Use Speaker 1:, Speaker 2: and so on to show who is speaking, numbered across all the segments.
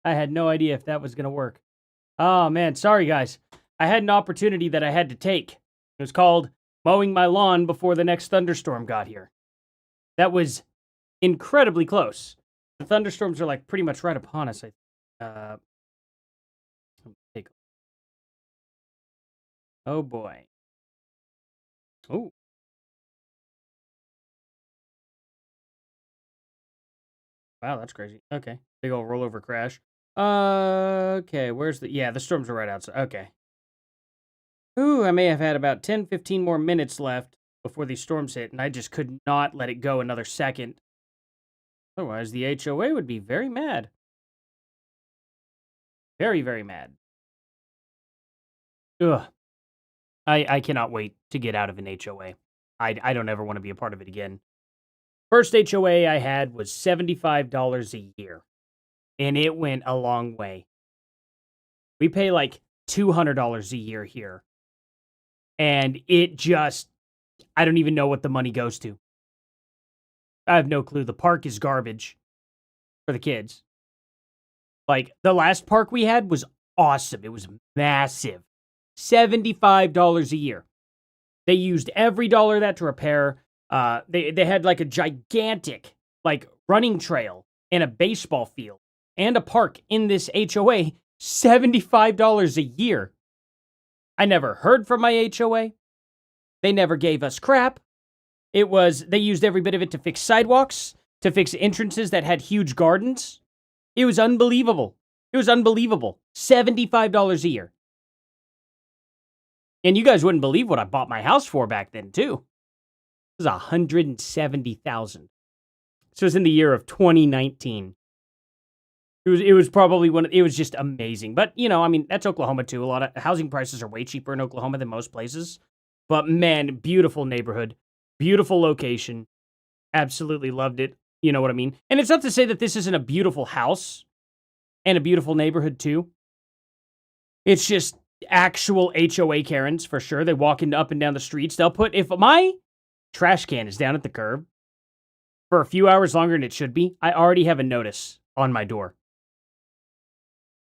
Speaker 1: I had no idea if that was going to work. Oh, man. Sorry, guys. I had an opportunity that I had to take. It was called mowing my lawn before the next thunderstorm got here. That was incredibly close. The thunderstorms are like pretty much right upon us. Let me take. Oh boy. Oh. Wow, that's crazy. Okay. Big old rollover crash. Okay, where's the... Yeah, the storms are right outside. Okay. Ooh, I may have had about 10, 15 more minutes left before these storms hit, and I just could not let it go another second. Otherwise, the HOA would be very mad. Very, very mad. Ugh. I cannot wait to get out of an HOA. I don't ever want to be a part of it again. First HOA I had was $75 a year, and it went a long way. We pay like $200 a year here, and it just, I don't even know what the money goes to. I have no clue. The park is garbage for the kids. Like, the last park we had was awesome. It was massive. $75 a year. They used every dollar of that to repair. They had like a gigantic like running trail and a baseball field and a park in this HOA. $75 a year. I never heard from my HOA. They never gave us crap. They used every bit of it to fix sidewalks, to fix entrances that had huge gardens. It was unbelievable. It was unbelievable. $75 a year. And you guys wouldn't believe what I bought my house for back then, too. It was $170,000. This was in the year of 2019. It was probably it was just amazing. But, you know, I mean, that's Oklahoma, too. A lot of housing prices are way cheaper in Oklahoma than most places. But, man, beautiful neighborhood. Beautiful location. Absolutely loved it. You know what I mean? And it's not to say that this isn't a beautiful house and a beautiful neighborhood, too. It's just actual HOA Karens, for sure. They walk up and down the streets. They'll put, if my trash can is down at the curb for a few hours longer than it should be, I already have a notice on my door.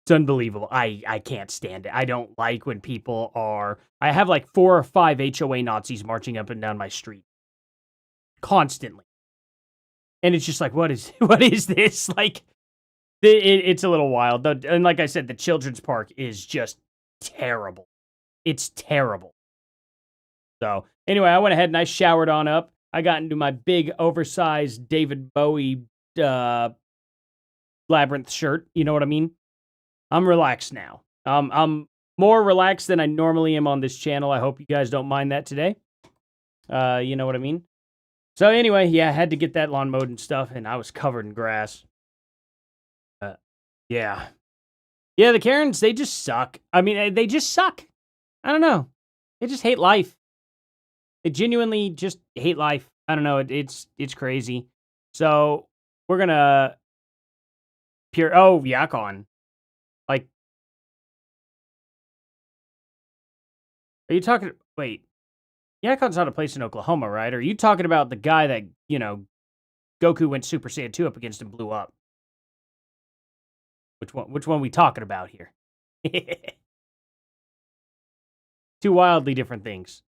Speaker 1: It's unbelievable. I can't stand it. I don't like when people are... I have like 4 or 5 HOA Nazis marching up and down my street. Constantly. And it's just like, what is this? Like, it's a little wild. And like I said, the children's park is just terrible. It's terrible. So, anyway, I went ahead and I showered on up. I got into my big, oversized David Bowie Labyrinth shirt. You know what I mean? I'm relaxed now. I'm more relaxed than I normally am on this channel. I hope you guys don't mind that today. You know what I mean? So, anyway, yeah, I had to get that lawn mowed and stuff, and I was covered in grass. Yeah. Yeah, the Karens, they just suck. I mean, they just suck. I don't know. They just hate life. They genuinely just hate life. I don't know. It's crazy. So we're gonna Yakon. Like, are you talking? Wait, Yakon's not a place in Oklahoma, right? Or are you talking about the guy that Goku went Super Saiyan 2 up against and blew up? Which one we talking about here? Two wildly different things.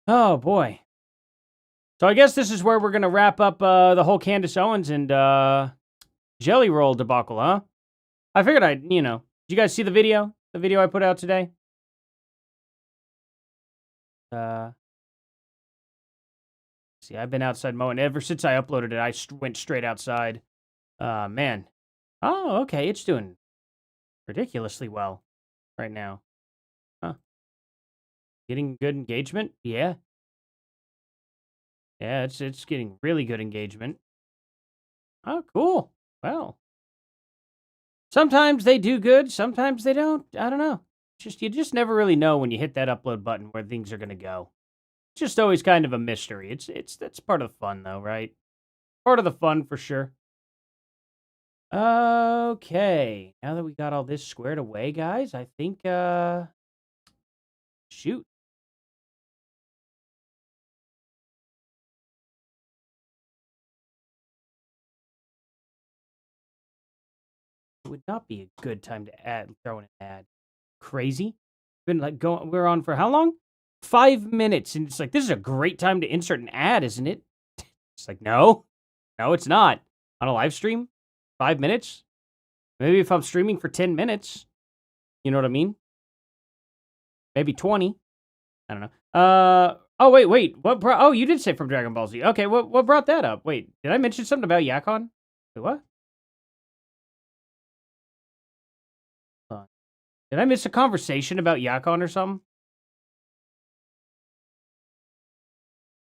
Speaker 1: Oh, boy. So I guess this is where we're going to wrap up the whole Candace Owens and Jellyroll debacle, huh? I figured did you guys see the video? The video I put out today? See, I've been outside mowing. Ever since I uploaded it, I went straight outside. Man. Oh, okay. It's doing ridiculously well right now. Huh. Getting good engagement? Yeah. Yeah, it's getting really good engagement. Oh, cool. Well. Sometimes they do good, sometimes they don't. I don't know. You just never really know when you hit that upload button where things are going to go. It's just always kind of a mystery. That's part of the fun though, right? Part of the fun for sure. Okay. Now that we got all this squared away, guys, I think shoot. It would not be a good time to throw in an ad. Crazy. Been like we're on for how long? 5 minutes, and it's like, this is a great time to insert an ad, isn't it? It's like, no, it's not. On a live stream, 5 minutes. Maybe if I'm streaming for 10 minutes, you know what I mean? Maybe 20. I don't know. Oh, wait. Oh, you did say from Dragon Ball Z. Okay, what brought that up? Wait, did I mention something about Yakon? Wait, what? Did I miss a conversation about Yakon or something?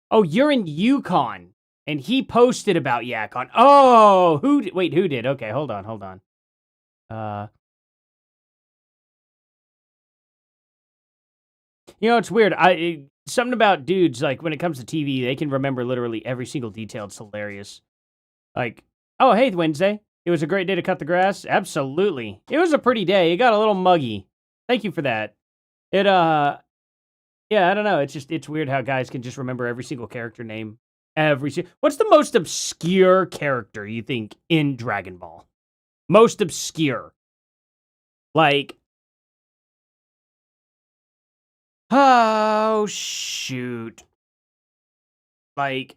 Speaker 1: Oh, you're in Yukon, and he posted about Yakon. Oh, who did? Okay, hold on. It's weird. Something about dudes, like, when it comes to TV, they can remember literally every single detail. It's hilarious. Like, oh, hey, Wednesday. It was a great day to cut the grass. Absolutely. It was a pretty day. It got a little muggy. Thank you for that. Yeah, I don't know. It's weird how guys can just remember every single character name. What's the most obscure character you think in Dragon Ball? Most obscure. Like, oh, shoot. Like,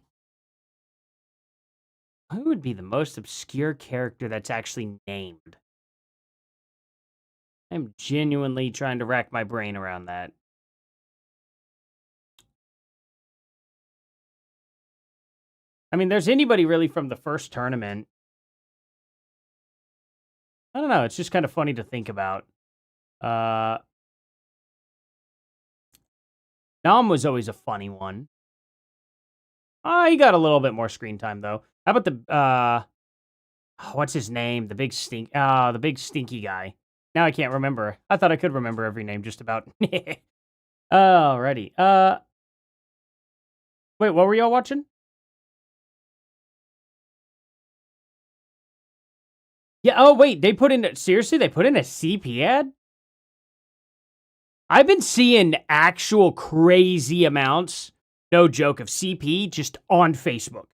Speaker 1: who would be the most obscure character that's actually named? I'm genuinely trying to rack my brain around that. I mean, there's anybody really from the first tournament. I don't know. It's just kind of funny to think about. Nam was always a funny one. He got a little bit more screen time, though. How about the, what's his name? The big stinky guy. Now I can't remember. I thought I could remember every name just about. Alrighty. Wait, what were y'all watching? Yeah, oh wait, they put in a CP ad? I've been seeing actual crazy amounts, no joke, of CP just on Facebook.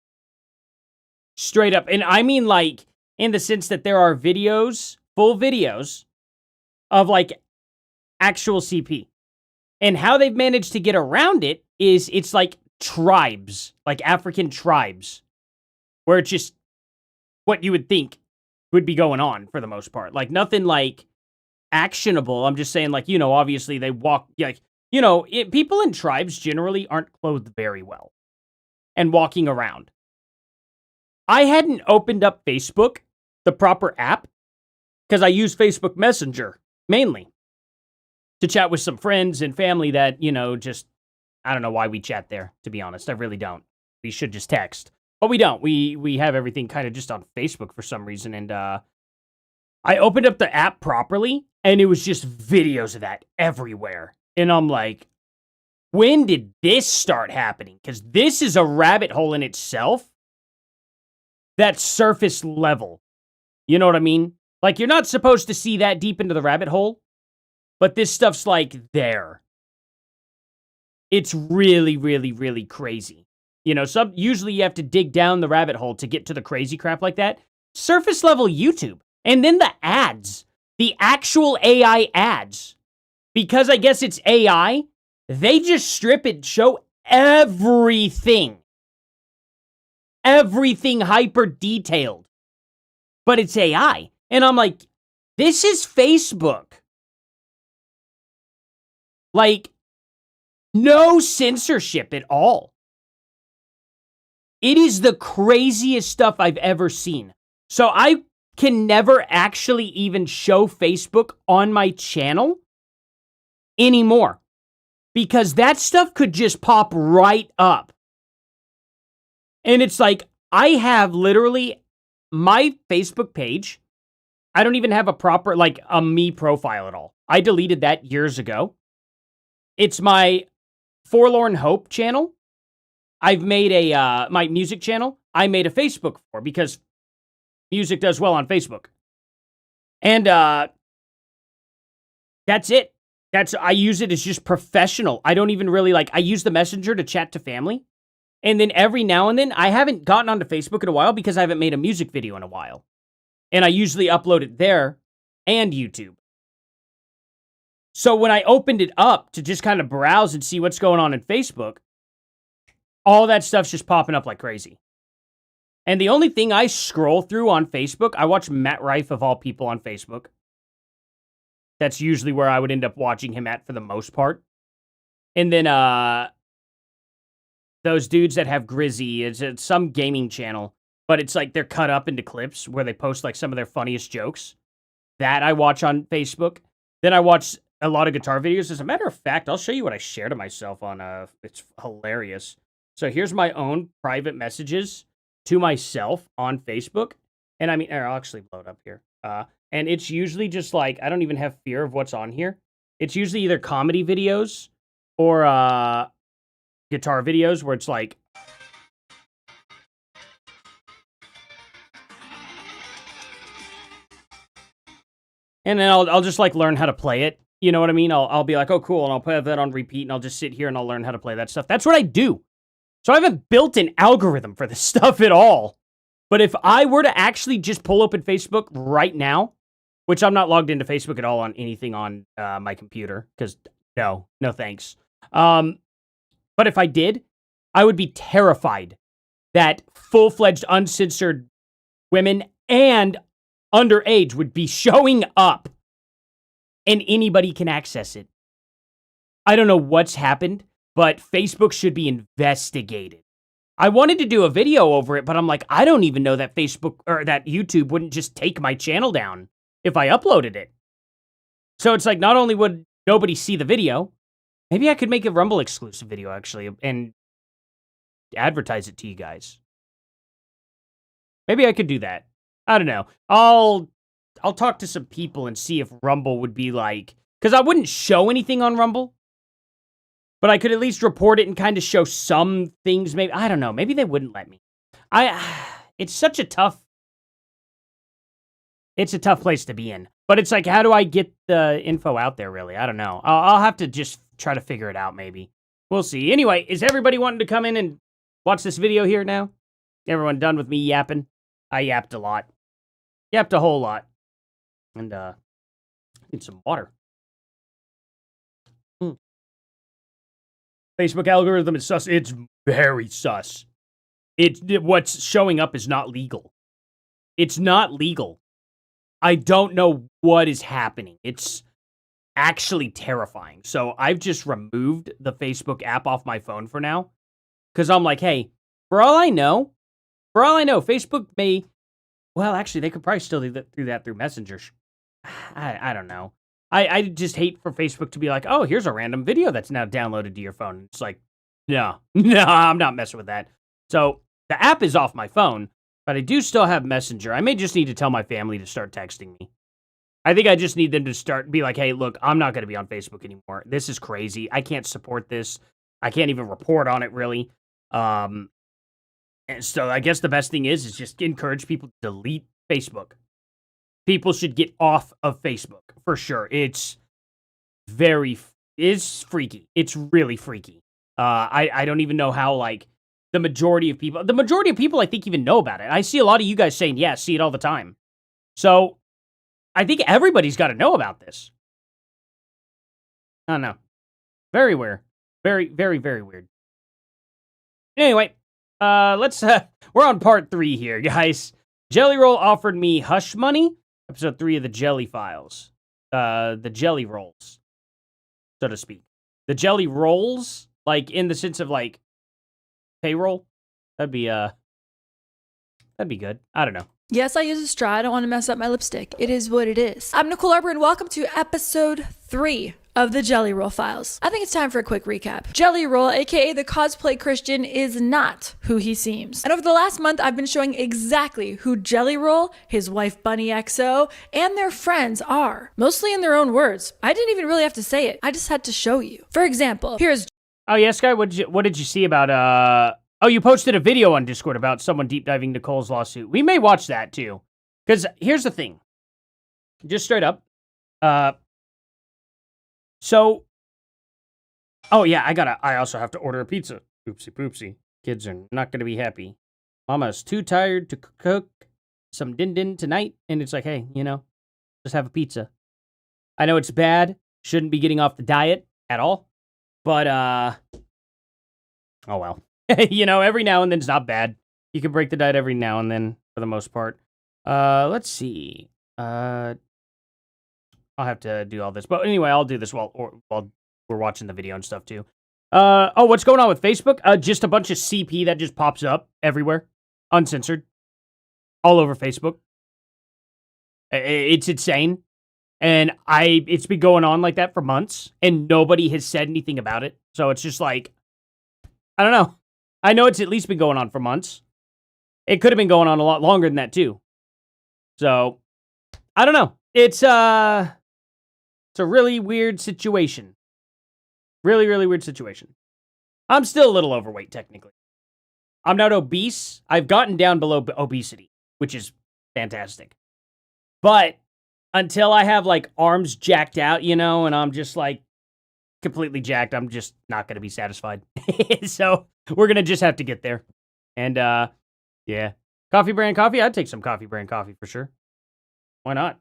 Speaker 1: Straight up. And I mean, like, in the sense that there are videos, full videos, of, like, actual CP. And how they've managed to get around it is it's like tribes, like African tribes, where it's just what you would think would be going on for the most part. Like, nothing, like, actionable. I'm just saying, like, obviously they walk, like, people in tribes generally aren't clothed very well and walking around. I hadn't opened up Facebook, the proper app, because I use Facebook Messenger mainly to chat with some friends and family that, just, I don't know why we chat there, to be honest. I really don't. We should just text. But we don't. We have everything kind of just on Facebook for some reason. And I opened up the app properly, and it was just videos of that everywhere. And I'm like, when did this start happening? Because this is a rabbit hole in itself that's surface level. You know what I mean? Like, you're not supposed to see that deep into the rabbit hole, but this stuff's like there. It's really, really, really crazy. Usually you have to dig down the rabbit hole to get to the crazy crap like that. Surface level YouTube. And then the ads. The actual AI ads. Because I guess it's AI, they just strip it and show everything. Everything hyper detailed. But it's AI. And I'm like, this is Facebook. Like, no censorship at all. It is the craziest stuff I've ever seen. So I can never actually even show Facebook on my channel anymore. Because that stuff could just pop right up. And it's like, I have literally my Facebook page. I don't even have a proper, like, a me profile at all. I deleted that years ago. It's my Forlorn Hope channel. I've made my music channel. I made a Facebook for because music does well on Facebook. And that's it. I use it as just professional. I don't even really I use the Messenger to chat to family. And then every now and then, I haven't gotten onto Facebook in a while because I haven't made a music video in a while. And I usually upload it there and YouTube. So when I opened it up to just kind of browse and see what's going on in Facebook, all that stuff's just popping up like crazy. And the only thing I scroll through on Facebook, I watch Matt Rife of all people on Facebook. That's usually where I would end up watching him at for the most part. And then those dudes that have Grizzy, it's some gaming channel, but it's like they're cut up into clips where they post like some of their funniest jokes. That I watch on Facebook. Then I watch a lot of guitar videos. As a matter of fact, I'll show you what I shared to myself on, it's hilarious. So here's my own private messages to myself on Facebook. And I mean, I'll actually blow it up here. And it's usually just like, I don't even have fear of what's on here. It's usually either comedy videos or guitar videos where it's like, and then I'll just like learn how to play it. You know what I mean? I'll be like, oh, cool. And I'll put that on repeat and I'll just sit here and I'll learn how to play that stuff. That's what I do. So I haven't built an algorithm for this stuff at all. But if I were to actually just pull open Facebook right now, which I'm not logged into Facebook at all on anything on my computer, because no thanks. But if I did, I would be terrified that full-fledged, uncensored women and underage would be showing up and anybody can access it. I don't know what's happened, but Facebook should be investigated. I wanted to do a video over it, but I'm like, I don't even know that Facebook or that YouTube wouldn't just take my channel down if I uploaded it. So it's like, not only would nobody see the video, maybe I could make a Rumble exclusive video actually and advertise it to you guys. Maybe I could do that. I don't know. I'll talk to some people and see if Rumble would be like, because I wouldn't show anything on Rumble, but I could at least report it and kind of show some things. Maybe, I don't know. Maybe they wouldn't let me. It's such a tough place to be in. But it's like, how do I get the info out there, really? I don't know. I'll have to just try to figure it out, maybe. We'll see. Anyway, is everybody wanting to come in and watch this video here now? Everyone done with me yapping? I yapped a lot. Yapped a whole lot. And, need some water. Facebook algorithm is sus. It's very sus. What's showing up is not legal. It's not legal. I don't know what is happening. It's actually terrifying. So I've just removed the Facebook app off my phone for now. Because I'm like, hey, for all I know, Facebook may... Well, actually, they could probably still do that through Messenger. I don't know. I just hate for Facebook to be like, oh, here's a random video that's now downloaded to your phone. It's like, no, I'm not messing with that. So the app is off my phone, but I do still have Messenger. I may just need to tell my family to start texting me. I think I just need them to be like, hey, look, I'm not going to be on Facebook anymore. This is crazy. I can't support this. I can't even report on it, really. And so I guess the best thing is just encourage people to delete Facebook. People should get off of Facebook, for sure. It's freaky. It's really freaky. I don't even know how, like, the majority of people I think even know about it. I see a lot of you guys saying, yeah, see it all the time. So I think everybody's got to know about this. I don't know. Very weird. Very, very, very weird. Anyway, we're on part 3 here, guys. Jellyroll offered me hush money. Episode 3 of the Jelly Files. The Jelly Rolls, so to speak. The Jelly Rolls, like, in the sense of, like, payroll. That'd be good. I don't know.
Speaker 2: Yes, I use a straw. I don't want to mess up my lipstick. It is what it is. I'm Nicole Arbor, and welcome to episode 3 of the Jellyroll Files. I think it's time for a quick recap. Jellyroll, aka the cosplay Christian, is not who he seems. And over the last month, I've been showing exactly who Jellyroll, his wife Bunny XO, and their friends are. Mostly in their own words. I didn't even really have to say it. I just had to show you. For example, here's...
Speaker 1: Oh, yeah, Sky, what did you see about, Oh, you posted a video on Discord about someone deep diving Nicole's lawsuit. We may watch that, too. Because here's the thing. Just straight up. So, oh yeah, I also have to order a pizza. Oopsie poopsie. Kids are not going to be happy. Mama's too tired to cook. some din din tonight, and it's like, hey, just have a pizza. I know it's bad. Shouldn't be getting off the diet at all. But, oh well. Every now and then it's not bad. You can break the diet every now and then, for the most part. Let's see. I'll have to do all this. But anyway, I'll do this while we're watching the video and stuff, too. What's going on with Facebook? Just a bunch of CP that just pops up everywhere. Uncensored. All over Facebook. It's insane. And it's been going on like that for months, and nobody has said anything about it. So it's just like, I don't know. I know it's at least been going on for months. It could have been going on a lot longer than that, too. So, I don't know. It's a really weird situation. Really, really weird situation. I'm still a little overweight, technically. I'm not obese. I've gotten down below obesity, which is fantastic. But until I have, like, arms jacked out, and I'm just, like, completely jacked, I'm just not going to be satisfied. So, we're going to just have to get there. And, yeah. Coffee brand coffee? I'd take some coffee brand coffee for sure. Why not?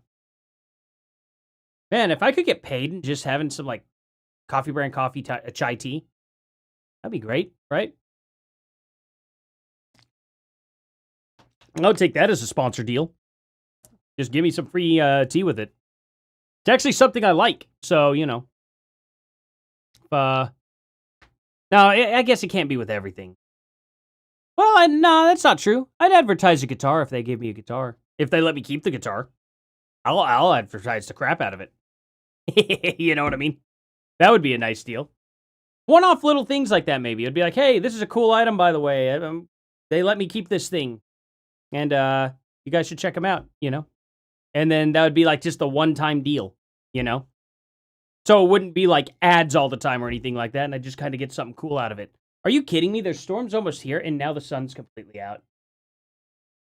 Speaker 1: Man, if I could get paid and just having some, like, coffee brand coffee, chai tea, that'd be great, right? I would take that as a sponsor deal. Just give me some free tea with it. It's actually something I like, so, now, I guess it can't be with everything. Well, no, that's not true. I'd advertise a guitar if they gave me a guitar. If they let me keep the guitar, I'll advertise the crap out of it. You know what I mean? That would be a nice deal. One-off little things like that, maybe. It'd be like, hey, this is a cool item, by the way. They let me keep this thing. And you guys should check them out, And then that would be like just a one-time deal, So it wouldn't be like ads all the time or anything like that, and I just kind of get something cool out of it. Are you kidding me? There's storms almost here, and now the sun's completely out.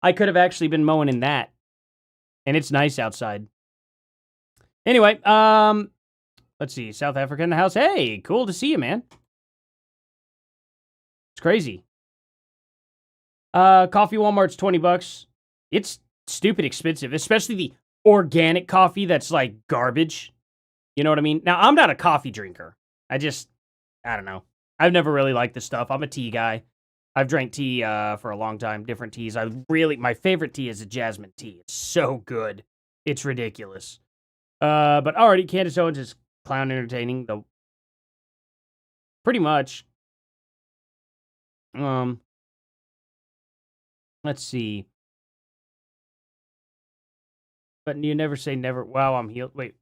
Speaker 1: I could have actually been mowing in that. And it's nice outside. Anyway, let's see. South Africa in the house. Hey, cool to see you, man. It's crazy. Coffee Walmart's $20. It's stupid expensive, especially the organic coffee that's like garbage. You know what I mean? Now, I'm not a coffee drinker. I don't know. I've never really liked this stuff. I'm a tea guy. I've drank tea for a long time, different teas. My favorite tea is a jasmine tea. It's so good. It's ridiculous. But already, Candace Owens is clown entertaining, though. Pretty much. Let's see. But you never say never. Wow, I'm healed. Wait.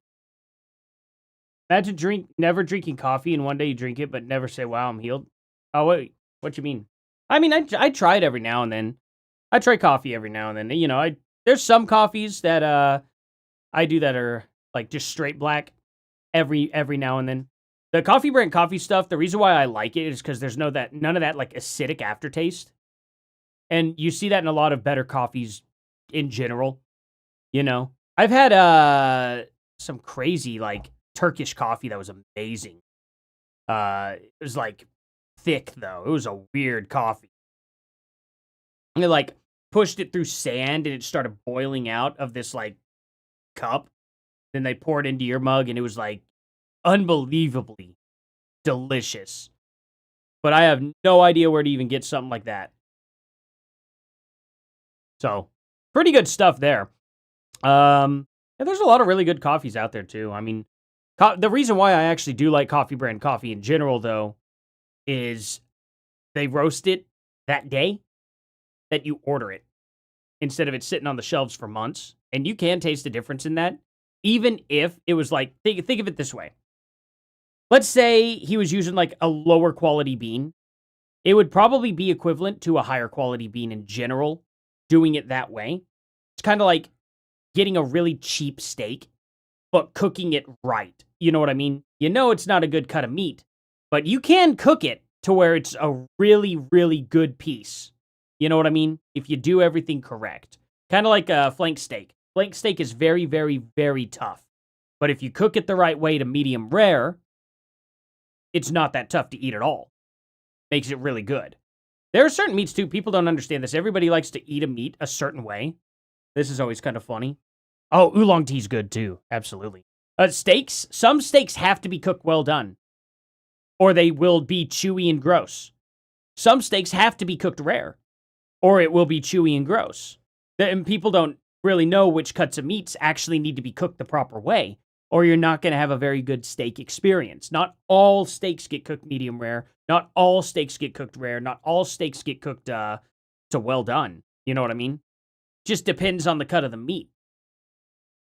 Speaker 1: Imagine never drinking coffee, and one day you drink it, but never say, wow, I'm healed. Oh, wait. What you mean? I mean, I try it every now and then. I try coffee every now and then. There's some coffees that I do that are like just straight black every now and then. The coffee brand coffee stuff, the reason why I like it is because there's none of that like acidic aftertaste. And you see that in a lot of better coffees in general. I've had some crazy like Turkish coffee that was amazing. It was like thick though. It was a weird coffee. And they like pushed it through sand and it started boiling out of this like cup. Then they poured it into your mug and it was like unbelievably delicious. But I have no idea where to even get something like that. So, pretty good stuff there. And there's a lot of really good coffees out there too. I mean, the reason why I actually do like coffee brand coffee in general, though, is they roast it that day that you order it instead of it sitting on the shelves for months. And you can taste the difference in that, even if it was like, think of it this way. Let's say he was using like a lower quality bean. It would probably be equivalent to a higher quality bean in general, doing it that way. It's kind of like getting a really cheap steak, but cooking it right. You know what I mean? It's not a good cut of meat, but you can cook it to where it's a really, really good piece. You know what I mean? If you do everything correct. Kind of like a flank steak. Flank steak is very, very, very tough. But if you cook it the right way to medium rare, it's not that tough to eat at all. Makes it really good. There are certain meats too. People don't understand this. Everybody likes to eat a meat a certain way. This is always kind of funny. Oh, oolong tea's good too. Absolutely. Steaks. Some steaks have to be cooked well done, or they will be chewy and gross. Some steaks have to be cooked rare, or it will be chewy and gross. And people don't really know which cuts of meats actually need to be cooked the proper way, or you're not going to have a very good steak experience. Not all steaks get cooked medium rare. Not all steaks get cooked rare. Not all steaks get cooked to well done. You know what I mean? Just depends on the cut of the meat.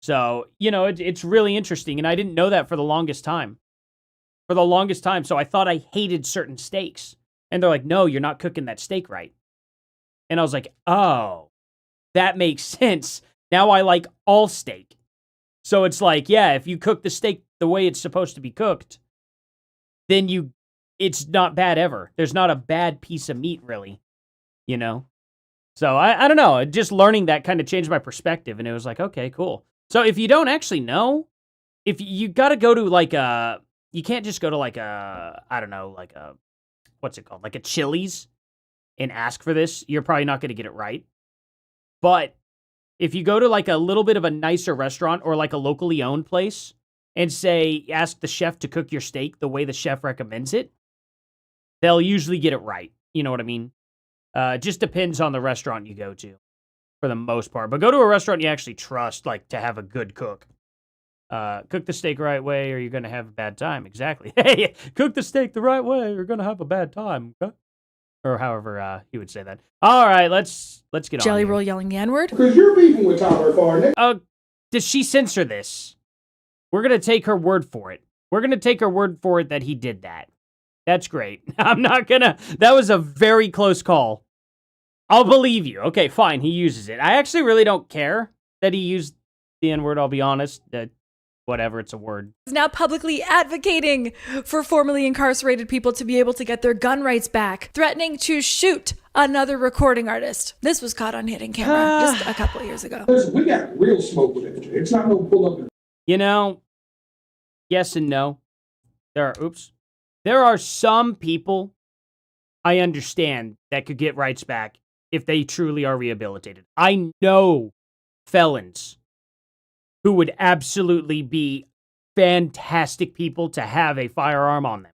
Speaker 1: So, it's really interesting, and I didn't know that for the longest time. So I thought I hated certain steaks. And they're like, no, you're not cooking that steak right. And I was like, oh, that makes sense. Now I like all steak. So it's like, yeah, if you cook the steak the way it's supposed to be cooked, then it's not bad ever. There's not a bad piece of meat, really, So I don't know. Just learning that kind of changed my perspective, and it was like, okay, cool. So if you don't actually know, if you got to go to you can't just go to what's it called? Like a Chili's and ask for this. You're probably not going to get it right. But if you go to like a little bit of a nicer restaurant or like a locally owned place and ask the chef to cook your steak the way the chef recommends it, they'll usually get it right. You know what I mean? Just depends on the restaurant you go to for the most part. But go to a restaurant you actually trust, like to have a good cook. Cook the steak the right way or you're going to have a bad time. Exactly. Hey, cook the steak the right way or you're going to have a bad time. Okay? Or however he would say that. All right, let's get on.
Speaker 2: Jellyroll yelling the N-word?
Speaker 3: Because you're beefing with Tyler Farr.
Speaker 1: Does she censor this? We're going to take her word for it. We're going to take her word for it that he did that. That's great. I'm not going to. That was a very close call. I'll believe you. Okay, fine. He uses it. I actually really don't care that he used the N-word, I'll be honest. Whatever, it's a word.
Speaker 2: Is now publicly advocating for formerly incarcerated people to be able to get their gun rights back, threatening to shoot another recording artist. This was caught on hidden camera just a couple of years ago.
Speaker 3: Listen, we got real smoke with it. It's not no pull up.
Speaker 1: Yes and no. There are some people I understand that could get rights back if they truly are rehabilitated. I know felons who would absolutely be fantastic people to have a firearm on them.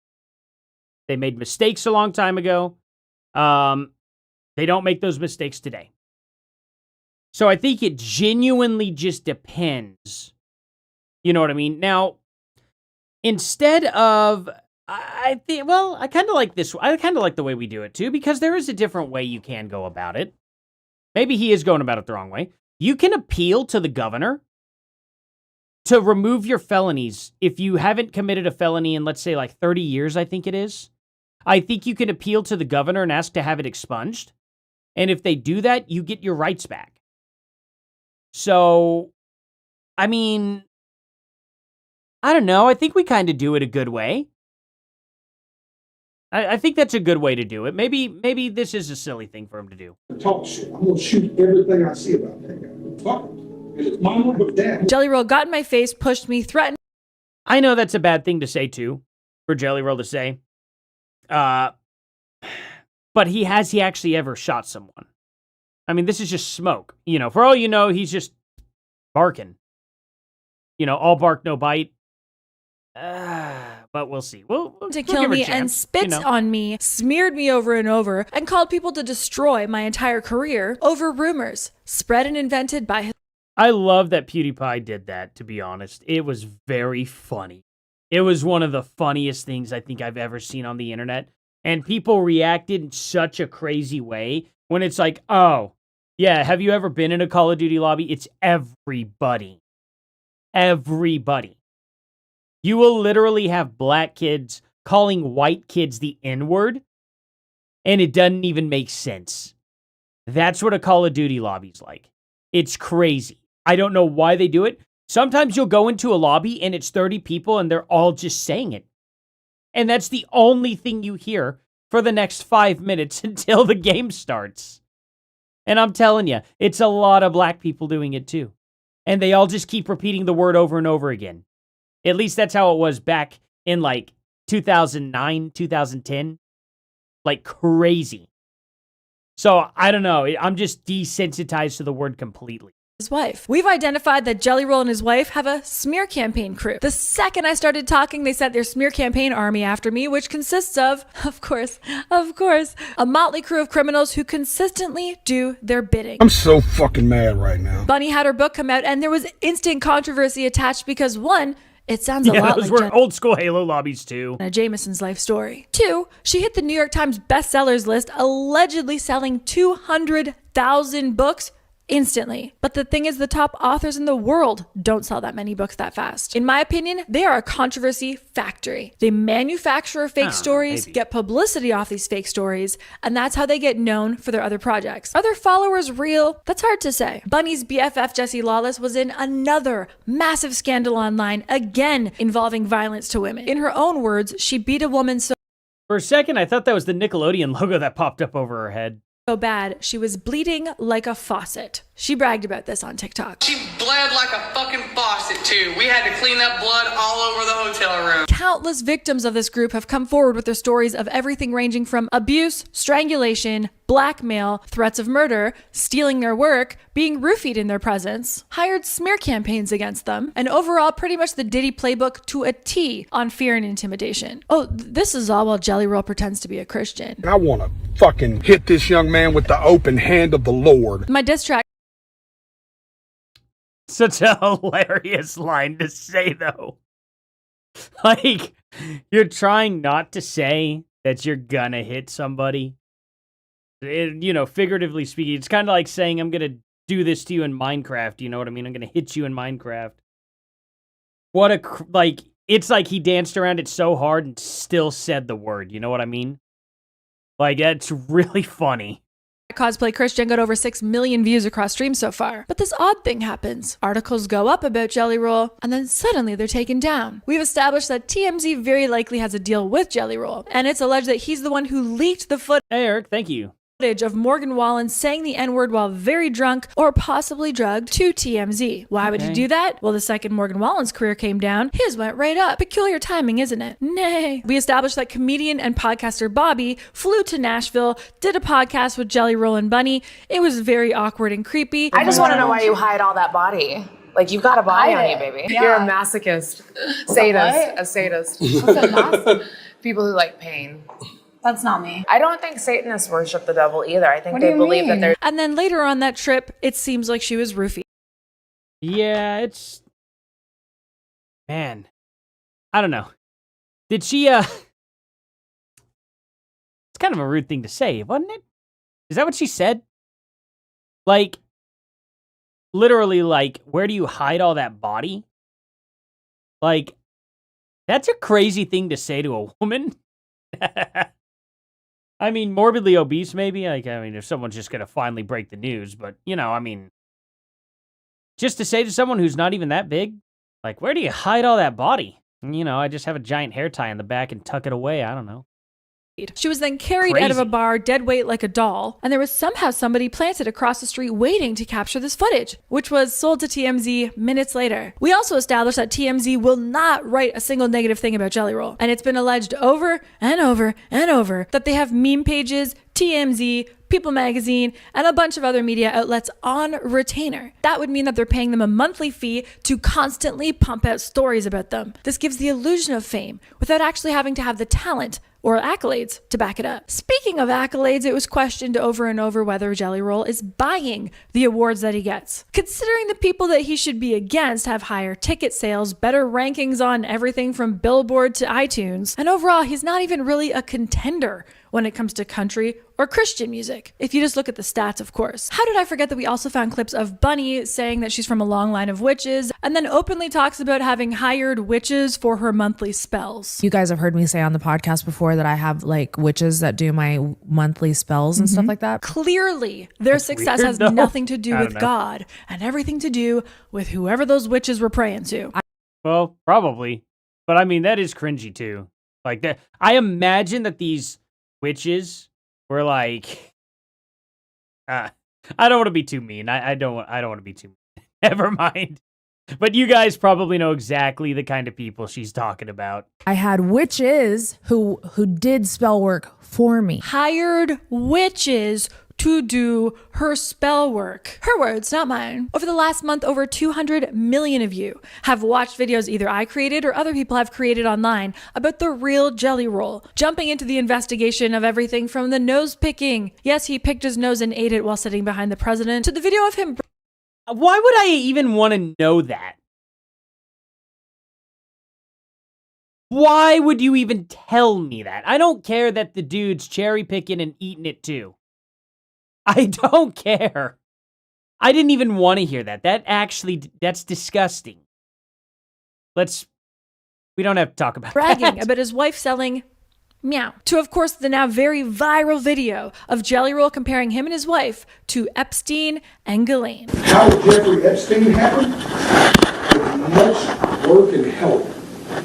Speaker 1: They made mistakes a long time ago. They don't make those mistakes today. So I think it genuinely just depends. You know what I mean? Now, instead of, I kind of like this. I kind of like the way we do it too, because there is a different way you can go about it. Maybe he is going about it the wrong way. You can appeal to the governor to remove your felonies if you haven't committed a felony in, let's say, like 30 years, I think it is. I think you can appeal to the governor and ask to have it expunged. And if they do that, you get your rights back. So, I mean, I don't know. I think we kind of do it a good way. I think that's a good way to do it. Maybe this is a silly thing for him to do.
Speaker 3: Talk shit. I'm going to shoot everything I see about that guy. Fuck him. If it's mama or dad.
Speaker 2: Jellyroll got in my face, pushed me, threatened.
Speaker 1: I know that's a bad thing to say, too, for Jellyroll to say. But he actually ever shot someone? I mean, this is just smoke. For all you know, he's just barking. All bark, no bite. But we'll see. We'll
Speaker 2: kill me and spit on me, smeared me over and over, and called people to destroy my entire career over rumors spread and invented by his.
Speaker 1: I love that PewDiePie did that, to be honest. It was very funny. It was one of the funniest things I think I've ever seen on the internet. And people reacted in such a crazy way when it's like, oh, yeah, have you ever been in a Call of Duty lobby? It's everybody. Everybody. You will literally have black kids calling white kids the N-word, and it doesn't even make sense. That's what a Call of Duty lobby's like. It's crazy. I don't know why they do it. Sometimes you'll go into a lobby and it's 30 people and they're all just saying it. And that's the only thing you hear for the next 5 minutes until the game starts. And I'm telling you, it's a lot of black people doing it too. And they all just keep repeating the word over and over again. At least that's how it was back in like 2009, 2010. Like crazy. So I don't know. I'm just desensitized to the word completely.
Speaker 2: his wife. We've identified that Jellyroll and his wife have a smear campaign crew. The second I started talking, they sent their smear campaign army after me, which consists of course, a motley crew of criminals who consistently do their bidding.
Speaker 4: I'm so fucking mad right now.
Speaker 2: Bunny had her book come out, and there was instant controversy attached because one, it sounds a lot
Speaker 1: those
Speaker 2: like
Speaker 1: were old school Halo lobbies too.
Speaker 2: Jameson's life story. 2, she hit the New York Times bestsellers list, allegedly selling 200,000 books instantly. But the thing is, the top authors in the world don't sell that many books that fast. In my opinion, they are a controversy factory. They manufacture fake stories, get publicity off these fake stories, and that's how they get known for their other projects. Are their followers real? That's hard to say. Bunny's BFF Jessie Lawless was in another massive scandal online, again involving violence to women. In her own words, she beat a woman so
Speaker 1: For a second, I thought that was the Nickelodeon logo that popped up over her head.
Speaker 2: bad she was bleeding like a faucet. She bragged about this on TikTok.
Speaker 5: She bled like a fucking faucet too. We had to clean up blood all over the hotel room.
Speaker 2: Countless victims of this group have come forward with their stories of everything ranging from abuse, strangulation, blackmail, threats of murder, stealing their work, being roofied in their presence, hired smear campaigns against them, and overall pretty much the Diddy playbook to a T on fear and intimidation. Oh, this is all while Jellyroll pretends to be a Christian.
Speaker 4: And I want to fucking hit this young man with the open hand of the Lord.
Speaker 2: My diss track
Speaker 1: Such a hilarious line to say, though. Like, you're trying not to say that you're gonna hit somebody. Figuratively speaking, it's kind of like saying, I'm gonna do this to you in Minecraft. You know what I mean? I'm gonna hit you in Minecraft. It's like he danced around it so hard and still said the word. You know what I mean? Like, that's really funny.
Speaker 2: Cosplay Christian got over 6 million views across streams so far. But this odd thing happens. Articles go up about Jellyroll, and then suddenly they're taken down. We've established that TMZ very likely has a deal with Jellyroll, and it's alleged that he's the one who leaked the footage
Speaker 1: Hey, Eric, thank you.
Speaker 2: of Morgan Wallen saying the N-word while very drunk or possibly drugged to TMZ. Why would he do that? Well, the second Morgan Wallen's career came down, his went right up. Peculiar timing, isn't it? Nay. We established that comedian and podcaster Bobby flew to Nashville, did a podcast with Jellyroll and Bunny. It was very awkward and creepy.
Speaker 6: I just want to know why you hide all that body. Like, you've got a body on you, baby.
Speaker 7: Yeah. You're a masochist. Sadist. A sadist.
Speaker 6: What's a masochist? People who like pain.
Speaker 7: That's not me.
Speaker 6: I don't think Satanists worship the devil either. I think
Speaker 7: What do
Speaker 6: they
Speaker 7: you
Speaker 6: believe that
Speaker 7: mean?
Speaker 6: they're...
Speaker 2: And then later on that trip, it seems like she was roofied.
Speaker 1: Yeah, man, I don't know. Did she, it's kind of a rude thing to say, wasn't it? Is that what she said? Like, literally, like, where do you hide all that body? Like, that's a crazy thing to say to a woman. I mean, morbidly obese, maybe. If someone's just going to finally break the news, but, just to say to someone who's not even that big, like, where do you hide all that body? I just have a giant hair tie in the back and tuck it away. I don't know.
Speaker 2: She was then carried out of a bar, dead weight like a doll, and there was somehow somebody planted across the street waiting to capture this footage, which was sold to TMZ minutes later. We also established that TMZ will not write a single negative thing about Jellyroll, and it's been alleged over and over and over that they have meme pages, TMZ, People Magazine, and a bunch of other media outlets on retainer. That would mean that they're paying them a monthly fee to constantly pump out stories about them. This gives the illusion of fame without actually having to have the talent or accolades to back it up. Speaking of accolades, it was questioned over and over whether Jellyroll is buying the awards that he gets. Considering the people that he should be against have higher ticket sales, better rankings on everything from Billboard to iTunes, and overall, he's not even really a contender when it comes to country or Christian music. If you just look at the stats, of course. How did I forget that we also found clips of Bunny saying that she's from a long line of witches, and then openly talks about having hired witches for her monthly spells.
Speaker 8: You guys have heard me say on the podcast before that I have like witches that do my monthly spells and stuff like that.
Speaker 2: Clearly, their success has nothing to do with God and everything to do with whoever those witches were praying to.
Speaker 1: Well, probably. But I mean, that is cringy too. Like that. I imagine that these witches were like, I don't want to be too mean. I don't want to be too mean. Never mind. But you guys probably know exactly the kind of people she's talking about.
Speaker 8: I had witches who did spell work for me.
Speaker 2: Hired witches to do her spell work. Her words, not mine. Over the last month, over 200 million of you have watched videos either I created or other people have created online about the real Jellyroll, jumping into the investigation of everything from the nose picking. Yes, he picked his nose and ate it while sitting behind the president, to the video of him.
Speaker 1: Why would I even want to know that? Why would you even tell me that? I don't care that the dude's cherry picking and eating it too. I don't care. I didn't even want to hear that. That's disgusting. We don't have to talk about
Speaker 2: bragging
Speaker 1: that.
Speaker 2: about his wife selling meow. To, of course, the now very viral video of Jellyroll comparing him and his wife to Epstein and Ghislaine.
Speaker 3: How Jeffrey Epstein happened? With much work and help.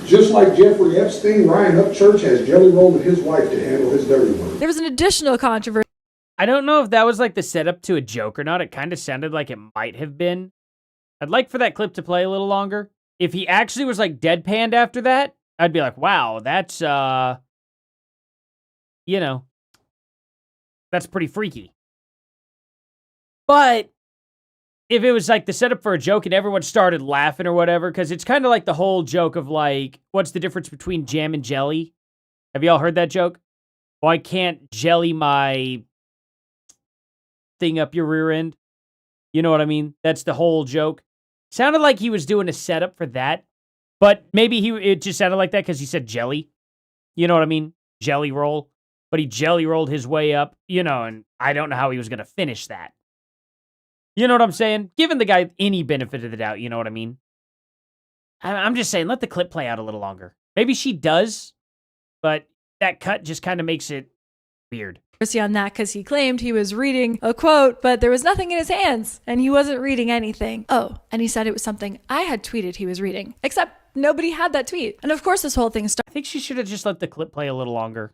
Speaker 3: Just like Jeffrey Epstein, Ryan Upchurch has Jellyroll and his wife to handle his dirty work.
Speaker 2: There was an additional controversy.
Speaker 1: I don't know if that was like the setup to a joke or not. It kind of sounded like it might have been. I'd like for that clip to play a little longer. If he actually was like deadpanned after that, I'd be like, wow, that's, that's pretty freaky. But if it was like the setup for a joke and everyone started laughing or whatever, because it's kind of like the whole joke of like, what's the difference between jam and jelly? Have y'all heard that joke? Well, I can't jelly my thing up your rear end. You know what I mean? That's the whole joke. Sounded like he was doing a setup for that, but maybe it just sounded like that because he said jelly. You know what I mean? Jelly roll. But he jelly rolled his way up, and I don't know how he was going to finish that. You know what I'm saying? Giving the guy any benefit of the doubt, you know what I mean? I'm just saying, let the clip play out a little longer. Maybe she does, but that cut just kind of makes it weird.
Speaker 2: On that because he claimed he was reading a quote, but there was nothing in his hands and he wasn't reading anything. Oh, and he said it was something I had tweeted he was reading, except nobody had that tweet. And of course, this whole thing
Speaker 1: I think she should have just let the clip play a little longer.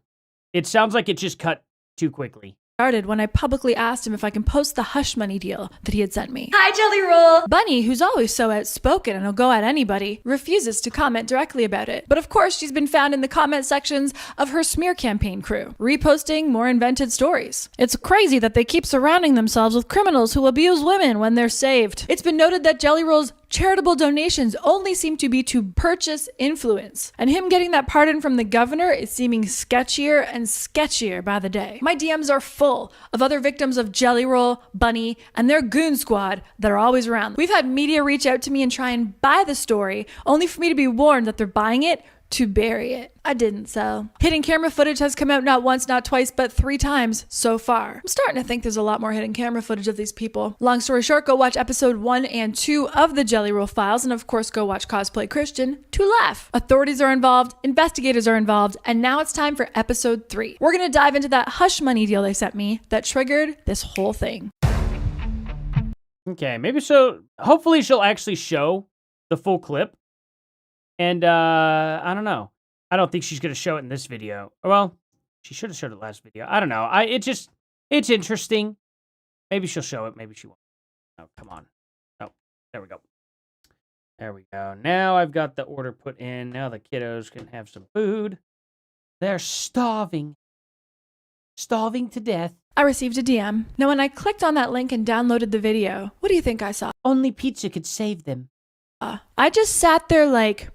Speaker 1: It sounds like it just cut too quickly.
Speaker 2: Started when I publicly asked him if I can post the hush money deal that he had sent me. Hi, Jellyroll! Bunny, who's always so outspoken and will go at anybody, refuses to comment directly about it. But of course, she's been found in the comment sections of her smear campaign crew, reposting more invented stories. It's crazy that they keep surrounding themselves with criminals who abuse women when they're saved. It's been noted that Jellyroll's charitable donations only seem to be to purchase influence, and him getting that pardon from the governor is seeming sketchier and sketchier by the day. My DMs are full of other victims of Jellyroll, Bunny, and their goon squad that are always around. We've had media reach out to me and try and buy the story, only for me to be warned that they're buying it to bury it. I didn't sell. Hidden camera footage has come out not once, not twice, but 3 times so far. I'm starting to think there's a lot more hidden camera footage of these people. Long story short, go watch episode 1 and 2 of the Jellyroll Files, and of course go watch Cosplay Christian to laugh. Authorities are involved, investigators are involved, and now it's time for episode 3. We're gonna dive into that hush money deal they sent me that triggered this whole thing.
Speaker 1: Okay, hopefully she'll actually show the full clip. And, I don't know. I don't think she's going to show it in this video. Well, she should have showed it last video. I don't know. It's interesting. Maybe she'll show it. Maybe she won't. Oh, come on. Oh, there we go. There we go. Now I've got the order put in. Now the kiddos can have some food. They're starving. Starving to death.
Speaker 2: I received a DM. Now, when I clicked on that link and downloaded the video, what do you think I saw?
Speaker 1: Only pizza could save them.
Speaker 2: I just sat there like,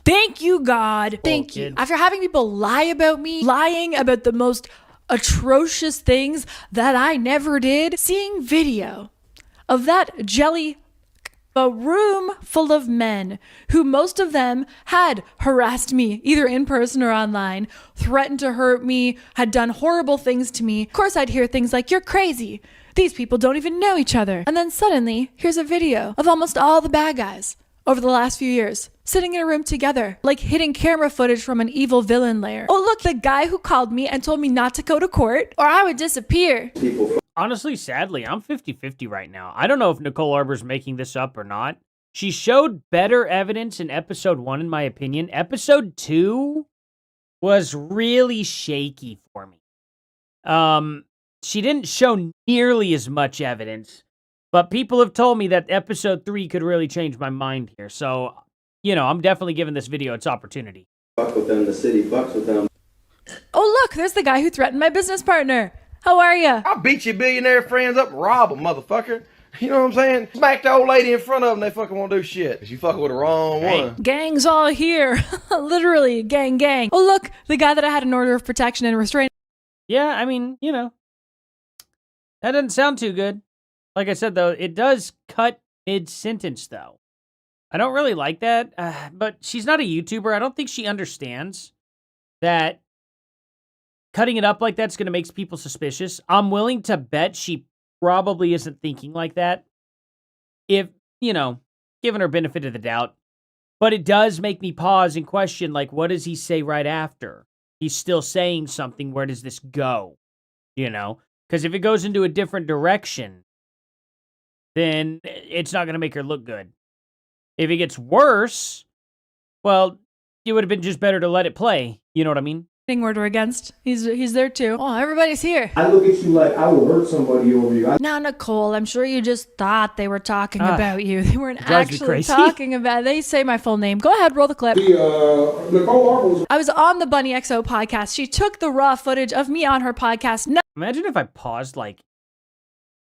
Speaker 2: thank you, God. Thank you. After having people lie about me, lying about the most atrocious things that I never did, seeing video of that a room full of men who most of them had harassed me either in person or online, threatened to hurt me, had done horrible things to me. Of course, I'd hear things like, you're crazy. These people don't even know each other. And then suddenly, here's a video of almost all the bad guys over the last few years, sitting in a room together, like hidden camera footage from an evil villain lair. Oh, look, the guy who called me and told me not to go to court, or I would disappear.
Speaker 1: Honestly, sadly, I'm 50-50 right now. I don't know if Nicole Arbour's making this up or not. She showed better evidence in episode 1, in my opinion. Episode 2 was really shaky for me. She didn't show nearly as much evidence, but people have told me that episode 3 could really change my mind here. So, I'm definitely giving this video its opportunity.
Speaker 9: Fuck with them, the city fucks with them.
Speaker 2: Oh, look, there's the guy who threatened my business partner. How are you?
Speaker 9: I'll beat your billionaire friends up and rob them, motherfucker. You know what I'm saying? Smack the old lady in front of them, they fucking won't do shit. Cause you fucking with the wrong one.
Speaker 2: Gang's all here. Literally, gang. Oh, look, the guy that I had an order of protection and restraint.
Speaker 1: Yeah, I mean, you know, that doesn't sound too good. Like I said, though, it does cut mid-sentence, though. I don't really like that, but she's not a YouTuber. I don't think she understands that cutting it up like that's going to make people suspicious. I'm willing to bet she probably isn't thinking like that, if, you know, given her benefit of the doubt. But it does make me pause and question, like, what does he say right after? He's still saying something. Where does this go? You know? Because if it goes into a different direction, then it's not going to make her look good. If it gets worse, well, it would have been just better to let it play. You know what I mean?
Speaker 2: Order against. He's there too. Oh, everybody's here.
Speaker 10: I look at you like I will hurt somebody over you.
Speaker 2: Now, Nicole, I'm sure you just thought they were talking about you. They weren't
Speaker 1: drives me
Speaker 2: actually
Speaker 1: crazy.
Speaker 2: talking about. They say my full name. Go ahead, roll the clip.
Speaker 3: Nicole Arbor.
Speaker 2: I was on the Bunny XO podcast. She took the raw footage of me on her podcast. No.
Speaker 1: Imagine if I paused, like,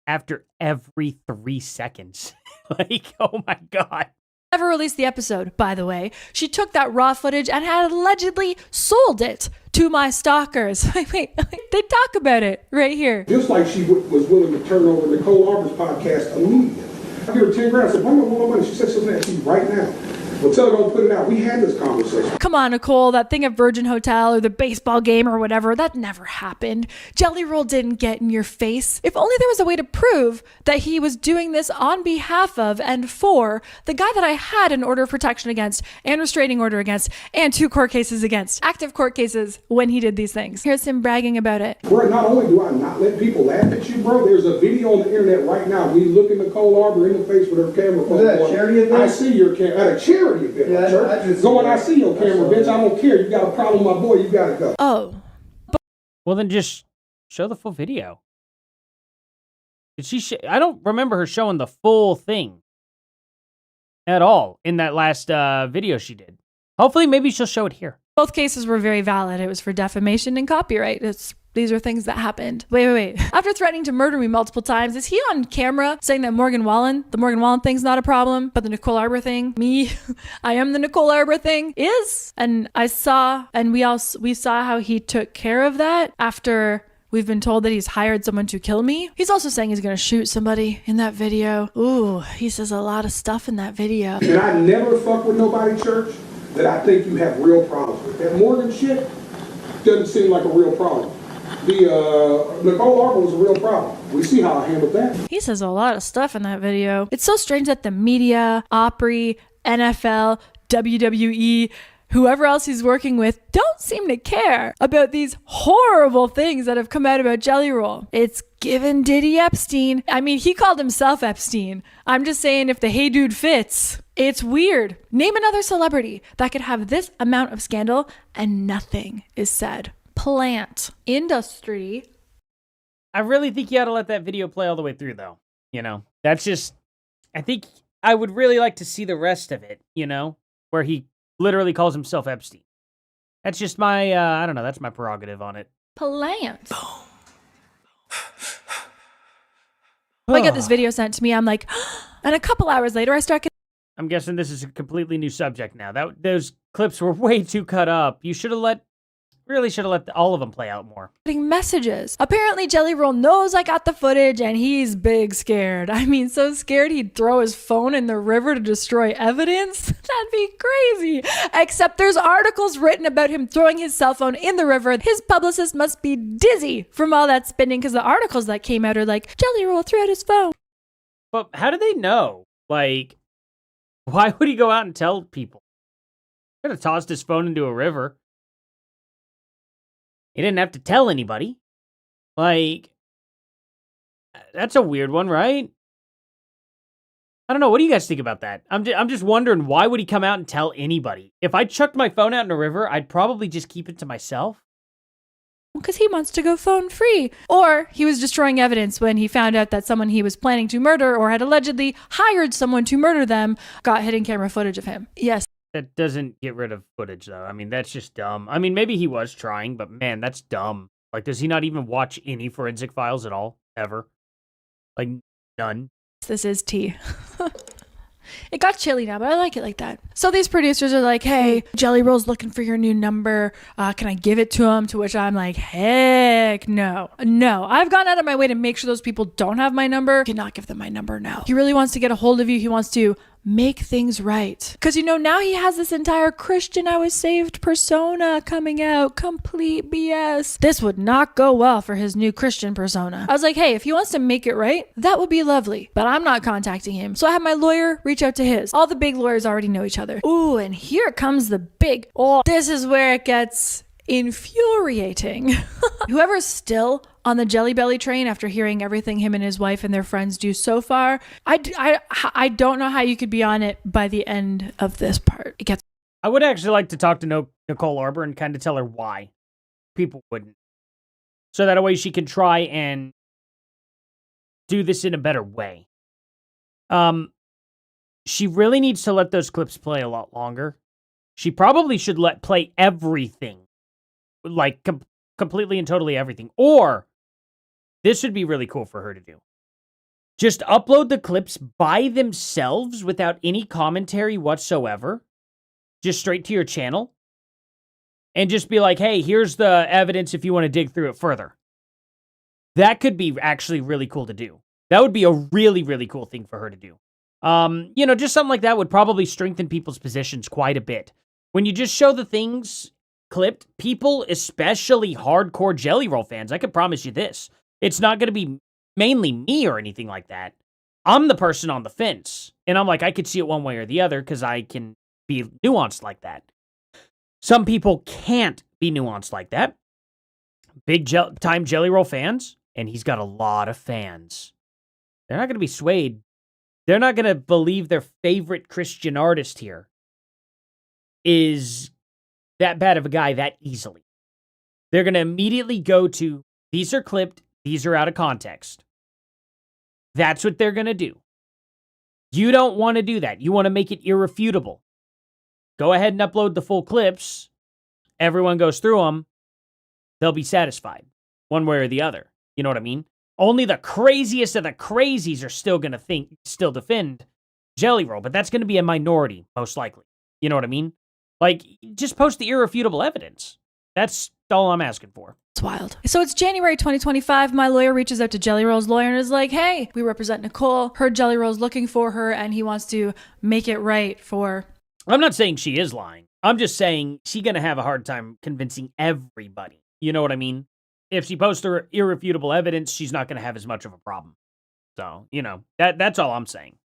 Speaker 1: after every 3 seconds. Like, oh my God.
Speaker 2: Never released the episode, by the way. She took that raw footage and had allegedly sold it to my stalkers. Wait, they talk about it right here.
Speaker 3: Just like she was willing to turn over Nicole Arbor's podcast immediately. I give her 10 grand. I said, bring me more money. She said something that to you right now. Well, tell her don't put it out. We had this conversation.
Speaker 2: Come on, Nicole, that thing at Virgin Hotel or the baseball game or whatever, that never happened. Jellyroll didn't get in your face. If only there was a way to prove that he was doing this on behalf of and for the guy that I had an order of protection against and restraining order against and 2 court cases against. Active court cases when he did these things. Here's him bragging about it.
Speaker 3: Bro, not only do I not let people laugh at you, bro, there's a video on the internet right now. We look at Nicole Arbor in the face with her camera phone.
Speaker 10: Is that a charity event?
Speaker 3: I see your camera at a charity event.
Speaker 10: Yeah,
Speaker 3: Church. Go and I see your camera, bitch. I don't care. You got a problem, my boy. You gotta go.
Speaker 2: Oh.
Speaker 1: Well, then just show the full video. Did she? I don't remember her showing the full thing at all in that last video she did. Hopefully, maybe she'll show it here.
Speaker 2: Both cases were very valid. It was for defamation and copyright. These are things that happened. Wait. After threatening to murder me multiple times, is he on camera saying that the Morgan Wallen thing's not a problem, but the Nicole Arbor thing, I am the Nicole Arbor thing, is? And we saw how he took care of that after we've been told that he's hired someone to kill me. He's also saying he's going to shoot somebody in that video. Ooh, he says a lot of stuff in that video.
Speaker 3: And I never fuck with nobody, Church, that I think you have real problems with. That Morgan shit doesn't seem like a real problem. The Nicole Arbor was a real problem. We see how I handled that.
Speaker 2: He says a lot of stuff in that video. It's so strange that the media, Opry, NFL, WWE, whoever else he's working with don't seem to care about these horrible things that have come out about Jellyroll. It's given Diddy Epstein. I mean, he called himself Epstein. I'm just saying if the hey dude fits, it's weird. Name another celebrity that could have this amount of scandal and nothing is said. Plant industry.
Speaker 1: I really think you ought to let that video play all the way through, though. You know, that's just, I think I would really like to see the rest of it, you know, where he literally calls himself Epstein. That's just my, I don't know, that's my prerogative on it.
Speaker 2: Plant. I get this video sent to me. I'm like, and a couple hours later, I start getting.
Speaker 1: I'm guessing this is a completely new subject now. Those clips were way too cut up. You really should have let all of them play out more.
Speaker 2: Messages. Apparently Jellyroll knows I got the footage and he's big scared. I mean, so scared he'd throw his phone in the river to destroy evidence. That'd be crazy. Except there's articles written about him throwing his cell phone in the river. His publicist must be dizzy from all that spinning because the articles that came out are like, Jellyroll threw out his phone.
Speaker 1: But how do they know? Like, why would he go out and tell people? He could have tossed his phone into a river. He didn't have to tell anybody. Like, that's a weird one, right? I don't know. What do you guys think about that? I'm just wondering, why would he come out and tell anybody? If I chucked my phone out in a river, I'd probably just keep it to myself.
Speaker 2: Because he wants to go phone free. Or he was destroying evidence when he found out that someone he was planning to murder or had allegedly hired someone to murder them got hidden camera footage of him. Yes.
Speaker 1: That doesn't get rid of footage, though. I mean, that's just dumb. I mean, maybe he was trying, but man, that's dumb. Like, does he not even watch any forensic files at all? Ever? Like, none?
Speaker 2: This is tea. It got chilly now, but I like it like that. So these producers are like, hey, Jellyroll's looking for your new number. Can I give it to him? To which I'm like, heck no. No, I've gone out of my way to make sure those people don't have my number. I cannot give them my number now. He really wants to get a hold of you. He wants to make things right. Because, now he has this entire Christian I was saved persona coming out. Complete BS. This would not go well for his new Christian persona. I was like, hey, if he wants to make it right, that would be lovely. But I'm not contacting him. So I had my lawyer reach out to his. All the big lawyers already know each other. Ooh, and here comes the big, this is where it gets infuriating. Whoever's still on the Jelly Belly train after hearing everything him and his wife and their friends do so far, I don't know how you could be on it by the end of this part.
Speaker 1: I would actually like to talk to Nicole Arbor and kind of tell her why people wouldn't. So that way she can try and do this in a better way. She really needs to let those clips play a lot longer. She probably should let play everything. Like, completely and totally everything. Or, this would be really cool for her to do. Just upload the clips by themselves without any commentary whatsoever. Just straight to your channel. And just be like, hey, here's the evidence if you want to dig through it further. That could be actually really cool to do. That would be a really, really cool thing for her to do. Just something like that would probably strengthen people's positions quite a bit. When you just show the things clipped, people, especially hardcore Jellyroll fans, I can promise you this. It's not going to be mainly me or anything like that. I'm the person on the fence. And I'm like, I could see it one way or the other because I can be nuanced like that. Some people can't be nuanced like that. Big time Jellyroll fans, and he's got a lot of fans. They're not going to be swayed. They're not going to believe their favorite Christian artist here is that bad of a guy that easily. They're going to immediately go to, these are clipped, these are out of context. That's what they're going to do. You don't want to do that. You want to make it irrefutable. Go ahead and upload the full clips. Everyone goes through them. They'll be satisfied one way or the other. You know what I mean? Only the craziest of the crazies are still going to still defend Jellyroll, but that's going to be a minority, most likely. You know what I mean? Like, just post the irrefutable evidence. That's all I'm asking for.
Speaker 2: It's wild. So it's January 2025. My lawyer reaches out to Jellyroll's lawyer and is like, hey, we represent Nicole. Heard Jellyroll's looking for her and he wants to make it right for...
Speaker 1: I'm not saying she is lying. I'm just saying she's going to have a hard time convincing everybody. You know what I mean? If she posts her irrefutable evidence, she's not going to have as much of a problem. So, that's all I'm saying.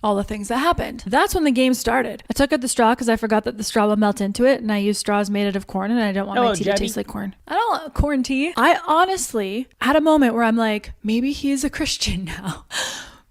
Speaker 2: All the things that happened. That's when the game started. I took out the straw because I forgot that the straw will melt into it, and I used straws made out of corn, and I don't want my tea to taste like corn. I don't want corn tea. I honestly had a moment where I'm like, maybe he's a Christian now.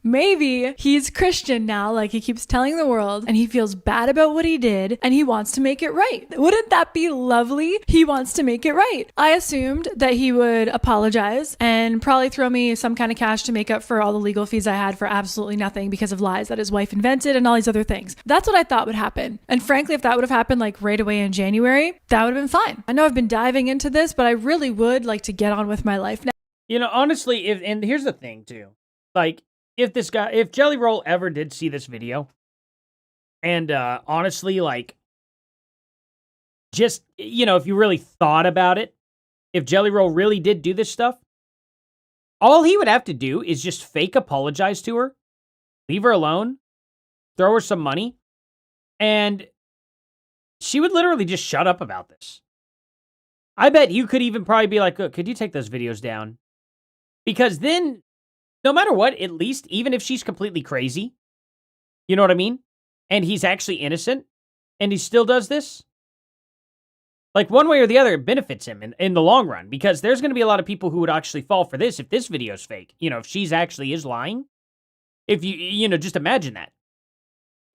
Speaker 2: Maybe he's Christian now, like he keeps telling the world, and he feels bad about what he did, and he wants to make it right. Wouldn't that be lovely? He wants to make it right. I assumed that he would apologize and probably throw me some kind of cash to make up for all the legal fees I had for absolutely nothing because of lies that his wife invented and all these other things. That's what I thought would happen. And frankly, if that would have happened like right away in January, that would have been fine. I know I've been diving into this, but I really would like to get on with my life now.
Speaker 1: Honestly, and here's the thing too. Like, if Jellyroll ever did see this video, and honestly, like, just, if you really thought about it, if Jellyroll really did do this stuff, all he would have to do is just fake apologize to her, leave her alone, throw her some money, and she would literally just shut up about this. I bet you could even probably be like, could you take those videos down? Because then, no matter what, at least, even if she's completely crazy, you know what I mean? And he's actually innocent, and he still does this, like, one way or the other, it benefits him in the long run, because there's going to be a lot of people who would actually fall for this if this video's fake. If she's actually is lying, if just imagine that.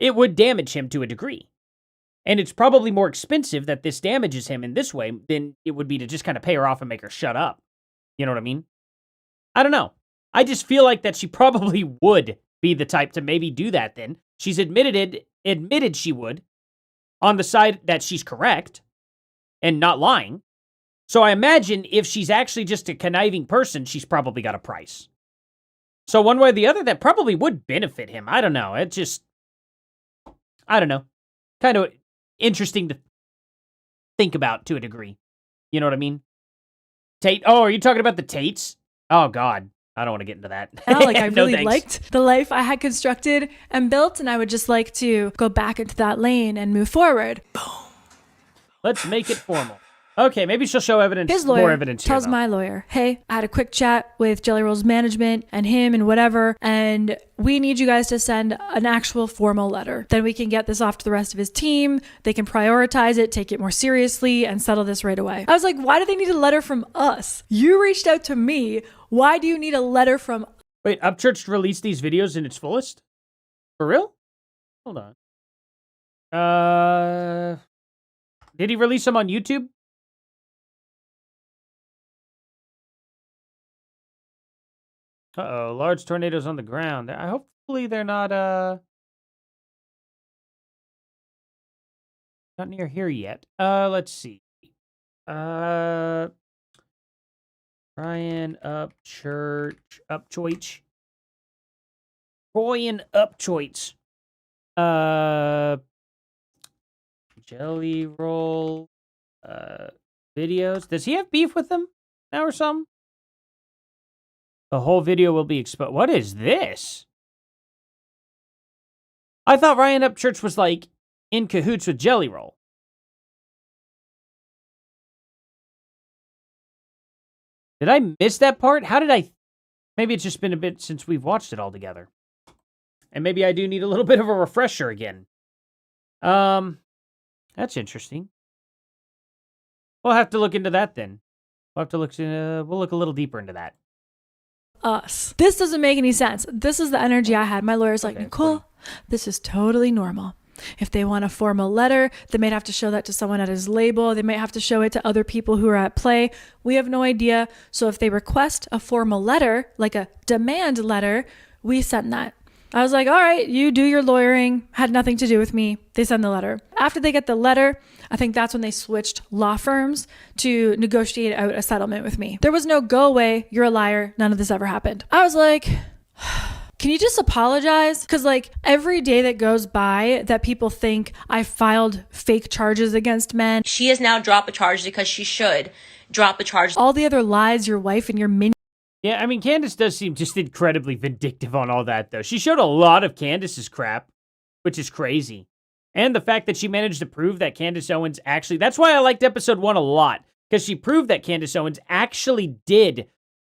Speaker 1: It would damage him to a degree. And it's probably more expensive that this damages him in this way than it would be to just kind of pay her off and make her shut up. You know what I mean? I don't know. I just feel like that she probably would be the type to maybe do that then. She's admitted she would, on the side that she's correct and not lying. So I imagine if she's actually just a conniving person, she's probably got a price. So one way or the other, that probably would benefit him. I don't know. It's just, I don't know. Kind of interesting to think about to a degree. You know what I mean? Tate. Oh, are you talking about the Tates? Oh, God. I don't want to get into that.
Speaker 2: Now, like, I
Speaker 1: No
Speaker 2: really
Speaker 1: thanks.
Speaker 2: liked the life I had constructed and built, and I would just like to go back into that lane and move forward.
Speaker 1: Let's make it formal. Okay, maybe she'll show evidence.
Speaker 2: His lawyer
Speaker 1: more evidence here,
Speaker 2: tells
Speaker 1: though.
Speaker 2: my lawyer, hey, I had a quick chat with Jellyroll's management and him and whatever, and we need you guys to send an actual formal letter. Then we can get this off to the rest of his team. They can prioritize it, take it more seriously, and settle this right away. I was like, why do they need a letter from us? You reached out to me. Why do you need a letter from us?
Speaker 1: Wait, Upchurch released these videos in its fullest? For real? Hold on. Did he release them on YouTube? Uh-oh, large tornadoes on the ground. Hopefully they're not near here yet. Let's see. Ryan Upchurch. Ryan Upchurch. Jellyroll. Videos. Does he have beef with them now or something? The whole video will be exposed. What is this? I thought Ryan Upchurch was, like, in cahoots with Jellyroll. Did I miss that part? How did I... Maybe it's just been a bit since we've watched it all together. And maybe I do need a little bit of a refresher again. That's interesting. We'll have to look into that then. We'll have to look... we'll look a little deeper into that.
Speaker 2: Us. This doesn't make any sense. This is the energy I had. My lawyer's like, Nicole, this is totally normal. If they want a formal letter, they might have to show that to someone at his label. They might have to show it to other people who are at play. We have no idea. So if they request a formal letter, like a demand letter, we send that. I was like, all right, you do your lawyering. Had nothing to do with me. They send the letter. After they get the letter, I think that's when they switched law firms to negotiate out a settlement with me. There was no go away. You're a liar. None of this ever happened. I was like, can you just apologize? Because like every day that goes by that people think I filed fake charges against men.
Speaker 11: She has now dropped the charge because she should drop the charge.
Speaker 2: All the other lies your wife and your minion.
Speaker 1: Yeah, I mean, Candace does seem just incredibly vindictive on all that, though. She showed a lot of Candace's crap, which is crazy. And the fact that she managed to prove that Candace Owens actually... That's why I liked episode 1 a lot, because she proved that Candace Owens actually did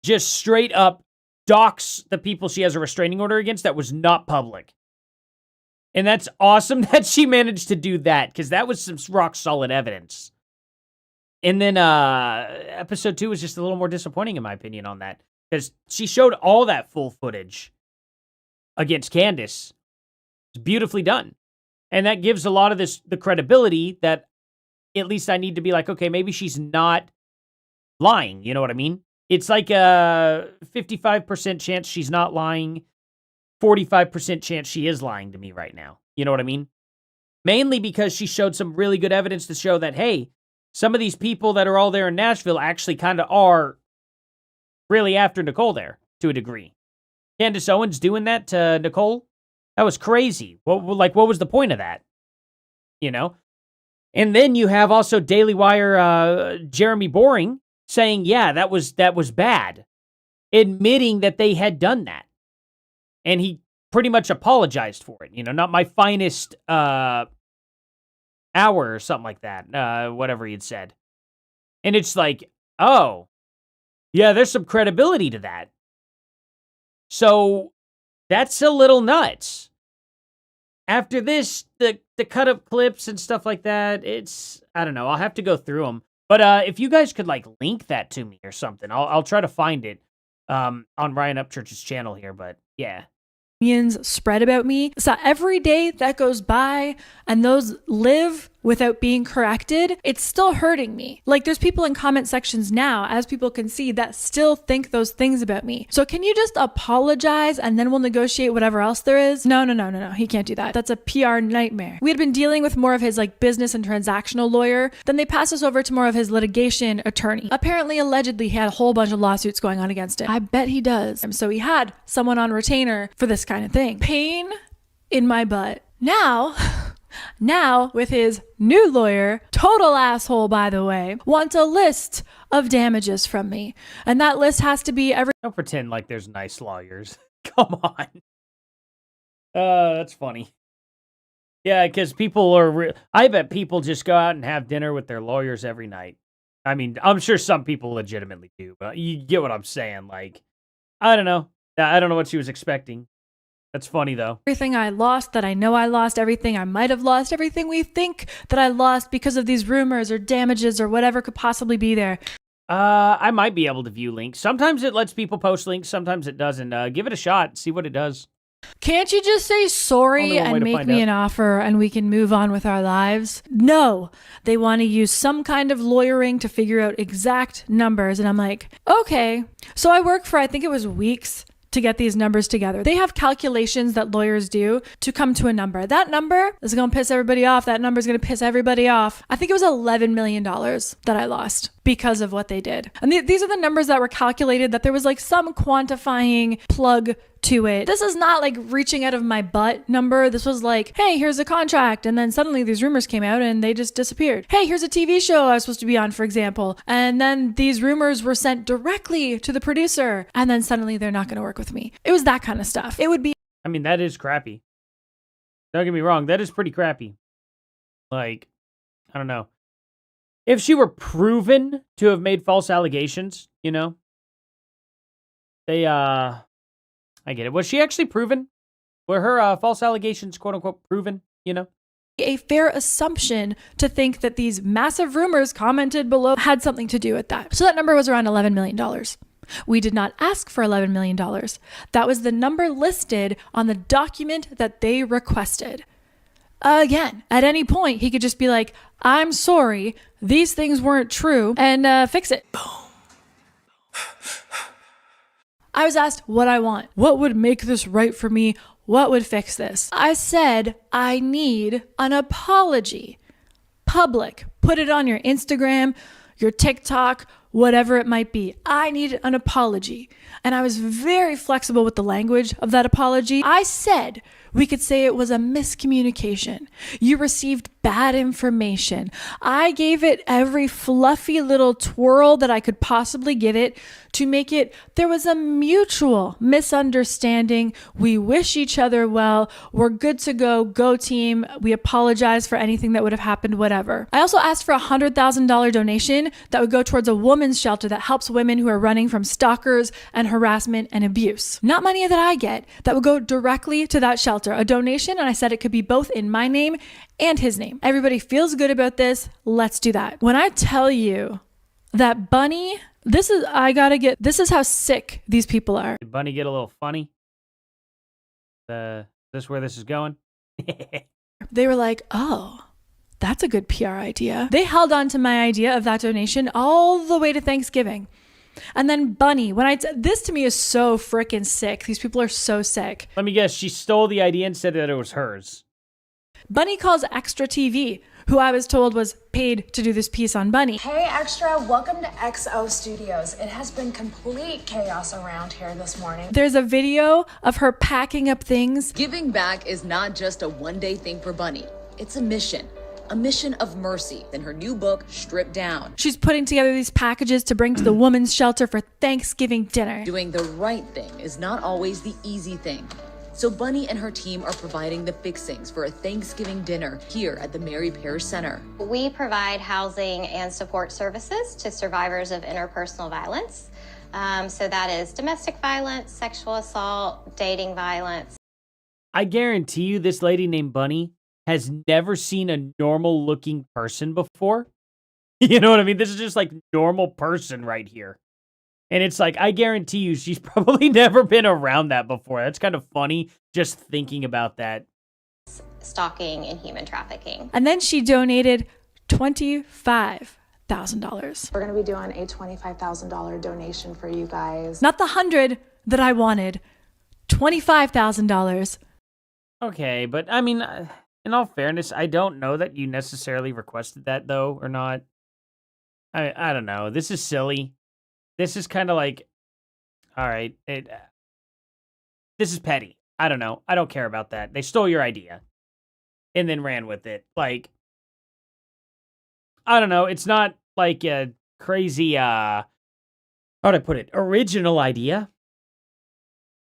Speaker 1: just straight up dox the people she has a restraining order against that was not public. And that's awesome that she managed to do that, because that was some rock-solid evidence. And then episode 2 was just a little more disappointing, in my opinion, on that. Because she showed all that full footage against Candace. It's beautifully done. And that gives a lot of the credibility that at least I need to be like, okay, maybe she's not lying. You know what I mean? It's like a 55% chance she's not lying, 45% chance she is lying to me right now. You know what I mean? Mainly because she showed some really good evidence to show that, hey, some of these people that are all there in Nashville actually kind of are really after Nicole there, to a degree. Candace Owens doing that to Nicole, that was crazy. What was the point of that? You know? And then you have also Daily Wire Jeremy Boring saying, yeah, that was bad. Admitting that they had done that. And he pretty much apologized for it. You know, not my finest hour or something like that. Whatever he had said. And it's like, oh, yeah, there's some credibility to that. So that's a little nuts. After this, the cut up clips and stuff like that, it's, I don't know, I'll have to go through them. But if you guys could like link that to me or something, I'll try to find it on Ryan Upchurch's channel here, but yeah.
Speaker 2: Spread about me. So every day that goes by and those live without being corrected, it's still hurting me. Like there's people in comment sections now, as people can see, that still think those things about me. So can you just apologize and then we'll negotiate whatever else there is? No. He can't do that. That's a PR nightmare. We had been dealing with more of his like business and transactional lawyer. Then they passed us over to more of his litigation attorney. Apparently, allegedly, he had a whole bunch of lawsuits going on against him. I bet he does. And so he had someone on retainer for this kind of thing. Pain in my butt. Now, with his new lawyer, total asshole, by the way, wants a list of damages from me. And that list has to be every...
Speaker 1: Don't pretend like there's nice lawyers. Come on. That's funny. Yeah, because people are... I bet people just go out and have dinner with their lawyers every night. I mean, I'm sure some people legitimately do, but you get what I'm saying. Like, I don't know. I don't know what she was expecting. That's funny, though.
Speaker 2: Everything I lost that I know I lost, everything I might have lost, everything we think that I lost because of these rumors or damages or whatever could possibly be there.
Speaker 1: I might be able to view links. Sometimes it lets people post links. Sometimes it doesn't. Give it a shot. See what it does.
Speaker 2: Can't you just say sorry and make me an offer and we can move on with our lives? No, they want to use some kind of lawyering to figure out exact numbers. And I'm like, okay. So I work for, I think it was weeks to get these numbers together. They have calculations that lawyers do to come to a number. That number is going to piss everybody off. That number is going to piss everybody off. I think it was $11 million that I lost because of what they did. And these are the numbers that were calculated, that there was like some quantifying plug to it. This is not like reaching out of my butt number. This was like, hey, here's a contract. And then suddenly these rumors came out and they just disappeared. Hey, here's a TV show I was supposed to be on, for example. And then these rumors were sent directly to the producer. And then suddenly they're not going to work with me. It was that kind of stuff. It would be.
Speaker 1: I mean, that is crappy. Don't get me wrong. That is pretty crappy. Like, I don't know. If she were proven to have made false allegations, you know, I get it. Was she actually proven? Were her false allegations, quote unquote, proven, you know?
Speaker 2: A fair assumption to think that these massive rumors commented below had something to do with that. So that number was around $11 million. We did not ask for $11 million. That was the number listed on the document that they requested. Again, at any point, he could just be like, I'm sorry, these things weren't true, and fix it. Boom. I was asked what I want. What would make this right for me? What would fix this? I said, I need an apology. Public. Put it on your Instagram, your TikTok, whatever it might be. I need an apology. And I was very flexible with the language of that apology. I said we could say it was a miscommunication. You received bad information. I gave it every fluffy little twirl that I could possibly give it to make it, there was a mutual misunderstanding. We wish each other well. We're good to go. Go team. We apologize for anything that would have happened, whatever. I also asked for a $100,000 donation that would go towards a women's shelter that helps women who are running from stalkers and harassment and abuse. Not money that I get, that would go directly to that shelter. A donation, and I said it could be both in my name and his name. Everybody feels good about this. Let's do that. When I tell you that Bunny, this is how sick these people are.
Speaker 1: Did Bunny get a little funny? Is this where this is going?
Speaker 2: They were like, oh, that's a good PR idea. They held on to my idea of that donation all the way to Thanksgiving. And then Bunny, this to me is so freaking sick. These people are so sick.
Speaker 1: Let me guess, she stole the idea and said that it was hers.
Speaker 2: Bunny calls Extra TV, who I was told was paid to do this piece on Bunny.
Speaker 12: Hey Extra, welcome to XO Studios. It has been complete chaos around here this morning.
Speaker 2: There's a video of her packing up things.
Speaker 13: Giving back is not just a one-day thing for Bunny. It's a mission of mercy. In her new book, Stripped Down.
Speaker 2: She's putting together these packages to bring to the women's shelter for Thanksgiving dinner.
Speaker 13: Doing the right thing is not always the easy thing. So Bunny and her team are providing the fixings for a Thanksgiving dinner here at the Mary Parish Center.
Speaker 14: We provide housing and support services to survivors of interpersonal violence. So that is domestic violence, sexual assault, dating violence.
Speaker 1: I guarantee you this lady named Bunny has never seen a normal looking person before. You know what I mean? This is just like normal person right here. And it's like, I guarantee you she's probably never been around that before. That's kind of funny just thinking about that.
Speaker 14: stalking and human trafficking.
Speaker 2: And then she donated $25,000.
Speaker 12: We're going to be doing a $25,000 donation for you guys.
Speaker 2: Not the 100 that I wanted. $25,000.
Speaker 1: Okay, but I mean, in all fairness, I don't know that you necessarily requested that though, or not. I don't know. This is silly. This is kind of like, all right, this is petty. I don't know. I don't care about that. They stole your idea and then ran with it. Like, I don't know. It's not like a crazy, how'd I put it? Original idea.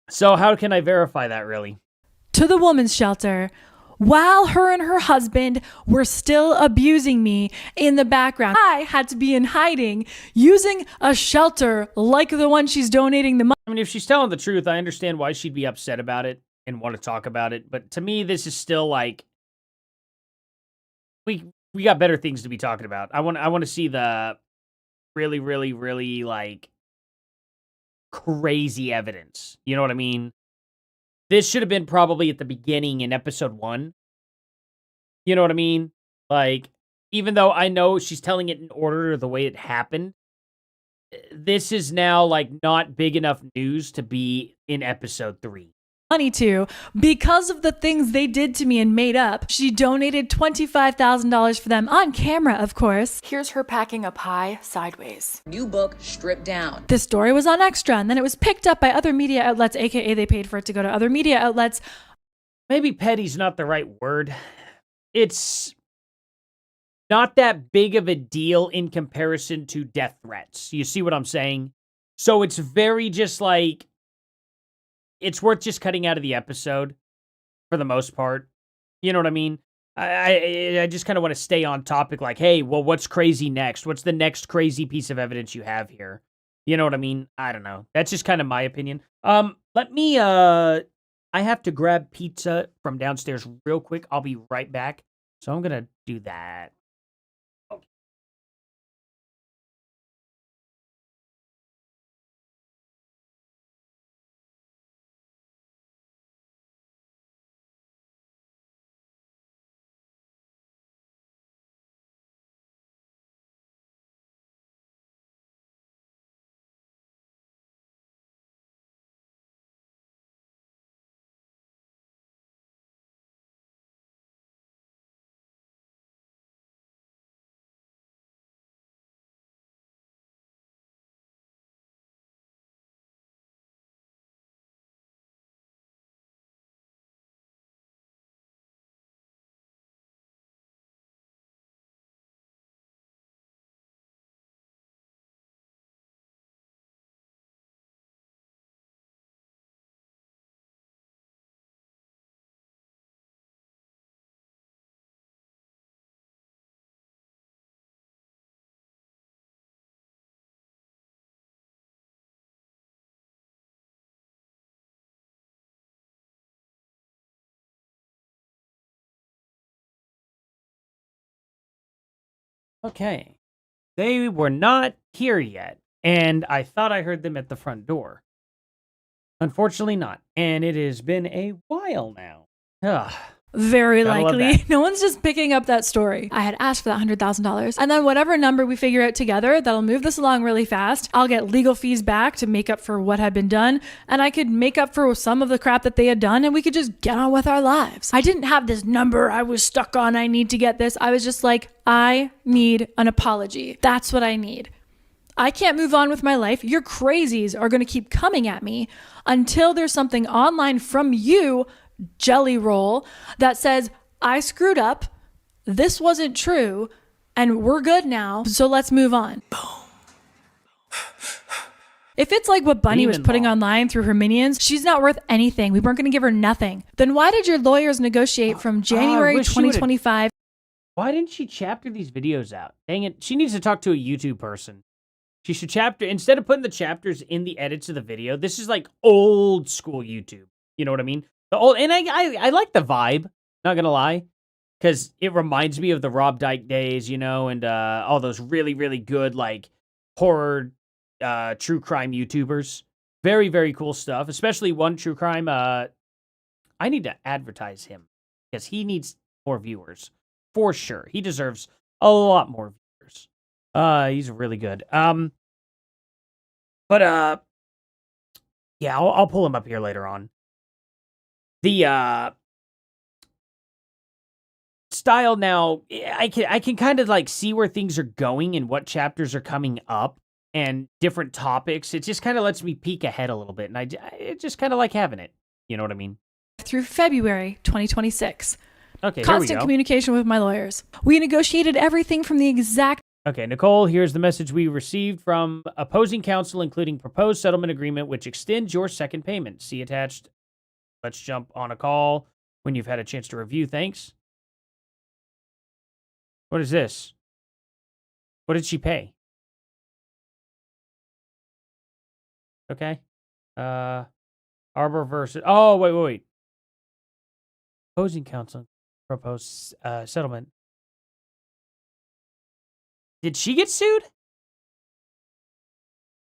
Speaker 1: So how can I verify that really?
Speaker 2: To the woman's shelter, while her and her husband were still abusing me in the background. I had to be in hiding using a shelter like the one she's donating the money.
Speaker 1: I mean, if she's telling the truth, I understand why she'd be upset about it and want to talk about it. But to me, this is still like, we got better things to be talking about. I want to see the really, really, really like crazy evidence. You know what I mean? This should have been probably at the beginning in episode 1. You know what I mean? Like, even though I know she's telling it in order the way it happened, this is now like not big enough news to be in episode 3.
Speaker 2: Money to because of the things they did to me and made up. She donated $25,000 for them on camera, of course. Here's her packing a pie sideways.
Speaker 13: New book, Stripped Down.
Speaker 2: This story was on Extra, and then it was picked up by other media outlets, aka they paid for it to go to other media outlets.
Speaker 1: Maybe petty's not the right word. It's not that big of a deal in comparison to death threats. You see what I'm saying? So it's very just like, it's worth just cutting out of the episode for the most part. You know what I mean? I just kind of want to stay on topic like, hey, well, what's crazy next? What's the next crazy piece of evidence you have here? You know what I mean? I don't know. That's just kind of my opinion. Let me, I have to grab pizza from downstairs real quick. I'll be right back. So I'm going to do that. Okay. They were not here yet, and I thought I heard them at the front door. Unfortunately not, and it has been a while now. Ugh.
Speaker 2: Very
Speaker 1: Gotta love
Speaker 2: likely.
Speaker 1: that.
Speaker 2: No one's just picking up that story. I had asked for that $100,000. And then whatever number we figure out together that'll move this along really fast, I'll get legal fees back to make up for what had been done. And I could make up for some of the crap that they had done, and we could just get on with our lives. I didn't have this number I was stuck on. I need to get this. I was just like, I need an apology. That's what I need. I can't move on with my life. Your crazies are going to keep coming at me until there's something online from you, Jellyroll, that says, I screwed up, this wasn't true, and we're good now, so let's move on. Boom. If it's like what Bunny was putting online through her minions, she's not worth anything. We weren't going to give her nothing. Then why did your lawyers negotiate from January 2025?
Speaker 1: Why didn't she chapter these videos out? Dang it. She needs to talk to a YouTube person. She should chapter, instead of putting the chapters in the edits of the video, this is like old school YouTube. You know what I mean? The old, and I like the vibe, not gonna lie, because it reminds me of the Rob Dyke days, you know, and all those really, really good, like, horror, true crime YouTubers. Very, very cool stuff, especially one true crime. I need to advertise him, because he needs more viewers. For sure. He deserves a lot more viewers. He's really good. Yeah, I'll pull him up here later on. The style now, I can kind of like see where things are going and what chapters are coming up and different topics. It just kind of lets me peek ahead a little bit, and I just kind of like having it. You know what I mean?
Speaker 2: Through February 2026.
Speaker 1: Okay,
Speaker 2: Constant
Speaker 1: here we go.
Speaker 2: communication with my lawyers. We negotiated everything from the exact...
Speaker 1: Okay, Nicole, here's the message we received from opposing counsel, including proposed settlement agreement, which extends your second payment. See attached. Let's jump on a call when you've had a chance to review. Thanks. What is this? What did she pay? Okay. Arbor versus... Oh, wait. Opposing counsel proposed settlement. Did she get sued?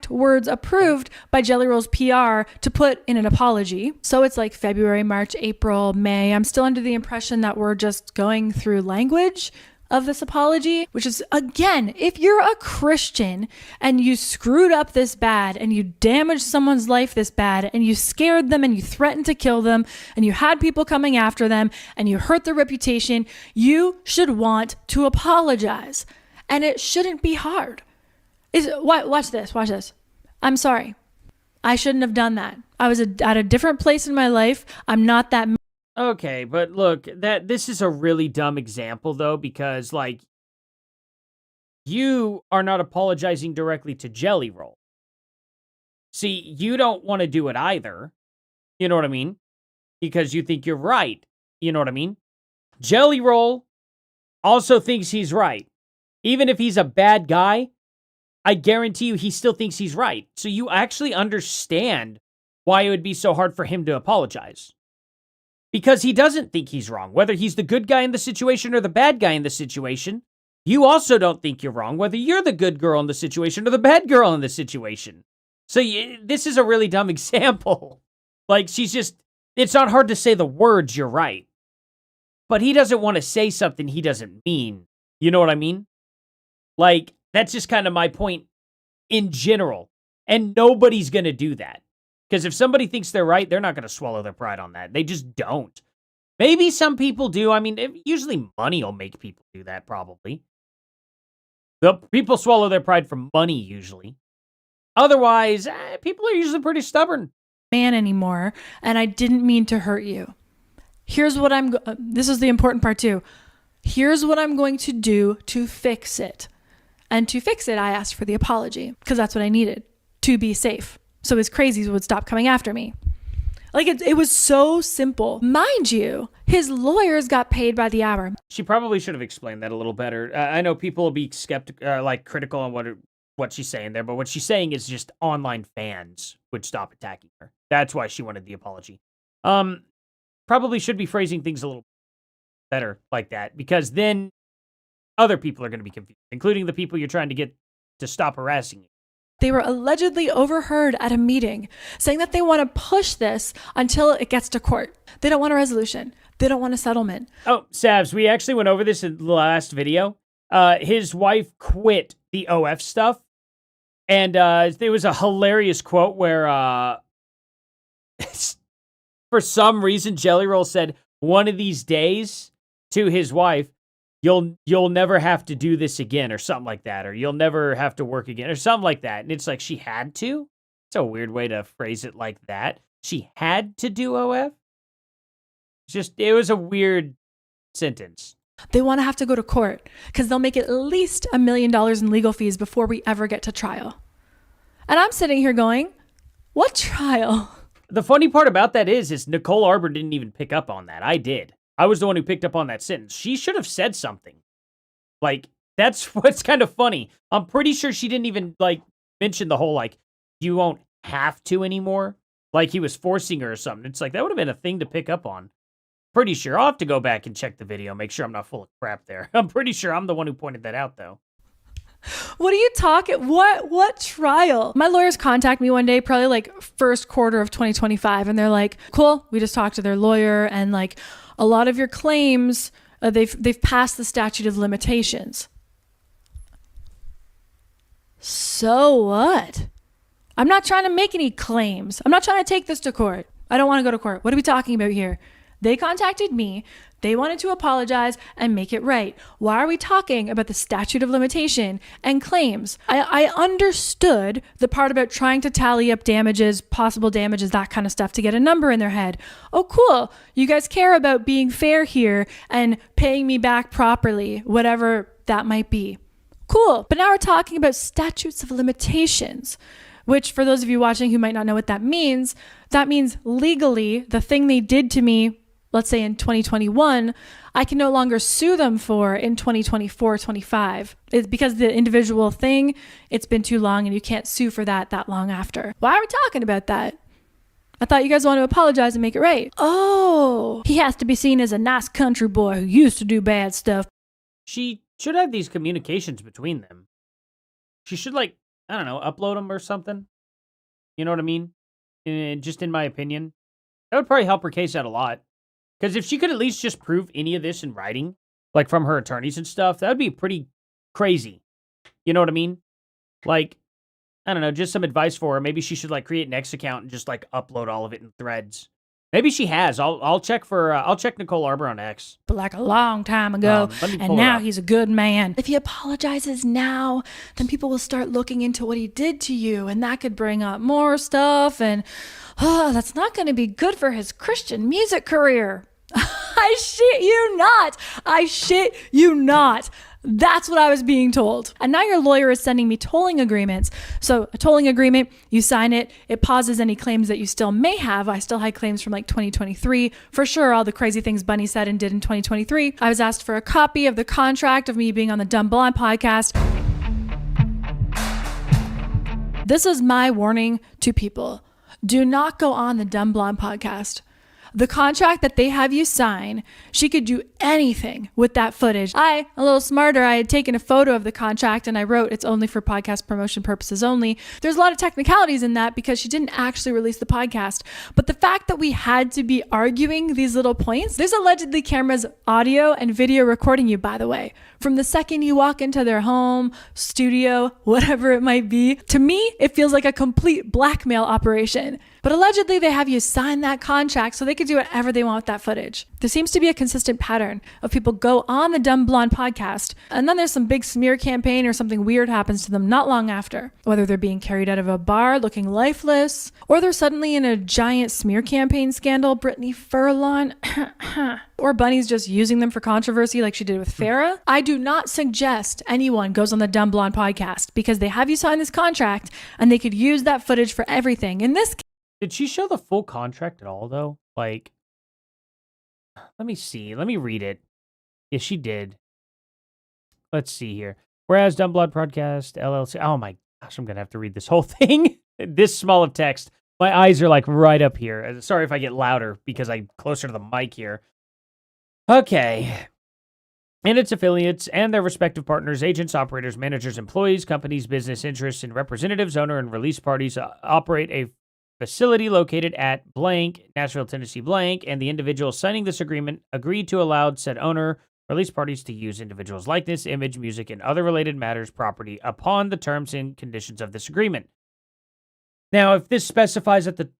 Speaker 2: Words approved by Jellyroll's PR to put in an apology. So it's like February, March, April, May. I'm still under the impression that we're just going through language of this apology, which is, again, if you're a Christian and you screwed up this bad and you damaged someone's life this bad and you scared them and you threatened to kill them and you had people coming after them and you hurt their reputation, you should want to apologize. And it shouldn't be hard. Watch this. I'm sorry. I shouldn't have done that. I was at a different place in my life. I'm not that...
Speaker 1: Okay, but look, this is a really dumb example, though, because, like, you are not apologizing directly to Jellyroll. See, you don't want to do it either. You know what I mean? Because you think you're right. You know what I mean? Jellyroll also thinks he's right. Even if he's a bad guy, I guarantee you he still thinks he's right. So you actually understand why it would be so hard for him to apologize. Because he doesn't think he's wrong. Whether he's the good guy in the situation or the bad guy in the situation, you also don't think you're wrong, whether you're the good girl in the situation or the bad girl in the situation. So this is a really dumb example. Like, it's not hard to say the words, you're right. But he doesn't want to say something he doesn't mean. You know what I mean? Like, that's just kind of my point in general. And nobody's going to do that. Because if somebody thinks they're right, they're not going to swallow their pride on that. They just don't. Maybe some people do. I mean, usually money will make people do that, probably. The people swallow their pride for money, usually. Otherwise, people are usually pretty stubborn.
Speaker 2: Man anymore, and I didn't mean to hurt you. Here's what this is the important part too. Here's what I'm going to do to fix it. And to fix it, I asked for the apology, because that's what I needed to be safe. So his crazies would stop coming after me. Like, it was so simple. Mind you, his lawyers got paid by the hour.
Speaker 1: She probably should have explained that a little better. I know people will be critical on what she's saying there, but what she's saying is just online fans would stop attacking her. That's why she wanted the apology. Probably should be phrasing things a little better like that, because then other people are going to be confused, including the people you're trying to get to stop harassing you.
Speaker 2: They were allegedly overheard at a meeting saying that they want to push this until it gets to court. They don't want a resolution. They don't want a settlement.
Speaker 1: Oh, Savs, we actually went over this in the last video. His wife quit the OF stuff. And there was a hilarious quote where for some reason Jellyroll said, one of these days to his wife, you'll never have to do this again, or something like that, or you'll never have to work again, or something like that. And it's like, she had to? It's a weird way to phrase it like that. She had to do OF? It was a weird sentence.
Speaker 2: They want to have to go to court because they'll make at least $1 million in legal fees before we ever get to trial. And I'm sitting here going, what trial?
Speaker 1: The funny part about that is Nicole Arbor didn't even pick up on that. I did. I was the one who picked up on that sentence. She should have said something. Like, that's what's kind of funny. I'm pretty sure she didn't even, mention the whole, you won't have to anymore. Like he was forcing her or something. It's like, that would have been a thing to pick up on. Pretty sure. I'll have to go back and check the video, make sure I'm not full of crap there. I'm pretty sure I'm the one who pointed that out, though.
Speaker 2: What are you talking? What trial? My lawyers contact me one day, probably like first quarter of 2025, and they're like, "Cool, we just talked to their lawyer, and like a lot of your claims, they've passed the statute of limitations." So what? I'm not trying to make any claims. I'm not trying to take this to court. I don't want to go to court. What are we talking about here? They contacted me. They wanted to apologize and make it right. Why are we talking about the statute of limitation and claims? I understood the part about trying to tally up damages, possible damages, that kind of stuff to get a number in their head. Oh, cool. You guys care about being fair here and paying me back properly, whatever that might be. Cool. But now we're talking about statutes of limitations, which for those of you watching who might not know what that means legally the thing they did to me, let's say in 2021, I can no longer sue them for in 2024, 25. It's because the individual thing, it's been too long and you can't sue for that long after. Why are we talking about that? I thought you guys want to apologize and make it right. Oh, he has to be seen as a nice country boy who used to do bad stuff.
Speaker 1: She should have these communications between them. She should, like, I don't know, upload them or something. You know what I mean? Just in my opinion. That would probably help her case out a lot. Because if she could at least just prove any of this in writing, like from her attorneys and stuff, that would be pretty crazy. You know what I mean? Like, I don't know, just some advice for her. Maybe she should like create an X account and just like upload all of it in threads. Maybe she has. I'll check Nicole Arbor on X.
Speaker 2: But like a long time ago, and now he's a good man. If he apologizes now, then people will start looking into what he did to you, and that could bring up more stuff, and that's not going to be good for his Christian music career. I shit you not. I shit you not. That's what I was being told. And now your lawyer is sending me tolling agreements. So a tolling agreement, you sign it, it pauses any claims that you still may have. I still had claims from like 2023. For sure, all the crazy things Bunny said and did in 2023. I was asked for a copy of the contract of me being on the Dumb Blonde podcast. This is my warning to people. Do not go on the Dumb Blonde podcast. The contract that they have you sign, she could do anything with that footage. A little smarter, I had taken a photo of the contract and I wrote, it's only for podcast promotion purposes only. There's a lot of technicalities in that because she didn't actually release the podcast. But the fact that we had to be arguing these little points, there's allegedly cameras, audio and video recording you, by the way. From the second you walk into their home, studio, whatever it might be, to me, it feels like a complete blackmail operation. But allegedly, they have you sign that contract so they could do whatever they want with that footage. There seems to be a consistent pattern of people go on the Dumb Blonde podcast, and then there's some big smear campaign or something weird happens to them not long after. Whether they're being carried out of a bar looking lifeless, or they're suddenly in a giant smear campaign scandal, Brittany Furlan, or Bunny's just using them for controversy like she did with Farrah. I do not suggest anyone goes on the Dumb Blonde podcast because they have you sign this contract and they could use that footage for everything. In this case,
Speaker 1: did she show the full contract at all, though? Like, let me see. Let me read it. Yeah, she did. Let's see here. Whereas Dumb Blood Podcast, LLC. Oh my gosh, I'm going to have to read this whole thing. This small of text. My eyes are like right up here. Sorry if I get louder because I'm closer to the mic here. Okay. And its affiliates and their respective partners, agents, operators, managers, employees, companies, business interests, and representatives, owner, and release parties operate a facility located at blank, Nashville, Tennessee blank, and the individual signing this agreement agreed to allow said owner, release parties to use individual's likeness, image, music, and other related matters, property upon the terms and conditions of this agreement. Now, if this specifies that the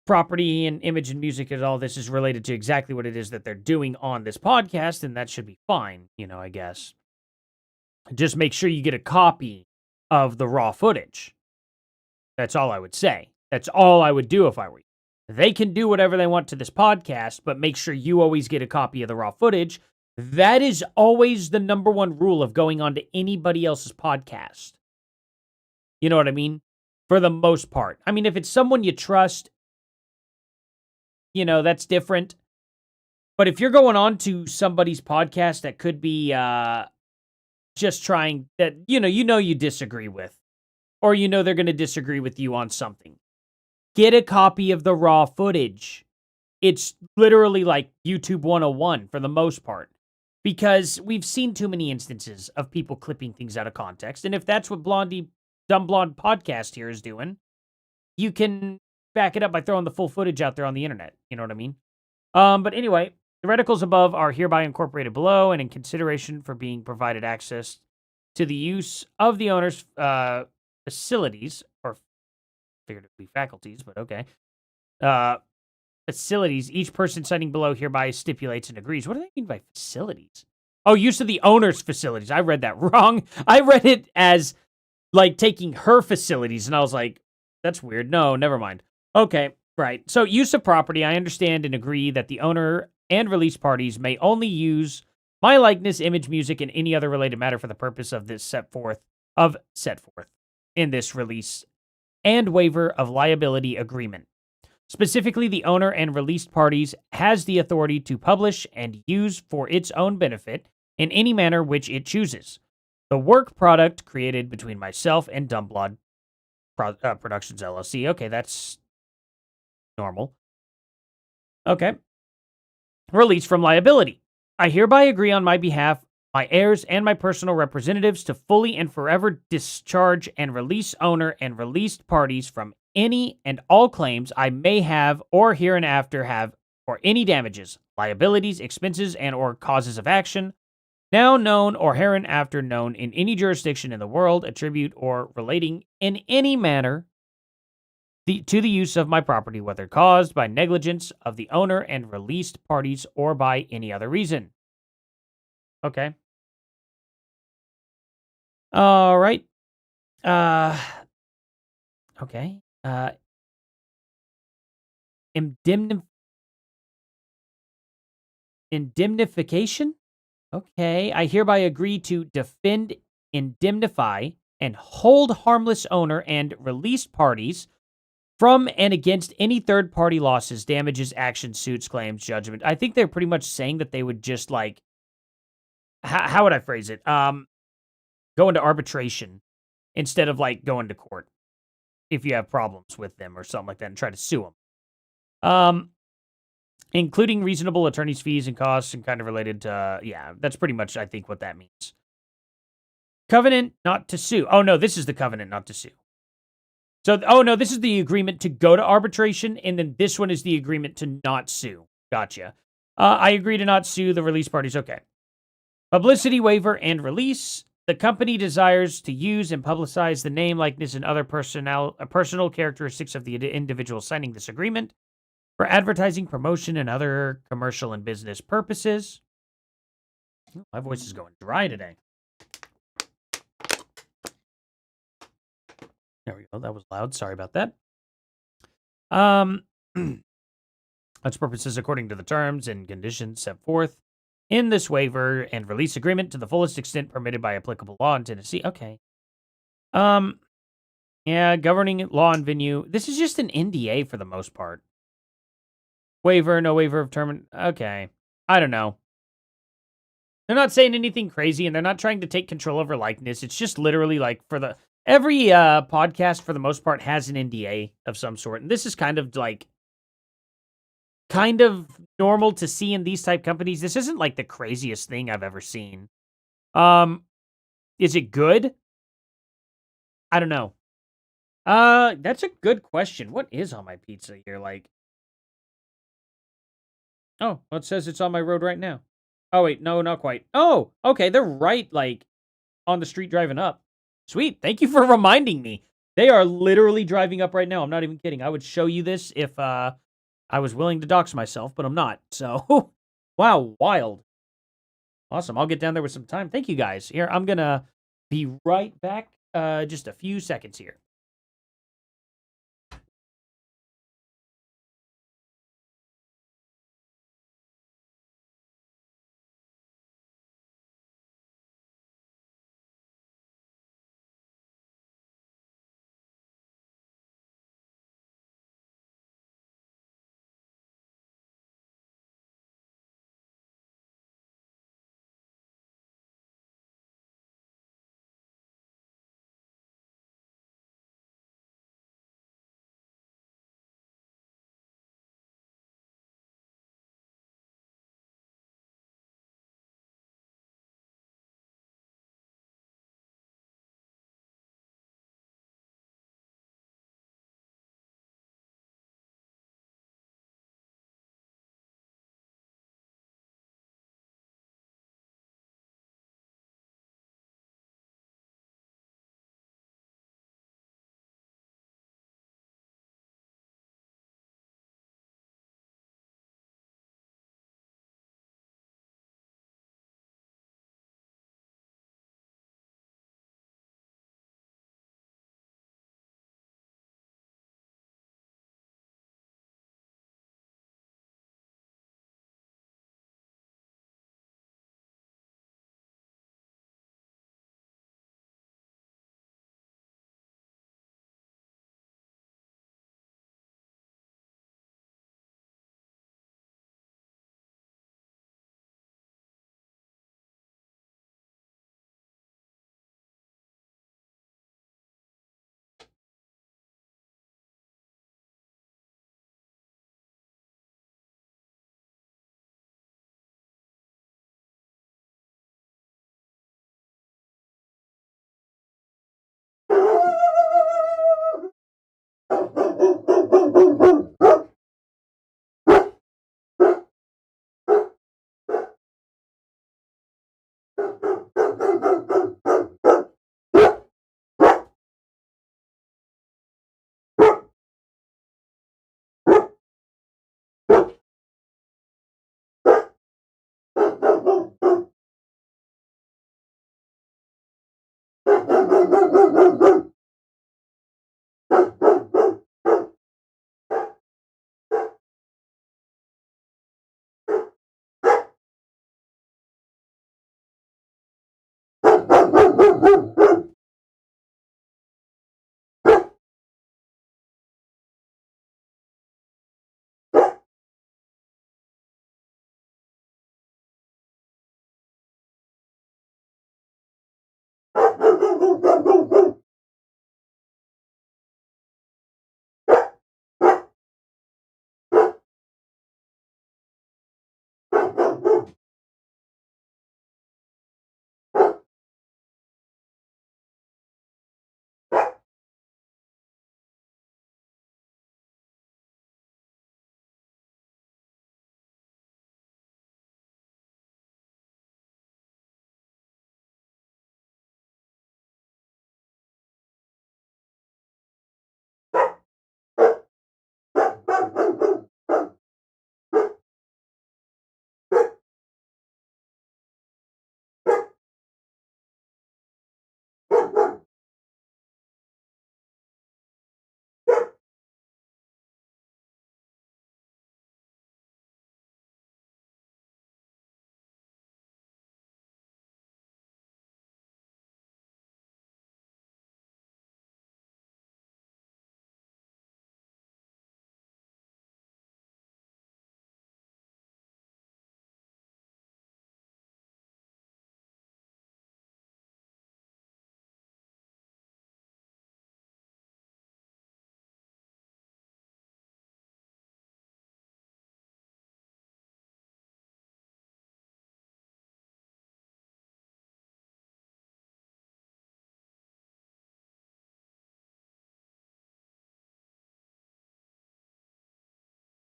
Speaker 1: property and image and music and all this is related to exactly what it is that they're doing on this podcast, then that should be fine, I guess. Just make sure you get a copy of the raw footage. That's all I would say. That's all I would do if I were you. They can do whatever they want to this podcast, but make sure you always get a copy of the raw footage. That is always the number one rule of going on to anybody else's podcast. You know what I mean? For the most part. I mean, if it's someone you trust, that's different. But if you're going on to somebody's podcast that could be just trying that, you disagree with, or they're going to disagree with you on something. Get a copy of the raw footage. It's literally like YouTube 101 for the most part. because we've seen too many instances of people clipping things out of context. And if that's what Dumb Blonde podcast here is doing, you can back it up by throwing the full footage out there on the internet. You know what I mean? But anyway, the articles above are hereby incorporated below, and in consideration for being provided access to the use of the owner's facilities, or figured it would be faculties, but okay. Facilities, each person citing below hereby stipulates and agrees. What do they mean by facilities? Oh, use of the owner's facilities. I read that wrong. I read it as like taking her facilities, and I was like, that's weird. No, never mind. Okay, right. So use of property, I understand and agree that the owner and release parties may only use my likeness, image, music, and any other related matter for the purpose of this set forth in this release and waiver of liability agreement. Specifically, the owner and released parties has the authority to publish and use for its own benefit in any manner which it chooses the work product created between myself and Dumb Blonde Productions LLC. Okay, that's normal. Okay. Release from liability. I hereby agree on my behalf, my heirs, and my personal representatives to fully and forever discharge and release owner and released parties from any and all claims I may have or hereinafter have for any damages, liabilities, expenses, and or causes of action, now known or hereinafter known in any jurisdiction in the world, attribute or relating in any manner to the use of my property, whether caused by negligence of the owner and released parties or by any other reason. Okay. All right. Okay. Indemnification? Okay. I hereby agree to defend, indemnify, and hold harmless owner and released parties from and against any third-party losses, damages, actions, suits, claims, judgment. I think they're pretty much saying that they would just like, how would I phrase it? Go into arbitration instead of like going to court if you have problems with them or something like that and try to sue them. Including reasonable attorney's fees and costs and kind of related to, yeah, that's pretty much, I think, what that means. Covenant not to sue. Oh, no, this is the covenant not to sue. So, oh, no, this is the agreement to go to arbitration, and then this one is the agreement to not sue. Gotcha. I agree to not sue the release parties. Okay. Publicity waiver and release. The company desires to use and publicize the name, likeness, and other personal characteristics of the individual signing this agreement for advertising, promotion, and other commercial and business purposes. Oh, my voice is going dry today. There we go. That was loud. Sorry about that. Such purposes according to the terms and conditions set forth in this waiver and release agreement to the fullest extent permitted by applicable law in Tennessee. Okay. Yeah, governing law and venue. This is just an NDA for the most part. Waiver, no waiver of term. Okay. I don't know. They're not saying anything crazy, and they're not trying to take control over likeness. It's just literally like every podcast for the most part has an NDA of some sort. And this is kind of normal to see in these type companies. This isn't like the craziest thing I've ever seen. Is it good? I don't know. That's a good question. What is on my pizza here? Oh, well, it says it's on my road right now. Oh, wait, no, not quite. Oh, okay, they're right, on the street driving up. Sweet, thank you for reminding me. They are literally driving up right now. I'm not even kidding. I would show you this if I was willing to dox myself, but I'm not. So, wow, wild. Awesome, I'll get down there with some time. Thank you, guys. Here, I'm going to be right back just a few seconds here.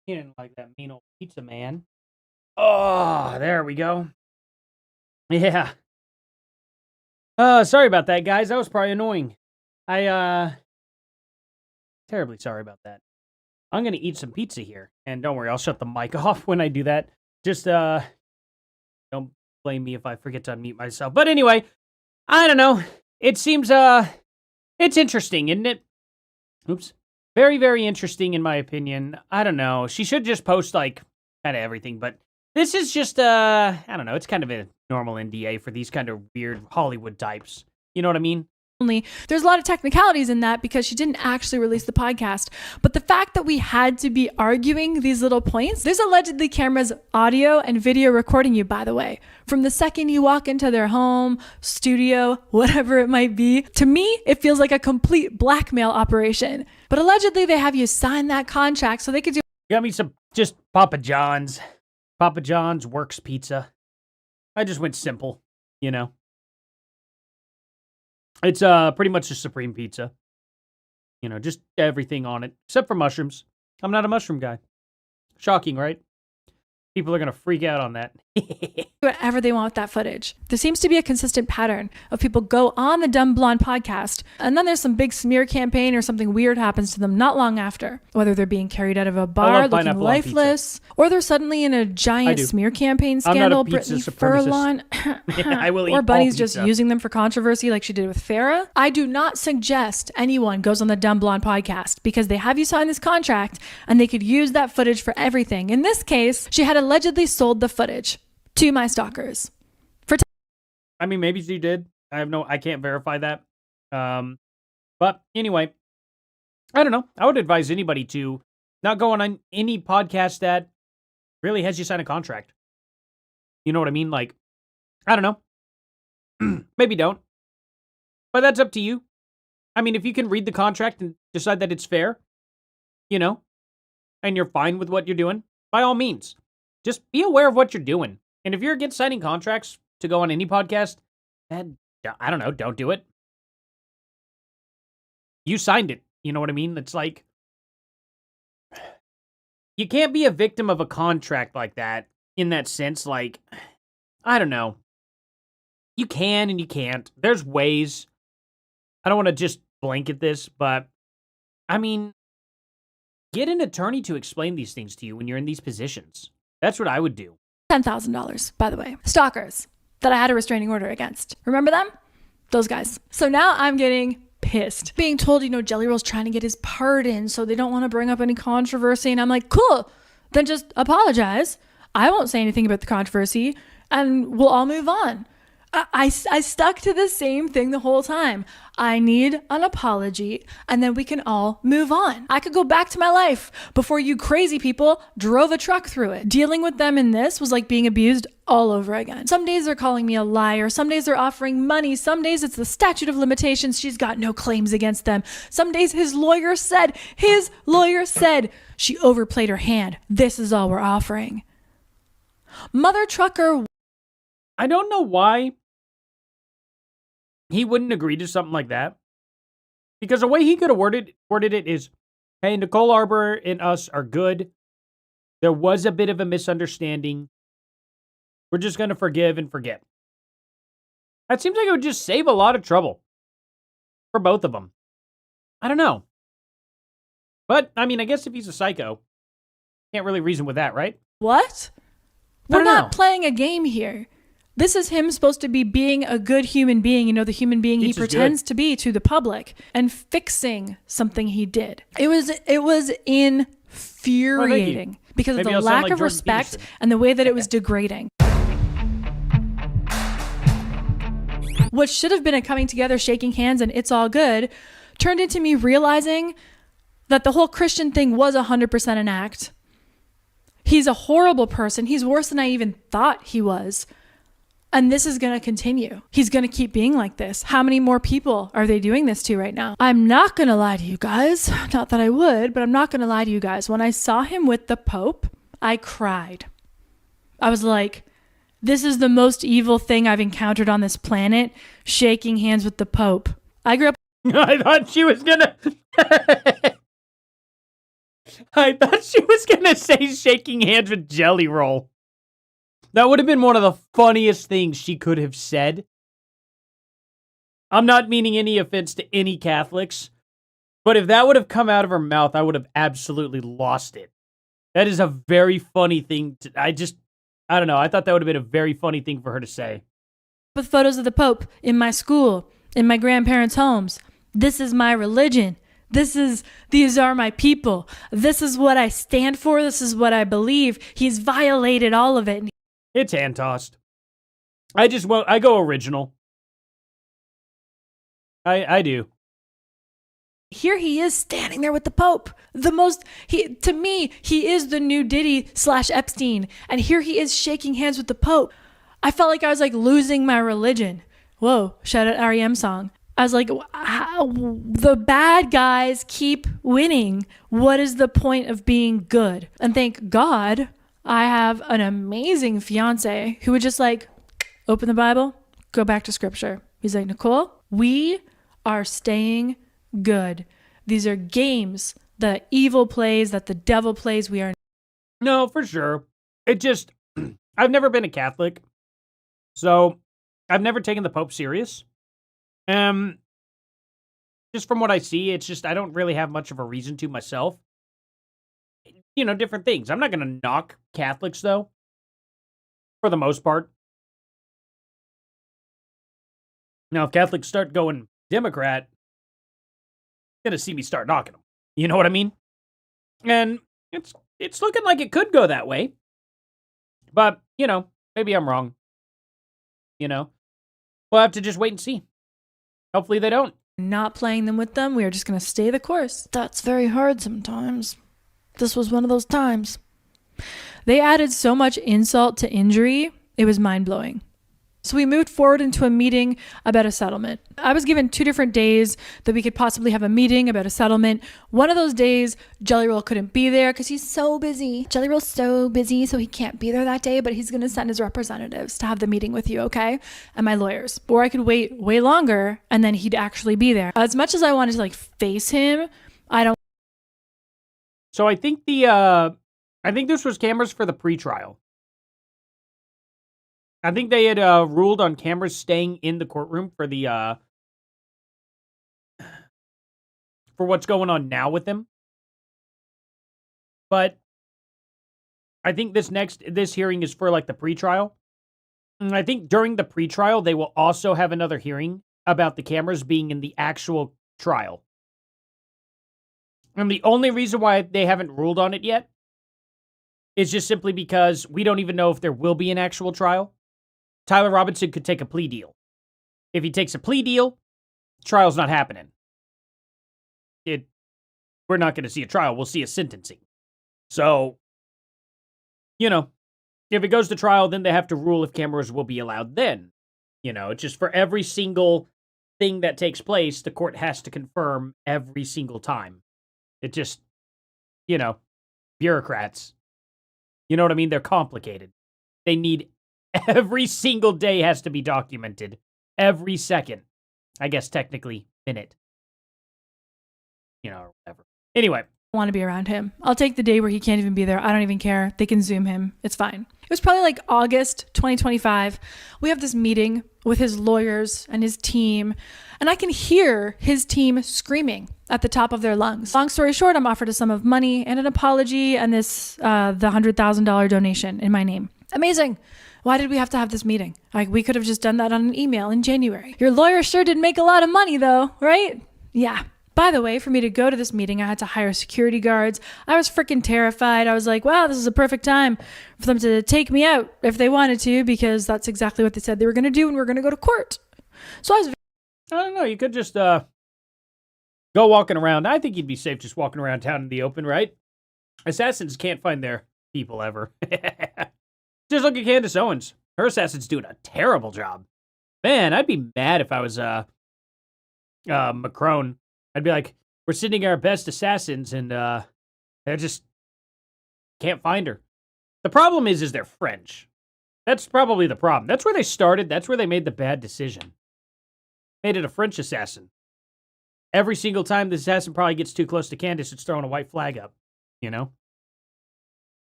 Speaker 1: He didn't like that mean old pizza man. Oh, there we go. Yeah. Sorry about that, guys. That was probably annoying. Terribly sorry about that. I'm gonna eat some pizza here. And don't worry, I'll shut the mic off when I do that. Just, don't blame me if I forget to unmute myself. But anyway, I don't know. It seems, it's interesting, isn't it? Oops. Very, very interesting in my opinion. I don't know. She should just post, like, kind of everything. But this is just, I don't know. It's kind of a normal NDA for these kind of weird Hollywood types. You know what I mean?
Speaker 2: There's a lot of technicalities in that because she didn't actually release the podcast. But the fact that we had to be arguing these little points, there's allegedly cameras audio and video recording you, by the way. From the second you walk into their home, studio, whatever it might be, to me, it feels like a complete blackmail operation. But allegedly they have you sign that contract so they could do...
Speaker 1: Got me some just Papa John's. Papa John's Works Pizza. I just went simple, you know. It's pretty much a supreme pizza. You know, just everything on it, except for mushrooms. I'm not a mushroom guy. Shocking, right? People are going to freak out on that.
Speaker 2: whatever they want with that footage. There seems to be a consistent pattern of people go on the Dumb Blonde podcast, and then there's some big smear campaign or something weird happens to them not long after. Whether they're being carried out of a bar looking lifeless, or they're suddenly in a giant smear campaign scandal, Brittany Furlan,
Speaker 1: I will
Speaker 2: or
Speaker 1: eat
Speaker 2: Bunny's
Speaker 1: all
Speaker 2: just
Speaker 1: pizza.
Speaker 2: using them for controversy like she did with Farrah. I do not suggest anyone goes on the Dumb Blonde podcast because they have you sign this contract and they could use that footage for everything. In this case, she had allegedly sold the footage to my stalkers.
Speaker 1: I mean, maybe she did. I can't verify that. But anyway, I don't know. I would advise anybody to not go on any podcast that really has you sign a contract. You know what I mean? Like, I don't know. Maybe don't. But that's up to you. I mean, if you can read the contract and decide that it's fair, you know, and you're fine with what you're doing, by all means, just be aware of what you're doing. And if you're against signing contracts to go on any podcast, then, I don't know, don't do it. You signed it. You know what I mean? It's like, you can't be a victim of a contract like that in that sense. Like, I don't know. You can and you can't. There's ways. I don't want to just blanket this, but I mean, get an attorney to explain these things to you when you're in these positions. That's what I would do.
Speaker 2: $10,000, by the way. Stalkers that I had a restraining order against. Remember them? Those guys. So now I'm getting pissed. Being told, Jellyroll's trying to get his pardon, so they don't want to bring up any controversy. And I'm like, cool, then just apologize. I won't say anything about the controversy and we'll all move on. I stuck to the same thing the whole time. I need an apology and then we can all move on. I could go back to my life before you crazy people drove a truck through it. Dealing with them in this was like being abused all over again. Some days they're calling me a liar. Some days they're offering money. Some days it's the statute of limitations. She's got no claims against them. Some days his lawyer said she overplayed her hand. This is all we're offering. Mother trucker.
Speaker 1: I don't know why he wouldn't agree to something like that. Because the way he could have worded it is, hey, Nicole Arbor and us are good. There was a bit of a misunderstanding. We're just going to forgive and forget. That seems like it would just save a lot of trouble for both of them. I don't know. But, I mean, I guess if he's a psycho, can't really reason with that, right?
Speaker 2: What? We're not playing a game here. This is him supposed to be being a good human being, the human being he pretends to be to the public and fixing something he did. It was infuriating because of the lack of respect and the way that it was degrading. What should have been a coming together, shaking hands, and it's all good, turned into me realizing that the whole Christian thing was 100% an act. He's a horrible person. He's worse than I even thought he was. And this is going to continue. He's going to keep being like this. How many more people are they doing this to right now? I'm not going to lie to you guys. Not that I would, but I'm not going to lie to you guys. When I saw him with the Pope, I cried. I was like, this is the most evil thing I've encountered on this planet, shaking hands with the Pope. I grew up.
Speaker 1: I thought she was going to say shaking hands with Jellyroll. That would have been one of the funniest things she could have said. I'm not meaning any offense to any Catholics, but if that would have come out of her mouth, I would have absolutely lost it. That is a very funny thing. I don't know. I thought that would have been a very funny thing for her to say.
Speaker 2: With photos of the Pope in my school, in my grandparents' homes. This is my religion. These are my people. This is what I stand for. This is what I believe. He's violated all of it.
Speaker 1: It's hand-tossed. I go original. I do.
Speaker 2: Here he is standing there with the Pope. To me, he is the new Diddy / Epstein. And here he is shaking hands with the Pope. I felt like I was like losing my religion. Whoa, shout out REM song. I was like, the bad guys keep winning. What is the point of being good? And thank God I have an amazing fiance who would just like open the Bible, go back to scripture. He's like, Nicole, we are staying good. These are games that evil plays, that the devil plays. We are.
Speaker 1: No, for sure. I've never been a Catholic, so I've never taken the Pope serious. Just from what I see, it's just I don't really have much of a reason to myself. Different things. I'm not going to knock Catholics, though, for the most part. Now, if Catholics start going Democrat, you're going to see me start knocking them. You know what I mean? And it's looking like it could go that way. But, maybe I'm wrong. We'll have to just wait and see. Hopefully they don't.
Speaker 2: Not playing them with them. We are just going to stay the course. That's very hard sometimes. This was one of those times. They added so much insult to injury, it was mind-blowing. So we moved forward into a meeting about a settlement. I was given 2 different days that we could possibly have a meeting about a settlement. One of those days, Jellyroll couldn't be there because he's so busy. Jellyroll's so busy, so he can't be there that day, but he's going to send his representatives to have the meeting with you, okay? And my lawyers. Or I could wait way longer, and then he'd actually be there. As much as I wanted to, face him, I don't.
Speaker 1: So I think this was cameras for the pretrial. I think they had ruled on cameras staying in the courtroom for the for what's going on now with him. But I think this hearing is for like the pretrial. And I think during the pretrial, they will also have another hearing about the cameras being in the actual trial. And the only reason why they haven't ruled on it yet is just simply because we don't even know if there will be an actual trial. Tyler Robinson could take a plea deal. If he takes a plea deal, trial's not happening. We're not going to see a trial. We'll see a sentencing. So, you know, if it goes to trial, then they have to rule if cameras will be allowed then. You know, it's just for every single thing that takes place, the court has to confirm every single time. It just, you know, bureaucrats. You know what I mean? They're complicated. They need every single day has to be documented. Every second. I guess technically minute. You know, or whatever. Anyway.
Speaker 2: I want to be around him. I'll take the day where he can't even be there. I don't even care. They can Zoom him. It's fine. It was probably like August 2025. We have this meeting with his lawyers and his team, and I can hear his team screaming at the top of their lungs. Long story short, I'm offered a sum of money and an apology and the $100,000 donation in my name. Amazing. Why did we have to have this meeting? Like, we could have just done that on an email in January. Your lawyer sure did make a lot of money though, right? Yeah. By the way, for me to go to this meeting, I had to hire security guards. I was freaking terrified. I was like, wow, this is a perfect time for them to take me out if they wanted to, because that's exactly what they said they were going to do, and we're going to go to court. So I
Speaker 1: don't know. You could just go walking around. I think you'd be safe just walking around town in the open, right? Assassins can't find their people ever. Just look at Candace Owens. Her assassin's doing a terrible job. Man, I'd be mad if I was Macron. I'd be like, we're sending our best assassins, and they just can't find her. The problem is they're French. That's probably the problem. That's where they started. That's where they made the bad decision. Made it a French assassin. Every single time the assassin probably gets too close to Candace, it's throwing a white flag up. You know?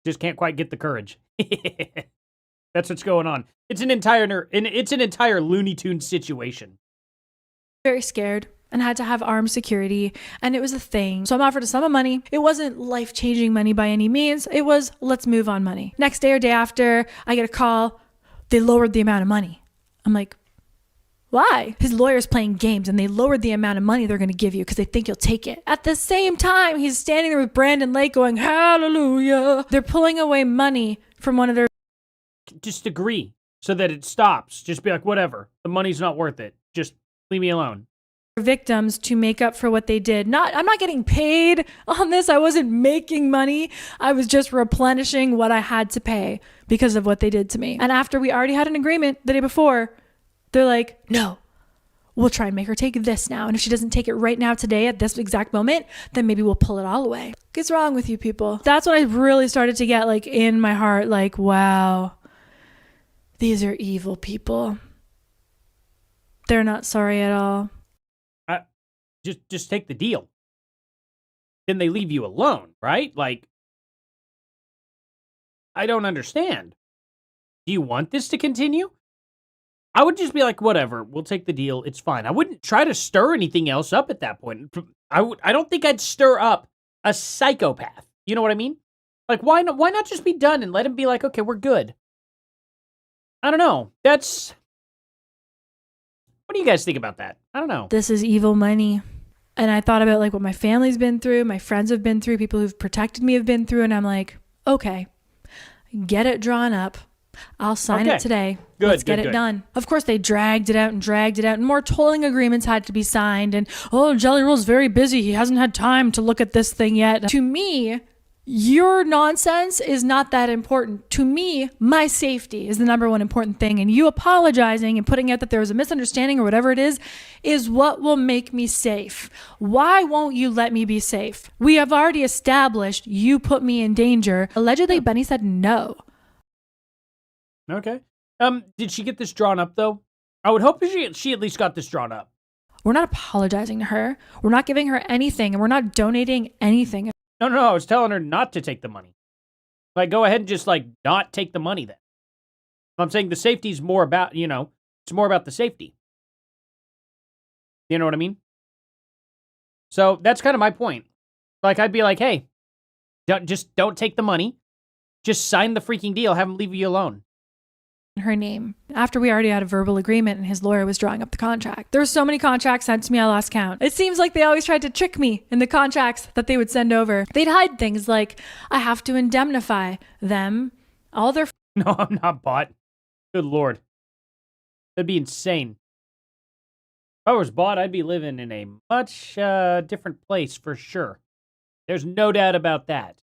Speaker 1: Just can't quite get the courage. That's what's going on. It's an entire Looney Tunes situation.
Speaker 2: Very scared and had to have armed security, and it was a thing. So I'm offered a sum of money. It wasn't life-changing money by any means. It was let's move on money. Next day or day after, I get a call. They lowered the amount of money. I'm like, why? His lawyer's playing games, and they lowered the amount of money they're going to give you because they think you'll take it. At the same time, he's standing there with Brandon Lake going, hallelujah. They're pulling away money from one of their...
Speaker 1: Just agree so that it stops. Just be like, whatever. The money's not worth it. Just leave me alone.
Speaker 2: Victims to make up for what they did. I'm not getting paid on this. I wasn't making money. I was just replenishing what I had to pay because of what they did to me. And after we already had an agreement the day before, they're like, no, we'll try and make her take this now. And if she doesn't take it right now today at this exact moment, then maybe we'll pull it all away. What's wrong with you people? That's when I really started to get like in my heart, like, wow, these are evil people. They're not sorry at all.
Speaker 1: Just take the deal. Then they leave you alone, right? Like, I don't understand. Do you want this to continue? I would just be like, whatever, we'll take the deal. It's fine. I wouldn't try to stir anything else up at that point. I don't think I'd stir up a psychopath. You know what I mean? Like, why not just be done and let him be like, okay, we're good. I don't know. What do you guys think about that? I don't know.
Speaker 2: This is evil money. And I thought about like what my family's been through, my friends have been through, people who've protected me have been through. And I'm like, okay, get it drawn up. I'll sign it today. Let's get it done. Of course, they dragged it out. And more tolling agreements had to be signed. And, Jellyroll's very busy. He hasn't had time to look at this thing yet. To me, your nonsense is not that important. To me, my safety is the number one important thing. And you apologizing and putting out that there was a misunderstanding or whatever it is what will make me safe. Why won't you let me be safe? We have already established you put me in danger. Allegedly, Benny said no.
Speaker 1: Okay. Did she get this drawn up, though? I would hope she at least got this drawn up.
Speaker 2: We're not apologizing to her. We're not giving her anything, and we're not donating anything.
Speaker 1: No, I was telling her not to take the money. Like, go ahead and just, like, not take the money then. I'm saying the safety is more about, it's more about the safety. You know what I mean? So that's kind of my point. Like, I'd be like, hey, don't take the money. Just sign the freaking deal. Have him leave you alone.
Speaker 2: Her name after we already had a verbal agreement and his lawyer was drawing up the contract. There were so many contracts sent to me I lost count. It seems like they always tried to trick me in the contracts that they would send over. They'd hide things like I have to indemnify them, all their
Speaker 1: No, I'm not bought. Good Lord. That'd be insane. If I was bought, I'd be living in a much different place for sure. There's no doubt about that.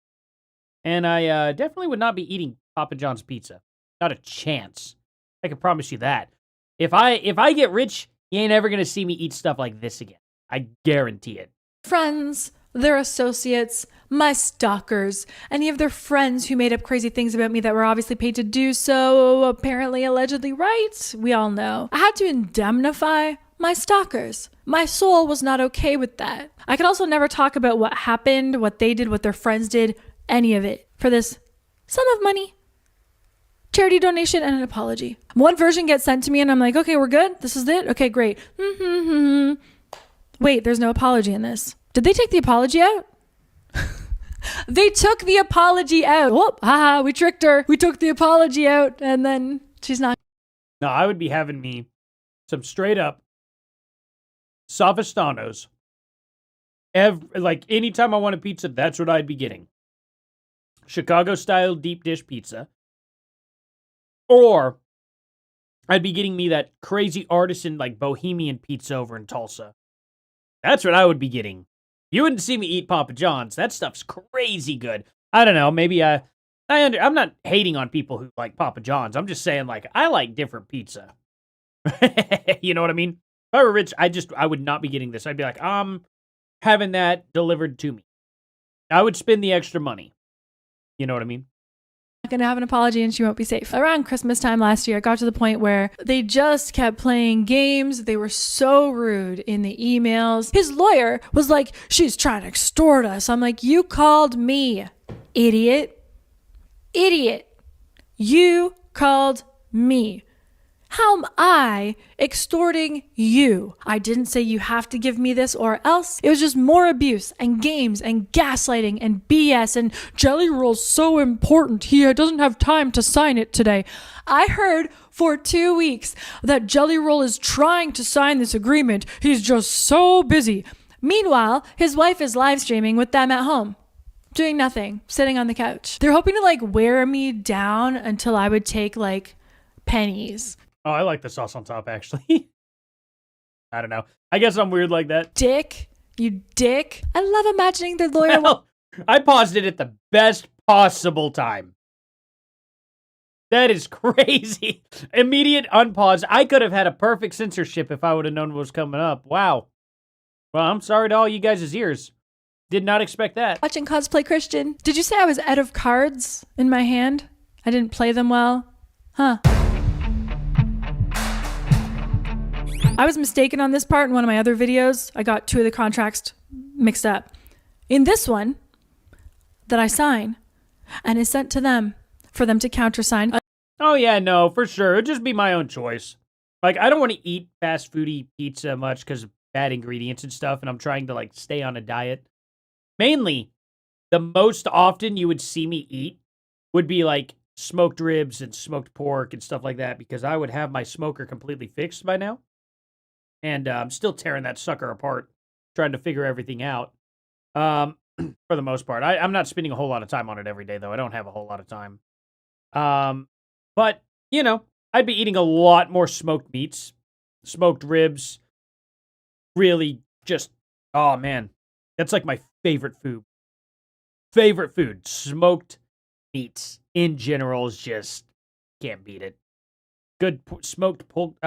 Speaker 1: And I definitely would not be eating Papa John's pizza. Not a chance. I can promise you that. If I get rich, you ain't ever gonna see me eat stuff like this again. I guarantee it.
Speaker 2: friends, their associates, my stalkers, any of their friends who made up crazy things about me that were obviously paid to do so, apparently, allegedly, right? We all know. I had to indemnify my stalkers. My soul was not okay with that. I could also never talk about what happened, what they did, what their friends did, any of it, for this sum of money, charity donation, and an apology. One version gets sent to me and I'm like, okay, we're good? This is it? Okay, great. Wait, there's no apology in this. Did they take the apology out? They took the apology out. Whoop, haha, we tricked her. We took the apology out and then she's not.
Speaker 1: No, I would be having me some straight up Savastanos. Like anytime I want a pizza, that's what I'd be getting. Chicago style deep dish pizza. Or I'd be getting me that crazy artisan like bohemian pizza over in Tulsa. That's what I would be getting. You wouldn't see me eat Papa John's. That stuff's crazy good. I don't know. Maybe I'm not hating on people who like Papa John's. I'm just saying, like, I like different pizza. You know what I mean? If I were rich, I would not be getting this. I'd be like, I'm having that delivered to me. I would spend the extra money. You know what I mean?
Speaker 2: Gonna have an apology and she won't be safe. Around Christmas time last year, it got to the point where they just kept playing games. They were so rude in the emails. His lawyer was like, she's trying to extort us. I'm like, you called me, idiot. Idiot. You called me. How am I extorting you? I didn't say you have to give me this or else. It was just more abuse and games and gaslighting and BS and Jellyroll's so important. He doesn't have time to sign it today. I heard for 2 weeks that Jellyroll is trying to sign this agreement. He's just so busy. Meanwhile, his wife is live streaming with them at home, doing nothing, sitting on the couch. They're hoping to like wear me down until I would take like pennies.
Speaker 1: Oh, I like the sauce on top, actually. I don't know. I guess I'm weird like that.
Speaker 2: Dick. You dick. I love imagining the lawyer.
Speaker 1: Well, I paused it at the best possible time. That is crazy. Immediate unpause. I could have had a perfect censorship if I would have known what was coming up. Wow. Well, I'm sorry to all you guys' ears. Did not expect that.
Speaker 2: Watching Cosplay Christian. Did you say I was out of cards in my hand? I didn't play them well? Huh. I was mistaken on this part in one of my other videos. I got two of the contracts mixed up. In this one that I sign and is sent to them for them to countersign.
Speaker 1: Oh yeah, no, for sure. It'd just be my own choice. Like, I don't want to eat fast foody pizza much because of bad ingredients and stuff, and I'm trying to like stay on a diet. Mainly, the most often you would see me eat would be like smoked ribs and smoked pork and stuff like that because I would have my smoker completely fixed by now. And I'm still tearing that sucker apart, trying to figure everything out. For the most part, I'm not spending a whole lot of time on it every day, though. I don't have a whole lot of time. But, you know, I'd be eating a lot more smoked meats, smoked ribs. Really just, oh, man. That's like my favorite food. Favorite food. Smoked meats in general is just, can't beat it. Good smoked pork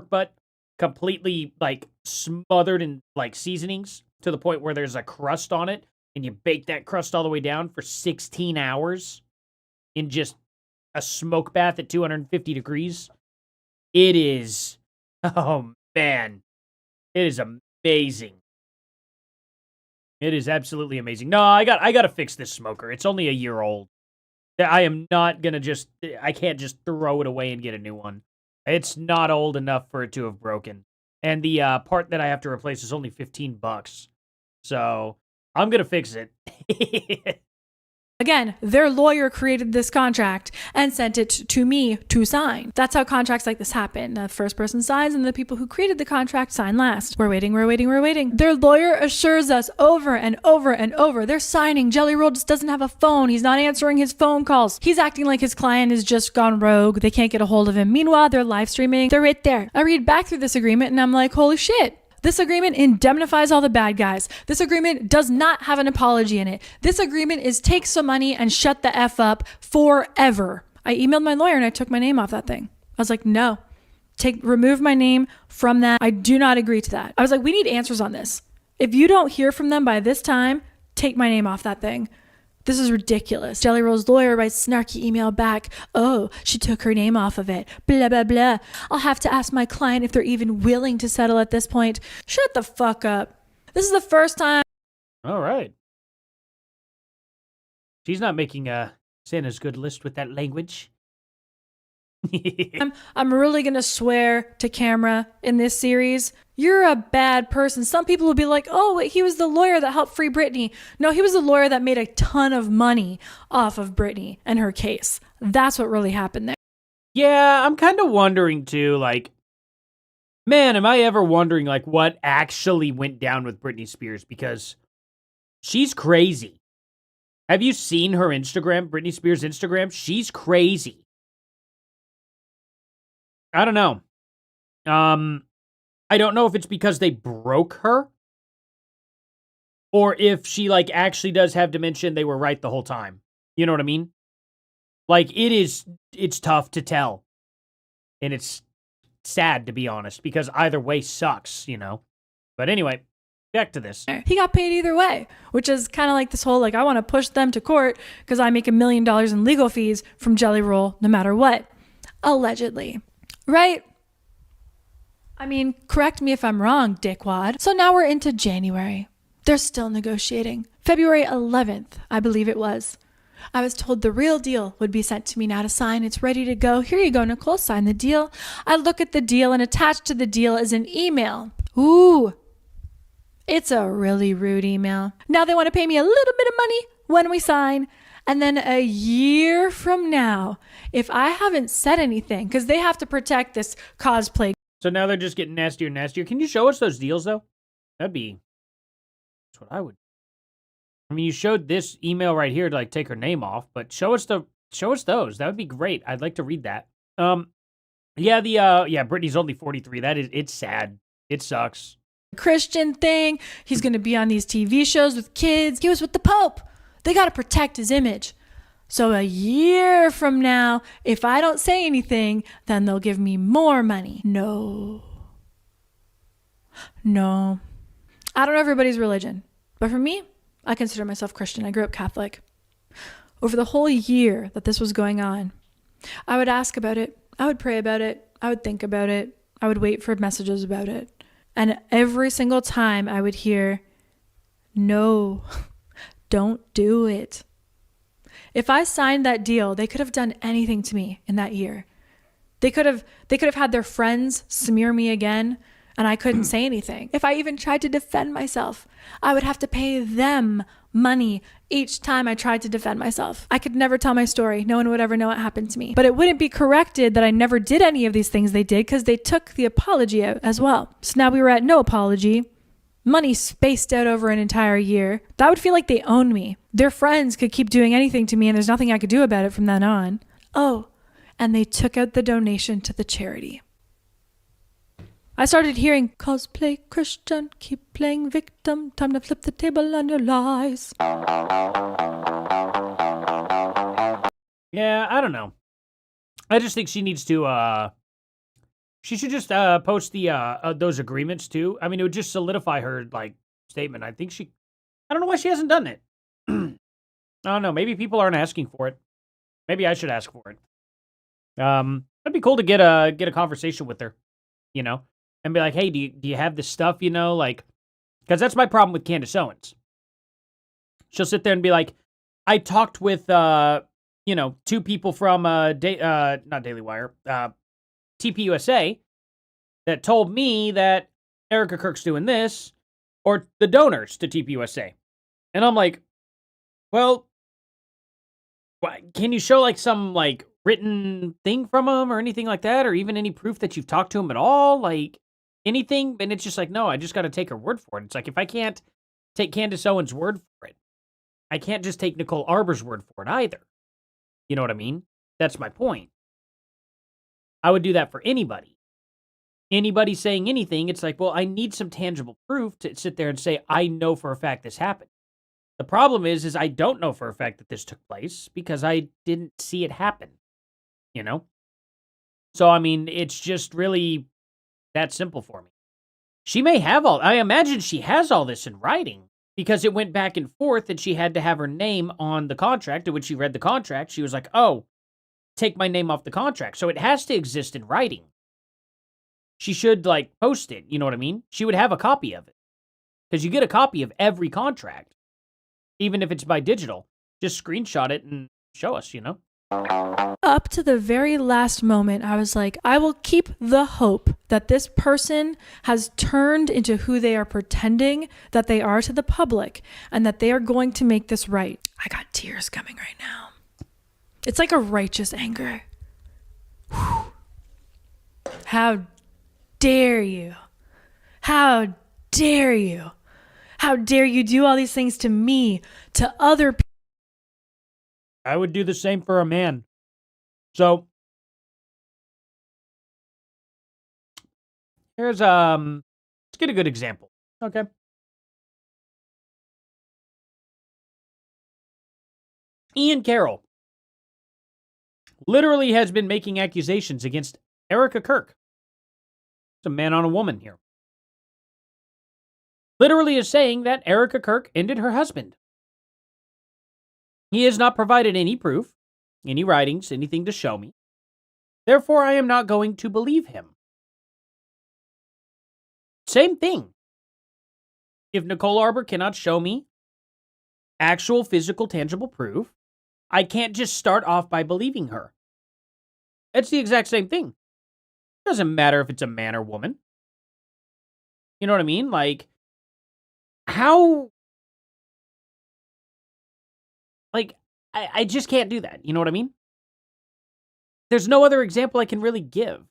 Speaker 1: butt. Completely like smothered in like seasonings to the point where there's a crust on it and you bake that crust all the way down for 16 hours in just a smoke bath at 250 degrees. It is, oh man, it is amazing. It is absolutely amazing. No, I got to fix this smoker. It's only a year old. I am not going to I can't just throw it away and get a new one. It's not old enough for it to have broken. And the part that I have to replace is only $15. So I'm going to fix it.
Speaker 2: Again, their lawyer created this contract and sent it to me to sign. That's how contracts like this happen. The first person signs and the people who created the contract sign last. We're waiting. Their lawyer assures us over and over and over. They're signing. Jellyroll just doesn't have a phone. He's not answering his phone calls. He's acting like his client has just gone rogue. They can't get a hold of him. Meanwhile, they're live streaming. They're right there. I read back through this agreement and I'm like, holy shit. This agreement indemnifies all the bad guys. This agreement does not have an apology in it. This agreement is take some money and shut the F up forever. I emailed my lawyer and I took my name off that thing. I was like, no, remove my name from that. I do not agree to that. I was like, we need answers on this. If you don't hear from them by this time, take my name off that thing. This is ridiculous. Jellyroll's lawyer writes snarky email back. Oh, she took her name off of it. Blah, blah, blah. I'll have to ask my client if they're even willing to settle at this point. Shut the fuck up. This is the first time.
Speaker 1: All right. She's not making Santa's good list with that language.
Speaker 2: I'm really going to swear to camera in this series. You're a bad person. Some people will be like, oh, wait, he was the lawyer that helped free Britney. No, he was the lawyer that made a ton of money off of Britney and her case. That's what really happened there.
Speaker 1: Yeah, I'm kind of wondering too, like, man, am I ever wondering like what actually went down with Britney Spears? Because she's crazy. Have you seen her Instagram, Britney Spears' Instagram? She's crazy. I don't know. I don't know if it's because they broke her or if she like actually does have dementia and they were right the whole time. You know what I mean? Like it's tough to tell. And it's sad to be honest because either way sucks, you know. But anyway, back to this.
Speaker 2: He got paid either way, which is kind of like this whole like I want to push them to court because I make $1 million in legal fees from Jellyroll no matter what. Allegedly. Right? I mean, correct me if I'm wrong, dickwad. So now we're into January. They're still negotiating. February 11th, I believe it was. I was told the real deal would be sent to me now to sign. It's ready to go. Here you go, Nicole, sign the deal. I look at the deal and attached to the deal is an email. Ooh, it's a really rude email. Now they want to pay me a little bit of money when we sign. And then a year from now, if I haven't said anything, because they have to protect this cosplay.
Speaker 1: So now they're just getting nastier and nastier. Can you show us those deals, though? That's what I would. I mean, you showed this email right here to like take her name off, but show us those. That would be great. I'd like to read that. Britney's only 43. It's sad. It sucks.
Speaker 2: Christian thing. He's going to be on these TV shows with kids. He was with the Pope. They got to protect his image. So a year from now, if I don't say anything, then they'll give me more money. No. I don't know everybody's religion, but for me, I consider myself Christian. I grew up Catholic. Over the whole year that this was going on, I would ask about it. I would pray about it. I would think about it. I would wait for messages about it. And every single time I would hear, no, don't do it. If I signed that deal, they could have done anything to me in that year. They could have had their friends smear me again, and I couldn't say anything. If I even tried to defend myself, I would have to pay them money each time I tried to defend myself. I could never tell my story. No one would ever know what happened to me. But it wouldn't be corrected that I never did any of these things they did because they took the apology out as well. So now we were at no apology. Money spaced out over an entire year. That would feel like they owned me. Their friends could keep doing anything to me and there's nothing I could do about it from then on. Oh, and they took out the donation to the charity. I started hearing, cosplay Christian, keep playing victim, time to flip the table on your lies.
Speaker 1: Yeah, I don't know. I just think she needs to, she should just post the those agreements too. I mean, it would just solidify her, like, statement. I don't know why she hasn't done it. I don't know. Maybe people aren't asking for it. Maybe I should ask for it. It'd be cool to get a conversation with her, you know? And be like, hey, do you have this stuff, you know, like, because that's my problem with Candace Owens. She'll sit there and be like, I talked with, two people from, not Daily Wire, TPUSA that told me that Erica Kirk's doing this, or the donors to TPUSA. And I'm like, well, Can you show like some like written thing from him or anything like that, or even any proof that you've talked to him at all, like anything? And it's just like, no, I just got to take her word for it. It's like, if I can't take Candace Owens' word for it, I can't just take Nicole Arbor's word for it either. You know what I mean? That's my point. I would do that for anybody. Anybody saying anything, it's like, well, I need some tangible proof to sit there and say, I know for a fact this happened. The problem is I don't know for a fact that this took place because I didn't see it happen, you know? So, I mean, it's just really that simple for me. She may have I imagine she has all this in writing because it went back and forth and she had to have her name on the contract. And when she read the contract, she was like, oh, take my name off the contract. So it has to exist in writing. She should, like, post it, you know what I mean? She would have a copy of it because you get a copy of every contract. Even if it's by digital, just screenshot it and show us, you know?
Speaker 2: Up to the very last moment, I was like, I will keep the hope that this person has turned into who they are pretending that they are to the public and that they are going to make this right. I got tears coming right now. It's like a righteous anger. Whew. How dare you? How dare you? How dare you do all these things to me, to other people?
Speaker 1: I would do the same for a man. So, here's, let's get a good example, okay? Ian Carroll literally has been making accusations against Erica Kirk. It's a man on a woman here. Literally is saying that Erica Kirk ended her husband. He has not provided any proof, any writings, anything to show me. Therefore, I am not going to believe him. Same thing. If Nicole Arbor cannot show me actual physical, tangible proof, I can't just start off by believing her. It's the exact same thing. It doesn't matter if it's a man or woman. You know what I mean? Like, how, like, I just can't do that. You know what I mean? There's no other example I can really give.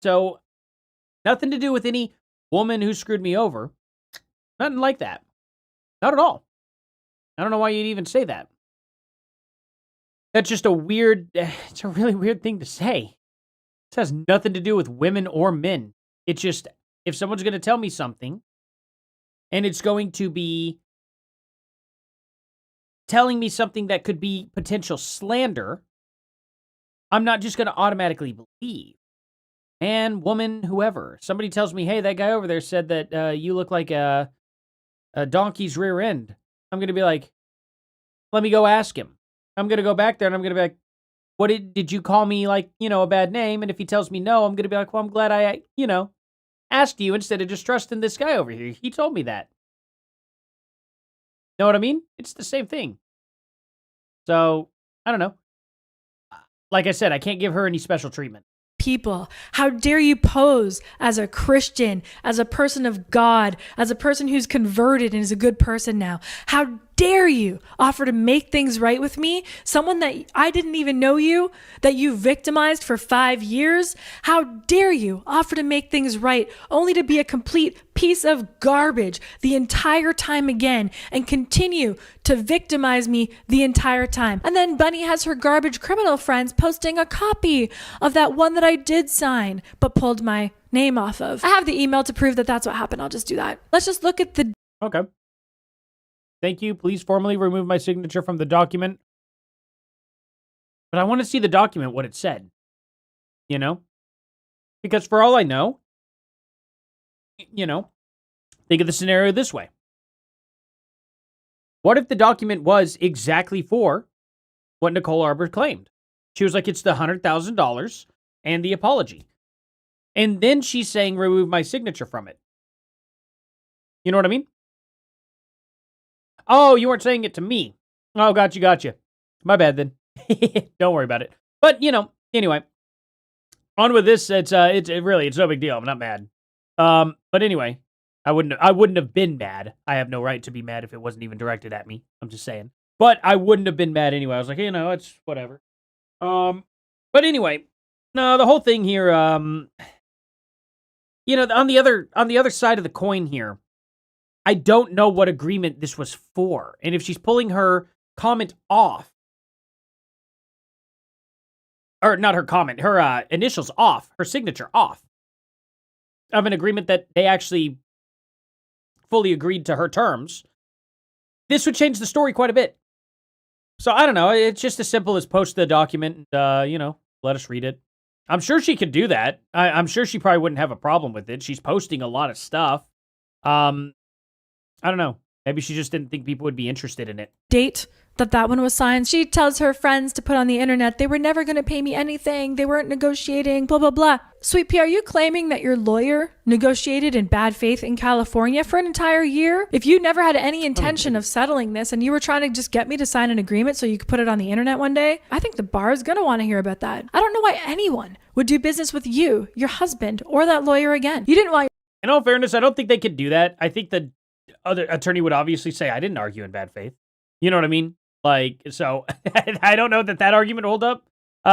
Speaker 1: So, nothing to do with any woman who screwed me over. Nothing like that. Not at all. I don't know why you'd even say that. That's just it's a really weird thing to say. This has nothing to do with women or men. It's just, if someone's going to tell me something, and it's going to be telling me something that could be potential slander, I'm not just going to automatically believe. Man, woman, whoever. Somebody tells me, hey, that guy over there said that you look like a donkey's rear end. I'm going to be like, let me go ask him. I'm going to go back there and I'm going to be like, what did you call me, like, a bad name? And if he tells me no, I'm going to be like, well, I'm glad I, asked you instead of just trusting this guy over here. He told me that. Know what I mean? It's the same thing. So, I don't know. Like I said, I can't give her any special treatment.
Speaker 2: People, how dare you pose as a Christian, as a person of God, as a person who's converted and is a good person now? How dare you offer to make things right with me? Someone that I didn't even know you, that you victimized for 5 years? How dare you offer to make things right only to be a complete piece of garbage the entire time again and continue to victimize me the entire time? And then Bunny has her garbage criminal friends posting a copy of that one that I did sign but pulled my name off of. I have the email to prove that that's what happened. I'll just do that. Let's just look at the...
Speaker 1: Okay. Thank you. Please formally remove my signature from the document. But I want to see the document, what it said. Because for all I know, think of the scenario this way. What if the document was exactly for what Nicole Arbor claimed? She was like, it's the $100,000 and the apology. And then she's saying, remove my signature from it. You know what I mean? Oh, you weren't saying it to me. Oh, gotcha. My bad then. Don't worry about it. But, anyway. On with this. It's no big deal. I'm not mad. But anyway. I wouldn't have been mad. I have no right to be mad if it wasn't even directed at me. I'm just saying. But I wouldn't have been mad anyway. I was like, it's whatever. But anyway, no, the whole thing here, on the other side of the coin here, I don't know what agreement this was for. And if she's pulling her comment off, or not her comment, her initials off, her signature off of an agreement that they actually fully agreed to her terms, this would change the story quite a bit. So I don't know. It's just as simple as post the document and, let us read it. I'm sure she could do that. I'm sure she probably wouldn't have a problem with it. She's posting a lot of stuff. I don't know. Maybe she just didn't think people would be interested in it.
Speaker 2: Date that one was signed. She tells her friends to put on the internet, they were never going to pay me anything. They weren't negotiating, blah, blah, blah. Sweet Pea, are you claiming that your lawyer negotiated in bad faith in California for an entire year? If you never had any intention of settling this and you were trying to just get me to sign an agreement so you could put it on the internet one day, I think the bar is going to want to hear about that. I don't know why anyone would do business with you, your husband, or that lawyer again. You didn't want...
Speaker 1: In all fairness, I don't think they could do that. I think the other attorney would obviously say, I didn't argue in bad faith. You know what I mean? So I don't know that argument hold up.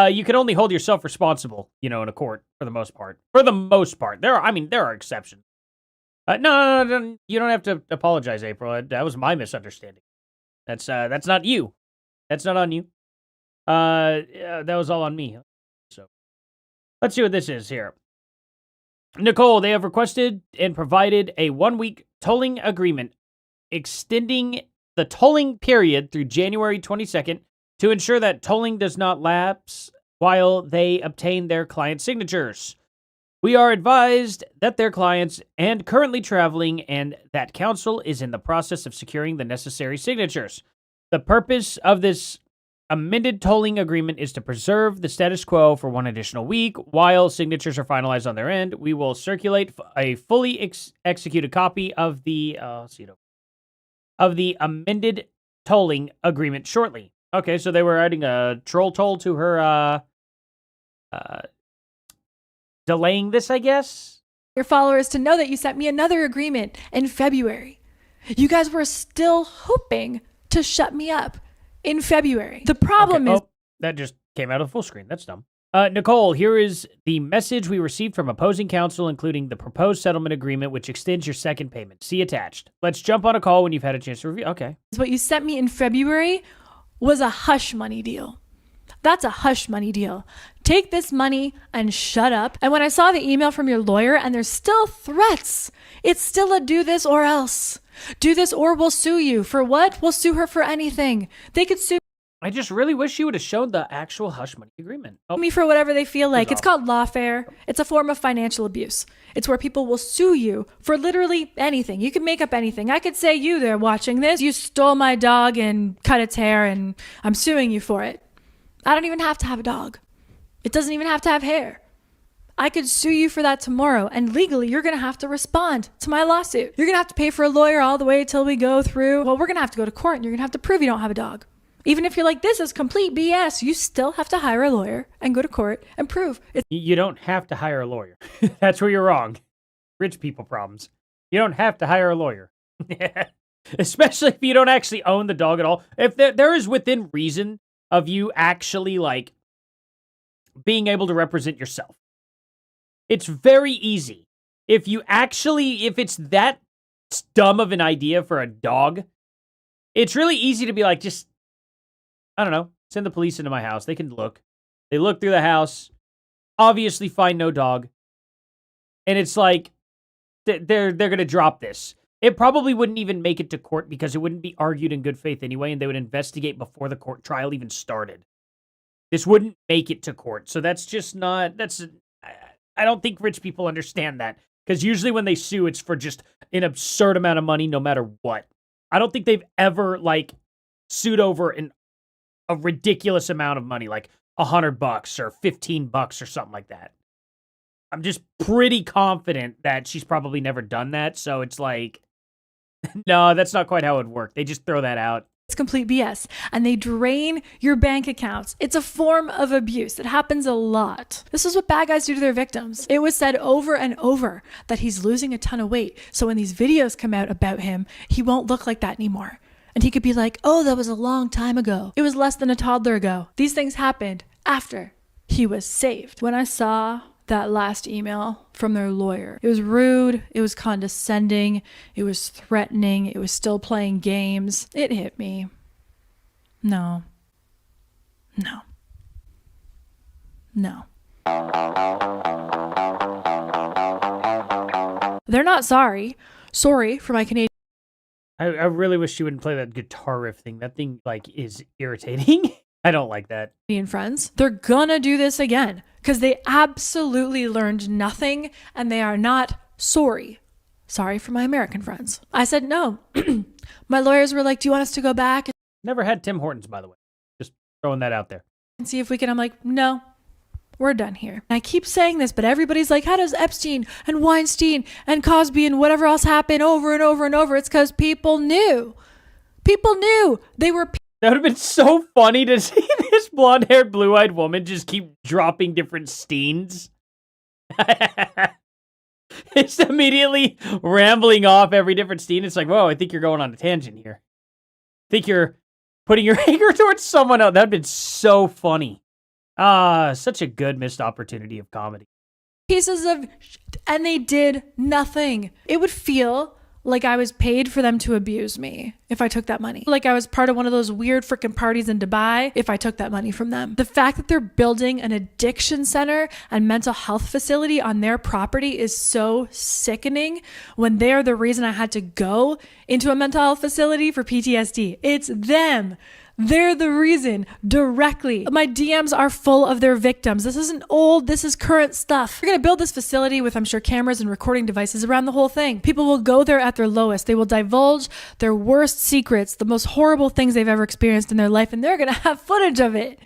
Speaker 1: You can only hold yourself responsible, in a court for the most part. For the most part. There are exceptions. No, you don't have to apologize, April. That was my misunderstanding. That's not you. That's not on you. That was all on me. So let's see what this is here. Nicole, they have requested and provided a 1-week tolling agreement extending the tolling period through January 22nd to ensure that tolling does not lapse while they obtain their client signatures. We are advised that their clients and currently traveling and that counsel is in the process of securing the necessary signatures. The purpose of this amended tolling agreement is to preserve the status quo for 1 additional week. While signatures are finalized on their end, we will circulate a fully executed copy of the amended tolling agreement shortly. Okay, so they were adding a troll toll to her delaying this, I guess?
Speaker 2: Your followers to know that you sent me another agreement in February. You guys were still hoping to shut me up in February. The problem is...
Speaker 1: that just came out of full screen. That's dumb. Nicole, here is the message we received from opposing counsel, including the proposed settlement agreement, which extends your second payment. See attached. Let's jump on a call when you've had a chance to review. Okay.
Speaker 2: What you sent me in February was a hush money deal. That's a hush money deal. Take this money and shut up. And when I saw the email from your lawyer and there's still threats, it's still a do this or else. Do this or we'll sue you. For what? We'll sue her for anything. They could sue
Speaker 1: I just really wish you would have shown the actual hush money agreement.
Speaker 2: me for whatever they feel like. It's called lawfare. It's a form of financial abuse. It's where people will sue you for literally anything. You can make up anything. I could say, you there watching this, you stole my dog and cut its hair and I'm suing you for it. I don't even have to have a dog. It doesn't even have to have hair. I could sue you for that tomorrow, and legally you're going to have to respond to my lawsuit. You're going to have to pay for a lawyer all the way till we go through. Well, we're going to have to go to court and you're going to have to prove you don't have a dog. Even if you're like, this is complete BS, you still have to hire a lawyer and go to court and prove it.
Speaker 1: You don't have to hire a lawyer. That's where you're wrong. Rich people problems. You don't have to hire a lawyer. Especially if you don't actually own the dog at all. If there is within reason of you actually, being able to represent yourself. It's very easy. If it's that dumb of an idea for a dog, it's really easy to be like, just, I don't know, send the police into my house. They can look. They look through the house, obviously find no dog. And it's like, they're going to drop this. It probably wouldn't even make it to court because it wouldn't be argued in good faith anyway, and they would investigate before the court trial even started. This wouldn't make it to court. So that's just not, I don't think rich people understand that. Because usually when they sue, it's for just an absurd amount of money no matter what. I don't think they've ever, sued over a ridiculous amount of money, like $100 or $15 or something like that. I'm just pretty confident that she's probably never done that. So it's like, no, that's not quite how it would work. They just throw that out.
Speaker 2: It's complete BS. And they drain your bank accounts. It's a form of abuse. It happens a lot. This is what bad guys do to their victims. It was said over and over that he's losing a ton of weight. So when these videos come out about him, he won't look like that anymore. And he could be like, oh, that was a long time ago. It was less than a toddler ago. These things happened after he was saved. When I saw that last email from their lawyer, it was rude, it was condescending, it was threatening, it was still playing games. It hit me. No. They're not sorry. Sorry for my Canadian.
Speaker 1: I really wish she wouldn't play that guitar riff thing. That thing, like, is irritating. I don't like that.
Speaker 2: Friends, they're gonna do this again because they absolutely learned nothing and they are not sorry. Sorry for my American friends. I said no. My lawyers were like, do you want us to go back?
Speaker 1: Never had Tim Hortons, by the way. Just throwing that out there.
Speaker 2: And see if we can. I'm like, no, we're done here. And I keep saying this, but everybody's like, how does Epstein and Weinstein and Cosby and whatever else happen over and over and over? It's because people knew. People knew. They were.
Speaker 1: That would have been so funny to see this blonde-haired, blue-eyed woman just keep dropping different steens. It's immediately rambling off every different steen. It's like, whoa, I think you're going on a tangent here. I think you're putting your anger towards someone else. That would have been so funny. Such a good missed opportunity of comedy.
Speaker 2: Pieces of shit, and they did nothing. It would feel like I was paid for them to abuse me if I took that money. Like I was part of one of those weird freaking parties in Dubai if I took that money from them. The fact that they're building an addiction center and mental health facility on their property is so sickening when they're the reason I had to go into a mental health facility for PTSD. It's them. They're the reason directly. My DMs are full of their victims. This isn't old. This is current stuff. We're going to build this facility with, I'm sure, cameras and recording devices around the whole thing. People will go there at their lowest. They will divulge their worst secrets, the most horrible things they've ever experienced in their life, and they're going to have footage of it.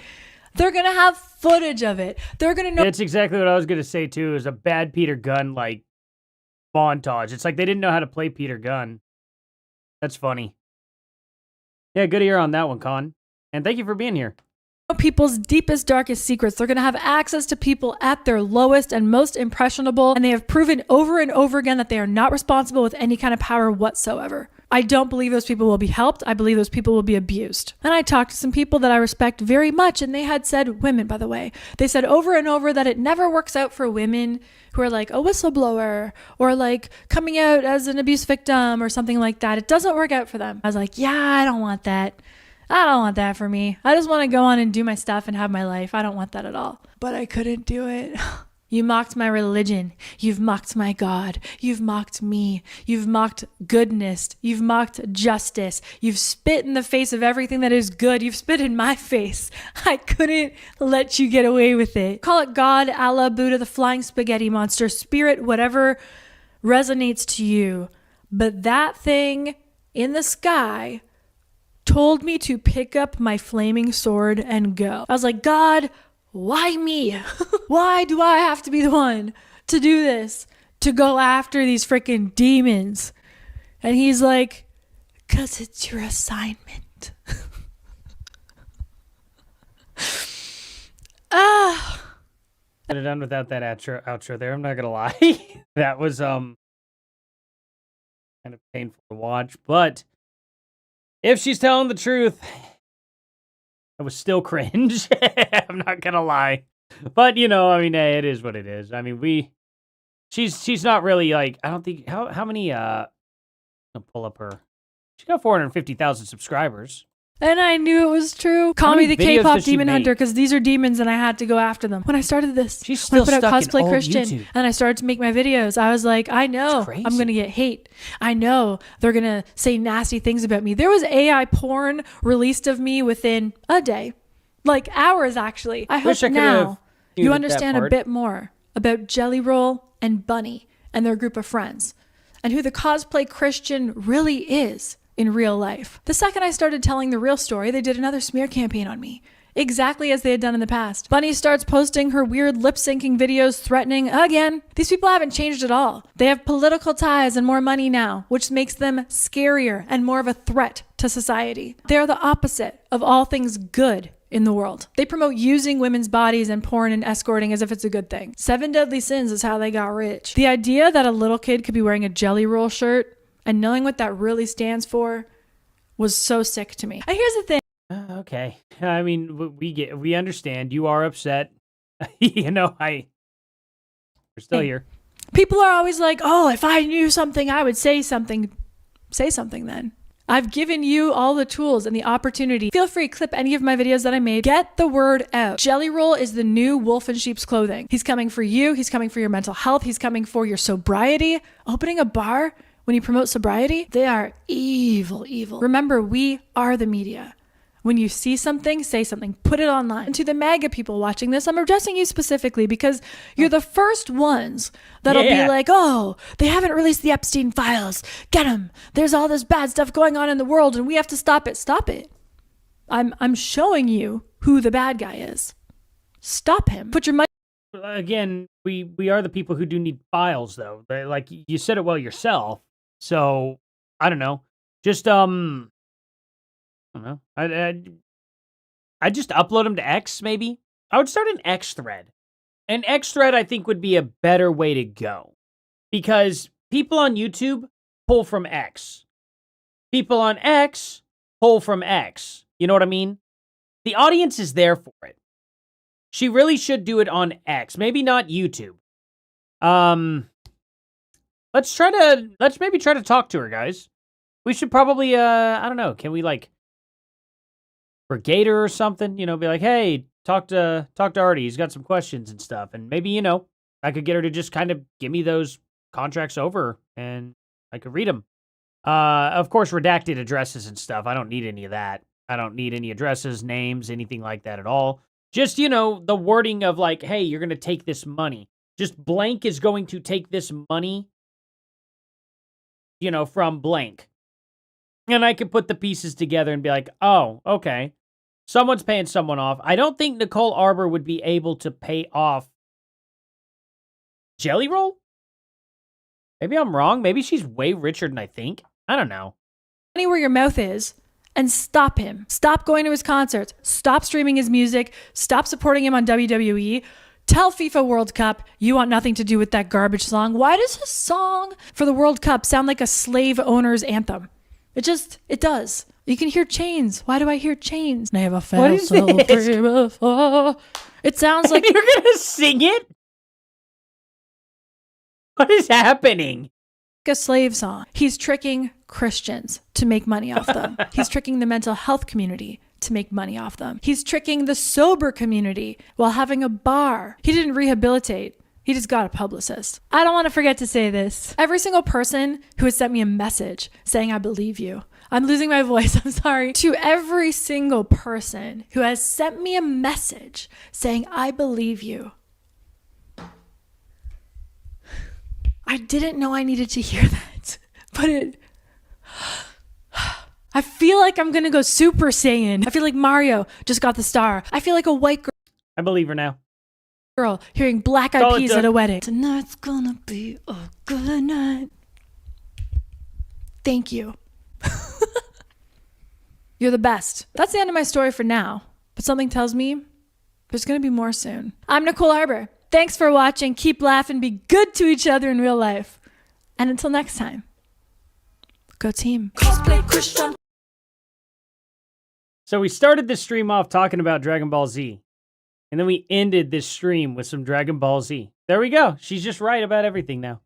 Speaker 2: They're going to have footage of it. They're going to know.
Speaker 1: That's exactly what I was going to say, too, is a bad Peter Gunn, like, montage. It's like they didn't know how to play Peter Gunn. That's funny. Yeah, good ear on that one, Con. And thank you for being here.
Speaker 2: People's deepest, darkest secrets. They're going to have access to people at their lowest and most impressionable, and they have proven over and over again that they are not responsible with any kind of power whatsoever. I don't believe those people will be helped. I believe those people will be abused. And I talked to some people that I respect very much, and they had said, women, by the way, they said over and over that it never works out for women who are like a whistleblower or like coming out as an abuse victim or something like that. It doesn't work out for them. I was like, yeah, I don't want that. I don't want that for me. I just want to go on and do my stuff and have my life. I don't want that at all. But I couldn't do it. You mocked my religion. You've mocked my God. You've mocked me. You've mocked goodness. You've mocked justice. You've spit in the face of everything that is good. You've spit in my face. I couldn't let you get away with it. Call it God, Allah, Buddha, the flying spaghetti monster, spirit, whatever resonates to you. But that thing in the sky told me to pick up my flaming sword and go. I was like, God, why me? Why do I have to be the one to do this? To go after these freaking demons? And he's like, 'cause it's your assignment.
Speaker 1: I'd have done without that outro there. I'm not gonna lie. That was kind of painful to watch, but if she's telling the truth, it was still cringe. I'm not gonna lie, but you know, I mean, hey, it is what it is. I mean, she's not really like, I don't think how many I'll pull up her. She got 450,000 subscribers.
Speaker 2: And I knew it was true. Call me the K-pop demon hunter because these are demons and I had to go after them. When I started this,
Speaker 1: she's still
Speaker 2: when I put out
Speaker 1: stuck in
Speaker 2: Cosplay
Speaker 1: old
Speaker 2: Christian
Speaker 1: YouTube.
Speaker 2: and I started to make my videos, I was like, I know I'm going to get hate. I know they're going to say nasty things about me. There was AI porn released of me within a day, like hours actually. I hope now you understand a bit more about Jellyroll and Bunny and their group of friends and who the Cosplay Christian really is in real life. The second I started telling the real story, they did another smear campaign on me. exactly as they had done in the past. Bunny starts posting her weird lip-syncing videos threatening again. These people haven't changed at all. They have political ties and more money now, which makes them scarier and more of a threat to society. They are the opposite of all things good in the world. They promote using women's bodies and porn and escorting as if it's a good thing. 7 deadly sins is how they got rich. The idea that a little kid could be wearing a Jellyroll shirt and knowing what that really stands for was so sick to me. And here's the thing.
Speaker 1: Okay. I mean, we understand. You are upset. We're still here.
Speaker 2: People are always like, oh, if I knew something, I would say something. Say something then. I've given you all the tools and the opportunity. Feel free to clip any of my videos that I made. Get the word out. Jellyroll is the new wolf in sheep's clothing. He's coming for you. He's coming for your mental health. He's coming for your sobriety. Opening a bar when you promote sobriety, they are evil, evil. Remember, we are the media. When you see something, say something, put it online. And to the MAGA people watching this, I'm addressing you specifically because you're the first ones that'll be like, oh, they haven't released the Epstein files. Get them. There's all this bad stuff going on in the world and we have to stop it. Stop it. I'm showing you who the bad guy is. Stop him. Put your money.
Speaker 1: Again, we are the people who do need files, though. Like, you said it well yourself. So, I don't know. Just, I don't know. I just upload them to X, maybe. I would start an X thread. An X thread, I think, would be a better way to go. Because people on YouTube pull from X. People on X pull from X. You know what I mean? The audience is there for it. She really should do it on X. Maybe not YouTube. Let's maybe try to talk to her, guys. We should probably, I don't know. Can we, like, brigade her or something, be like, hey, talk to Artie. He's got some questions and stuff. And maybe, I could get her to just kind of give me those contracts over and I could read them. Of course, redacted addresses and stuff. I don't need any of that. I don't need any addresses, names, anything like that at all. Just, the wording of like, hey, you're going to take this money. Just blank is going to take this money, from blank. And I could put the pieces together and be like, oh, okay. Someone's paying someone off. I don't think Nicole Arbor would be able to pay off Jellyroll? Maybe I'm wrong. Maybe she's way richer than I think. I don't know.
Speaker 2: Money where your mouth is and stop him. Stop going to his concerts. Stop streaming his music. Stop supporting him on WWE. Tell FIFA World Cup you want nothing to do with that garbage song. Why does his song for the World Cup sound like a slave owner's anthem? It does. You can hear chains. Why do I hear chains? Never felt so free before. It sounds like
Speaker 1: you're gonna sing it. What is happening?
Speaker 2: A slave song. He's tricking Christians to make money off them. He's tricking the mental health community to make money off them. He's tricking the sober community while having a bar. He didn't rehabilitate. He just got a publicist. I don't want to forget to say this. Every single person who has sent me a message saying, I believe you. I'm losing my voice. I'm sorry. To every single person who has sent me a message saying, I believe you. I didn't know I needed to hear that, but I feel like I'm going to go Super Saiyan. I feel like Mario just got the star. I feel like a white girl.
Speaker 1: I believe her now.
Speaker 2: Girl hearing Black Eyed Peas at a wedding. Tonight's gonna be a good night. Thank you. You're the best. That's the end of my story for now. But something tells me there's gonna be more soon. I'm Nicole Arbor. Thanks for watching. Keep laughing. Be good to each other in real life. And until next time, go team. Cosplay Christian.
Speaker 1: So we started this stream off talking about Dragon Ball Z. And then we ended this stream with some Dragon Ball Z. There we go. She's just right about everything now.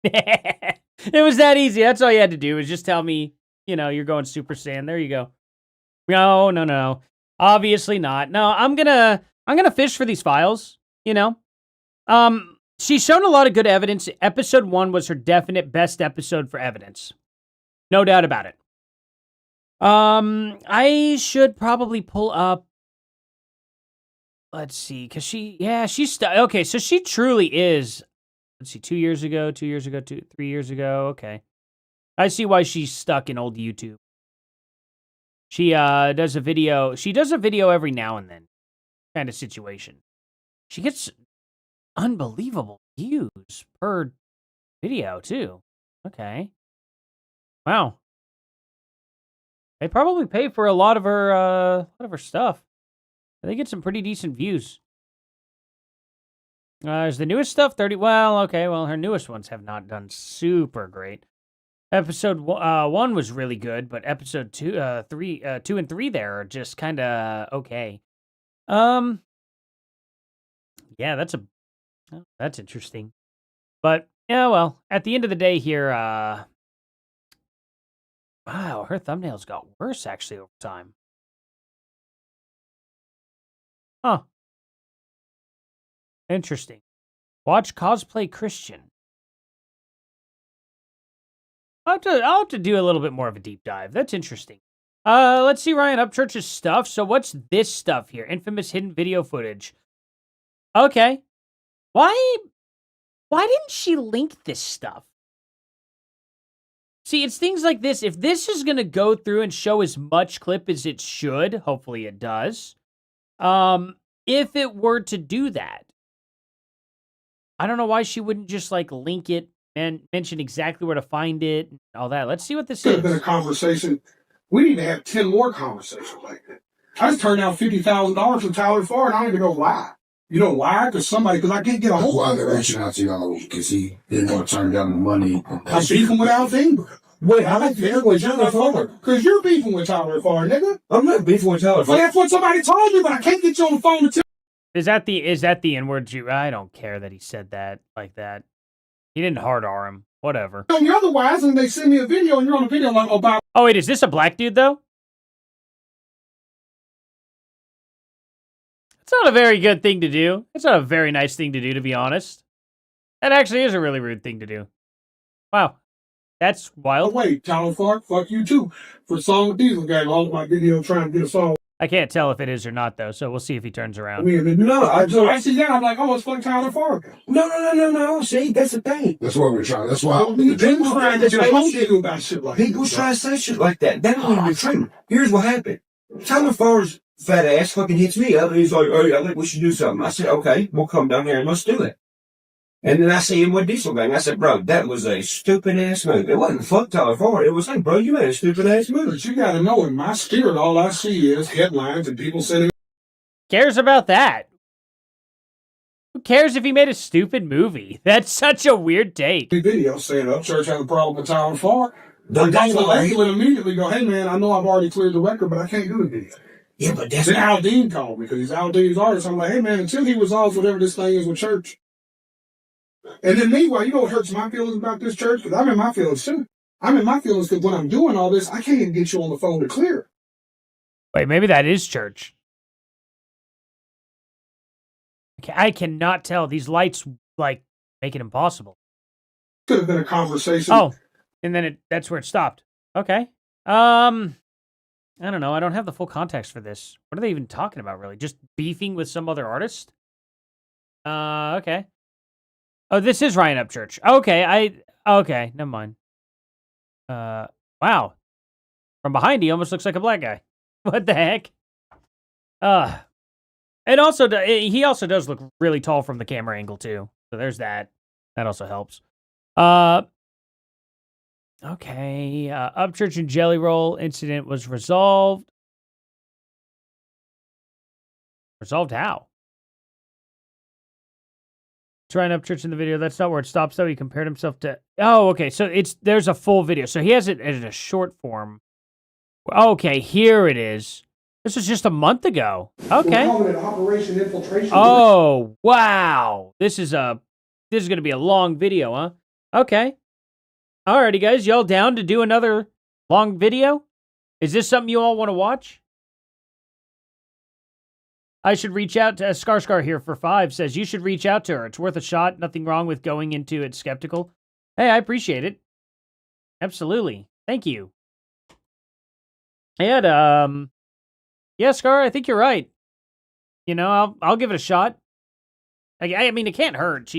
Speaker 1: It was that easy. That's all you had to do was just tell me, you're going Super Saiyan. There you go. No. Obviously not. No, I'm gonna fish for these files, She's shown a lot of good evidence. Episode 1 was her definite best episode for evidence. No doubt about it. I should probably pull up. Let's see, because she's okay, so she truly is, let's see, 2 years ago, 3 years ago, okay. I see why she's stuck in old YouTube. She does a video every now and then. kind of situation. She gets unbelievable views per video, too. Okay. Wow. They probably pay for a lot of her stuff. They get some pretty decent views. Is the newest stuff 30? Well, okay. Well, her newest ones have not done super great. Episode 1 was really good, but episode 2 and 3 there are just kind of okay. Yeah, that's interesting. But yeah, well, at the end of the day here, wow, her thumbnails got worse actually over time. Huh. Interesting. Watch Cosplay Christian. I'll have to do a little bit more of a deep dive. That's interesting. Let's see Ryan Upchurch's stuff. So what's this stuff here? Infamous hidden video footage. Okay. Why didn't she link this stuff? See, it's things like this. If this is going to go through and show as much clip as it should, hopefully it does. If it were to do that, I don't know why she wouldn't just like link it and mention exactly where to find it and all that. Let's see what this
Speaker 3: Could
Speaker 1: is.
Speaker 3: have been a conversation. We need to have 10 more conversations like that. I just turned out $50,000 from Tyler Farr, and I had to go lie. You know why? Because I can't get a hold of him.
Speaker 4: They're reaching out to y'all because he didn't want to turn down the money.
Speaker 3: I'm beefing with Alvin. Wait, I'm not beefing with Tyler Farr. Because you're beefing with Tyler Farr, nigga. I'm not beefing with Tyler Farr. That's what somebody told me, but I can't get you on the phone to tell.
Speaker 1: Is that the N-word? I don't care that he said that like that. He didn't hard R him. Whatever.
Speaker 3: Tell me otherwise, and they send me a video, and you're on the video like, Bob.
Speaker 1: Oh, wait, is this a black dude, though? It's not a very good thing to do. It's not a very nice thing to do, to be honest. That actually is a really rude thing to do. Wow. That's wild.
Speaker 3: Oh, wait, Tyler Farr, fuck you too. For Song with Diesel Gang, all of my video trying to get a song.
Speaker 1: I can't tell if it is or not, though, so we'll see if he turns around.
Speaker 3: I see that, I'm like, oh, it's fucking Tyler Farr. No. See, that's the thing.
Speaker 4: That's what we're trying. That's why.
Speaker 3: People trying to say about shit like that.
Speaker 15: People try to say shit like that. That don't even be true. Here's what happened. Tyler Farr's fat ass fucking hits me up, and he's like, "Oh, I think we should do something." I said, "Okay, we'll come down here and let's do it." And then I see him with Diesel Gang. I said, "Bro, that was a stupid ass move. It wasn't fuck Tyler Farr. It was like, bro, you made a stupid ass move."
Speaker 3: But you gotta know, in my spirit, all I see is headlines and people sending.
Speaker 1: Cares about that? Who cares if he made a stupid movie? That's such a weird take.
Speaker 3: Video saying Upchurch has a problem with Tyler Farr. He would immediately go, "Hey man, I know I've already cleared the record, but I can't do the video."
Speaker 15: Yeah, but that's
Speaker 3: then Aldine called me because he's Aldine's artist. I'm like, "Hey man, until he resolves whatever this thing is with church." And then meanwhile, you know what hurts my feelings about this church? Because I'm in my feelings too. I'm in my feelings because when I'm doing all this, I can't even get you on the phone to clear.
Speaker 1: Wait, maybe that is church. I cannot tell. These lights, like, make it impossible.
Speaker 3: Could have been a conversation.
Speaker 1: Oh, and then that's where it stopped. Okay. I don't know. I don't have the full context for this. What are they even talking about, really? Just beefing with some other artist? Okay. Oh, this is Ryan Upchurch. Okay, okay, never mind. Wow. From behind, he almost looks like a black guy. What the heck? And also, he also does look really tall from the camera angle, too. So there's that. That also helps. Okay, Upchurch and Jellyroll incident was resolved. Resolved how? Trying Upchurch in the video. That's not where it stops, though. He compared himself to... Oh, okay. So there's a full video. So he has it as a short form. Okay, here it is. This was just a month ago. Okay.
Speaker 3: We're calling it Operation Infiltration.
Speaker 1: Oh, wow. This is going to be a long video, huh? Okay. Alrighty, guys. Y'all down to do another long video? Is this something you all want to watch? I should reach out to Scar here for 5 says you should reach out to her. It's worth a shot. Nothing wrong with going into it skeptical. Hey, I appreciate it. Absolutely. Thank you. And, yeah, Scar, I think you're right. You know, I'll give it a shot. I mean, it can't hurt.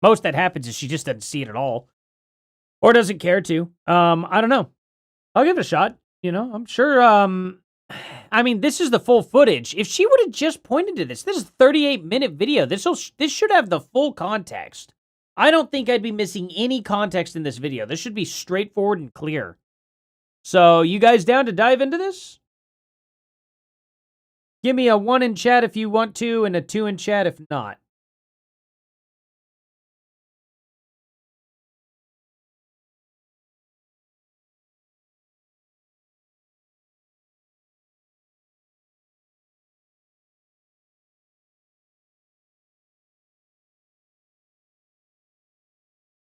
Speaker 1: Most that happens is she just doesn't see it at all. Or doesn't care to. I don't know. I'll give it a shot. You know, I'm sure, I mean, this is the full footage. If she would have just pointed to this is a 38-minute video. This should have the full context. I don't think I'd be missing any context in this video. This should be straightforward and clear. So, you guys down to dive into this? Give me a 1 in chat if you want to, and a 2 in chat if not.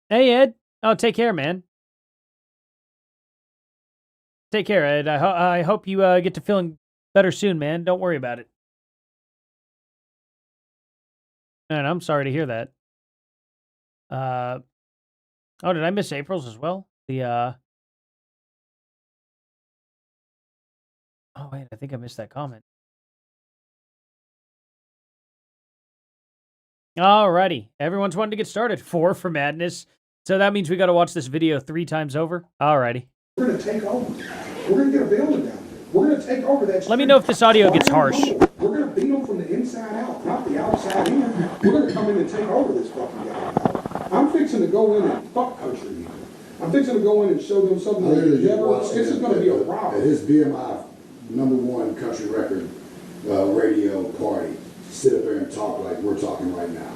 Speaker 1: Hey, Ed. Oh, take care, man. Take care, Ed. I hope you get to feeling better soon, man. Don't worry about it. And I'm sorry to hear that. Oh, did I miss April's as well? Oh, wait, I think I missed that comment. Alrighty. Everyone's wanting to get started. 4 for madness. So that means we got to watch this video 3 times over? Alrighty.
Speaker 3: We're going to take over. We're going to get a building down there. We're going to take over that street.
Speaker 1: Let me know if this audio gets harsh.
Speaker 3: We're going to beat them from the inside out, not the outside in. We're going to come in and take over this fucking guy. I'm fixing to go in and fuck country music. I'm fixing to go in and show them something that they never. This is going to be a robbery.
Speaker 16: At his BMI #1 country record radio party, sit up there and talk like we're talking right now,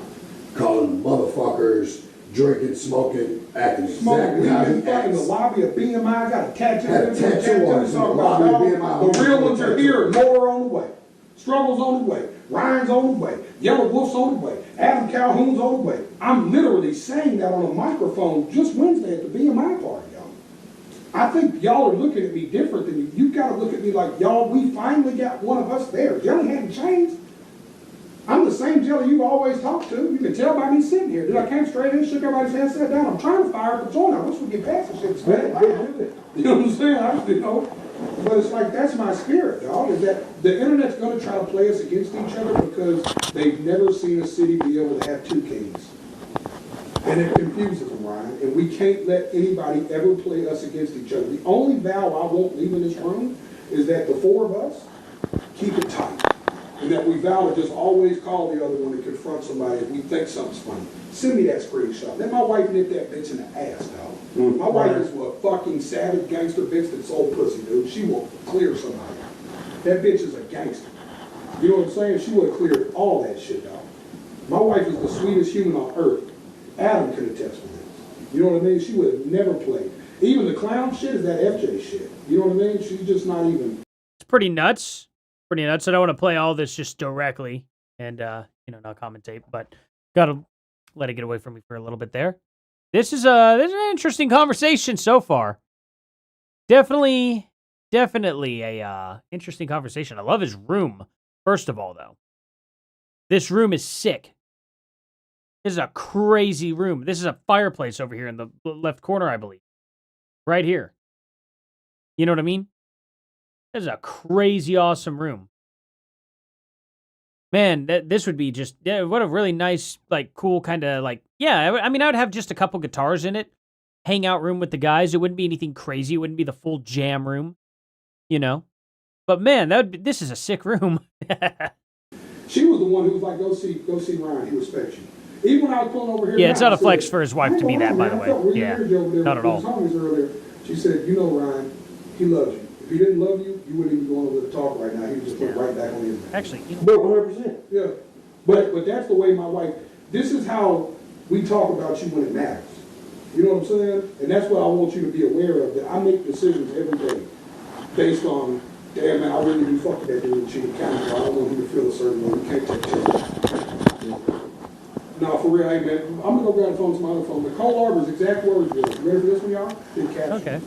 Speaker 16: calling motherfuckers, drinking, smoking, acting exactly how he
Speaker 3: in
Speaker 16: acts.
Speaker 3: the lobby of BMI, got a tattoo.
Speaker 16: Had a tattoo on the lobby of BMI.
Speaker 3: The real ones are here. More on the way. Struggle's on the way. Ryan's on the way. Yellow Wolf's on the way. Adam Calhoun's on the way. I'm literally saying that on a microphone just Wednesday at the BMI party, y'all. I think y'all are looking at me different than you. You've got to look at me like, y'all, we finally got one of us there. Jelly hadn't changed. I'm the same Jelly you've always talked to. You can tell by me sitting here. Dude, I came straight in, shook everybody's hand, sat down. I'm trying to fire up a joint. I wish we get past this shit. You know what I'm saying? But it's like, that's my spirit, dog, is that the internet's going to try to play us against each other because they've never seen a city be able to have 2 kings. And it confuses them, Ryan. And we can't let anybody ever play us against each other. The only vow I won't leave in this room is that the 4 of us keep it tight. And that we vow to just always call the other one and confront somebody if we think something's funny. Send me that screenshot. Let my wife nip that bitch in the ass, dog. My wife is a fucking savage gangster bitch that sold pussy, dude. She will clear somebody. That bitch is a gangster. You know what I'm saying? She would have cleared all that shit, dog. My wife is the sweetest human on earth. Adam can attest to this. You know what I mean? She would have never played. Even the clown shit is that FJ shit. You know what I mean? She's just not even.
Speaker 1: It's pretty nuts. Pretty nuts. I don't want to play all this just directly and, not commentate, but gotta let it get away from me for a little bit there. This is an interesting conversation so far. Definitely a interesting conversation. I love his room. First of all, though, this room is sick. This is a crazy room. This is a fireplace over here in the left corner, I believe. Right here. You know what I mean? This is a crazy awesome room. Man, this would be just, what a really nice, like, cool kind of, like, I mean, I would have just a couple guitars in it. Hangout room with the guys. It wouldn't be anything crazy. It wouldn't be the full jam room, you know? But man, this is a sick room.
Speaker 3: She was the one who was like, go see Ryan. He respects you. Even when I was pulling over here.
Speaker 1: Yeah, it's not a flex for his wife to be that, by the way. Yeah, not at all.
Speaker 3: Earlier, she said, you know, Ryan, he loves you. If he didn't love you, you wouldn't even go on over the talk right now. He would just put right back on his back.
Speaker 1: Actually,
Speaker 3: but 100%. Yeah. But that's the way my wife, this is how we talk about you when it matters. You know what I'm saying? And that's what I want you to be aware of, that I make decisions every day based on, damn man, I really do fuck with that dude in Chicken County, so I don't want him to feel a certain way. You can't take chances. No, for real, hey man, I'm gonna go grab the phone to my other phone. Nicole Arbor's exact words were, you ready for this one, y'all? Did catch
Speaker 1: okay.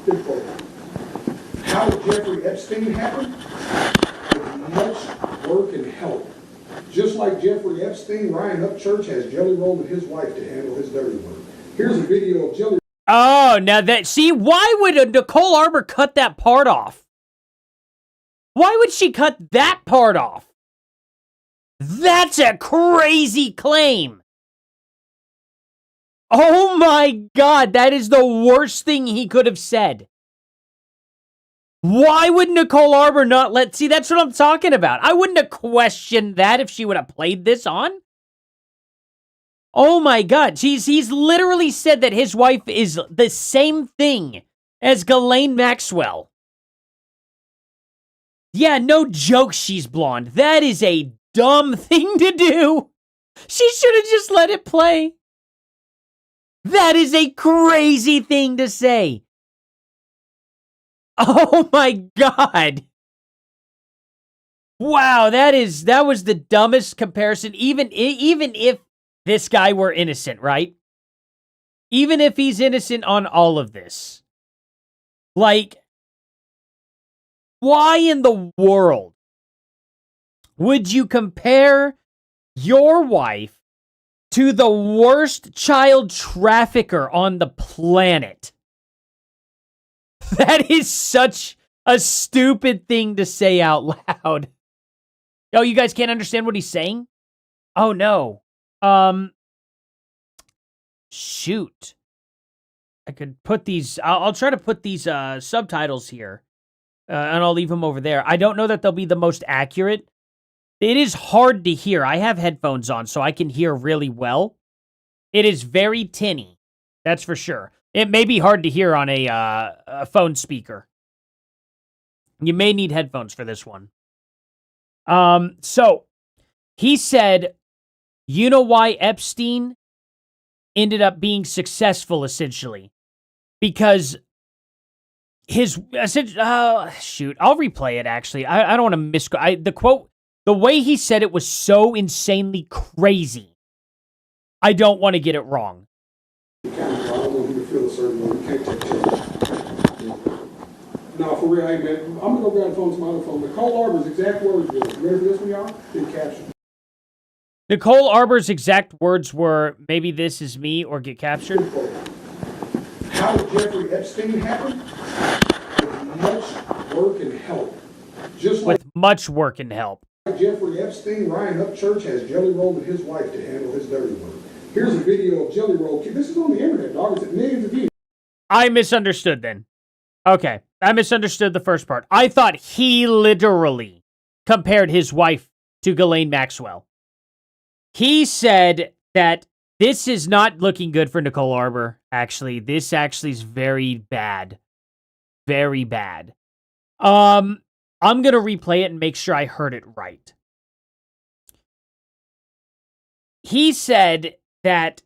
Speaker 3: How did Jeffrey Epstein happen? With much work and help. Just like Jeffrey Epstein, Ryan Upchurch has Jellyroll and his wife to handle his dirty work. Here's a video of Jellyroll.
Speaker 1: Oh, now why would Nicole Arbor cut that part off? Why would she cut that part off? That's a crazy claim. Oh my God, that is the worst thing he could have said. Why would Nicole Arbor not let... See, that's what I'm talking about. I wouldn't have questioned that if she would have played this on. Oh my God. He's literally said that his wife is the same thing as Ghislaine Maxwell. Yeah, no joke she's blonde. That is a dumb thing to do. She should have just let it play. That is a crazy thing to say. Oh my God. Wow, that was the dumbest comparison. Even if this guy were innocent, right? Even if he's innocent on all of this. Like, why in the world would you compare your wife to the worst child trafficker on the planet? That is such a stupid thing to say out loud. Oh, you guys can't understand what he's saying? Oh, no. Shoot. I could put these... I'll try to put these subtitles here. And I'll leave them over there. I don't know that they'll be the most accurate. It is hard to hear. I have headphones on, so I can hear really well. It is very tinny. That's for sure. It may be hard to hear on a phone speaker. You may need headphones for this one. So, he said, you know why Epstein ended up being successful, essentially? Because his... shoot, I'll replay it, actually. I don't want to the quote... The way he said it was so insanely crazy. I don't want to get it wrong.
Speaker 3: I don't want you to feel a certain way. You can't take change. No, for real, hey man, I'm gonna go grab the phone to my other phone. Nicole Arbor's exact words were, you ready for this one, y'all? Get captured.
Speaker 1: Nicole Arbor's exact words were, maybe this is me or get captured.
Speaker 3: How did Jeffrey Epstein happen? With much work and help. Just like
Speaker 1: with much work and help.
Speaker 3: Jeffrey Epstein, Ryan Upchurch has Jellyroll and his wife to handle his dirty work. Here's a video of Jellyroll. This is on the internet, dog. It's at millions of views.
Speaker 1: I misunderstood then. Okay. I misunderstood the first part. I thought he literally compared his wife to Ghislaine Maxwell. He said that this is not looking good for Nicole Arbor, actually. This actually is very bad. Very bad. I'm going to replay it and make sure I heard it right. He said that,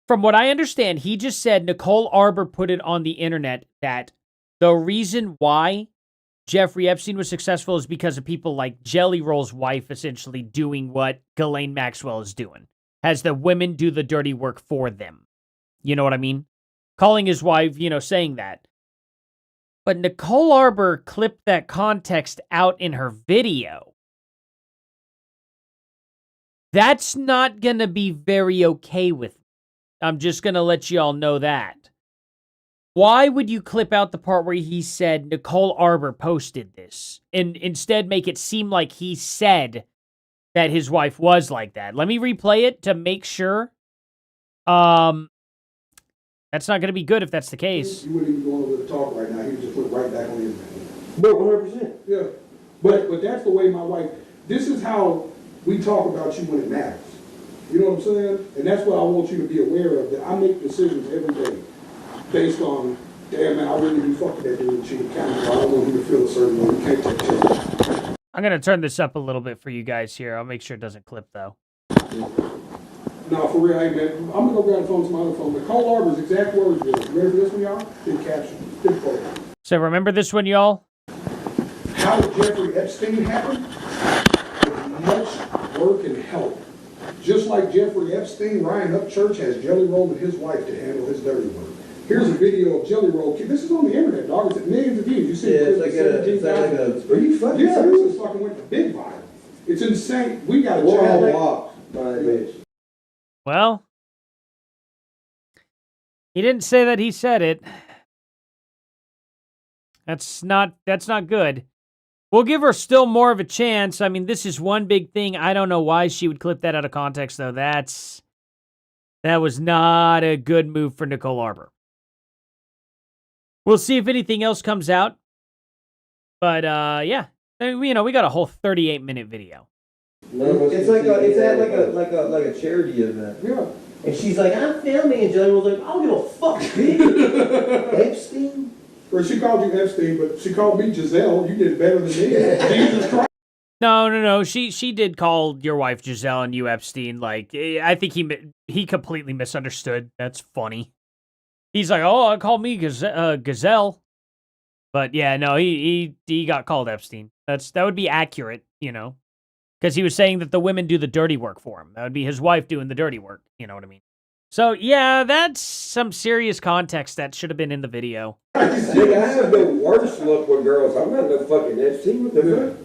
Speaker 1: from what I understand, he just said Nicole Arbor put it on the internet that the reason why Jeffrey Epstein was successful is because of people like Jellyroll's wife essentially doing what Ghislaine Maxwell is doing. Has the women do the dirty work for them. You know what I mean? Calling his wife, saying that. But Nicole Arbor clipped that context out in her video. That's not going to be very okay with me. I'm just going to let you all know that. Why would you clip out the part where he said Nicole Arbor posted this and instead make it seem like he said that his wife was like that? Let me replay it to make sure. That's not going to be good if that's the case.
Speaker 3: You wouldn't even go on with the talk right now. He would just put it right back on the internet.
Speaker 15: But 100%.
Speaker 3: Yeah. But that's the way my wife... This is how we talk about you when it matters. You know what I'm saying? And that's what I want you to be aware of, that I make decisions every day based on, damn man, I really be fucking that dude and she can count. I don't want you to feel a certain way. You can't take change.
Speaker 1: I'm going to turn this up a little bit for you guys here. I'll make sure it doesn't clip, though.
Speaker 3: No, for real, hey man, I'm gonna go grab the phone to my other phone. Nicole Arbor's exact words were, you ready for this one, y'all? Get captured. Get forward.
Speaker 1: So remember this one, y'all?
Speaker 3: How did Jeffrey Epstein happen? With much work and help. Just like Jeffrey Epstein, Ryan Upchurch has Jellyroll and his wife to handle his dirty work. Here's a video of Jellyroll. This is on the internet, dog. It's at millions of views. You see
Speaker 10: it's like a... Are you fucking
Speaker 3: Yeah,
Speaker 10: serious?
Speaker 3: this is fucking went to big viral. It's insane. We got to
Speaker 10: We're all
Speaker 3: check
Speaker 10: blocked by that bitch.
Speaker 1: Well, he didn't say that he said it. That's not good. We'll give her still more of a chance. I mean, this is one big thing. I don't know why she would clip that out of context, though. That was not a good move for Nicole Arbor. We'll see if anything else comes out. But yeah, we got a whole 38-minute video.
Speaker 10: It's like a charity event.
Speaker 3: Yeah.
Speaker 10: And she's like, I'm filming, and Jellyroll's like, I don't give a fuck, bitch. Epstein?
Speaker 3: Or she called you Epstein, but she called me Giselle. You did better than me. Jesus Christ.
Speaker 1: No. She did call your wife Giselle and you Epstein. Like, I think he completely misunderstood. That's funny. He's like, oh, call me Gazelle. But yeah, no, he got called Epstein. That would be accurate, because he was saying that the women do the dirty work for him. That would be his wife doing the dirty work. You know what I mean? So yeah, that's some serious context that should have been in the video.
Speaker 15: Nigga, I have the worst luck with girls. I'm not no fucking Epstein. What the fuck?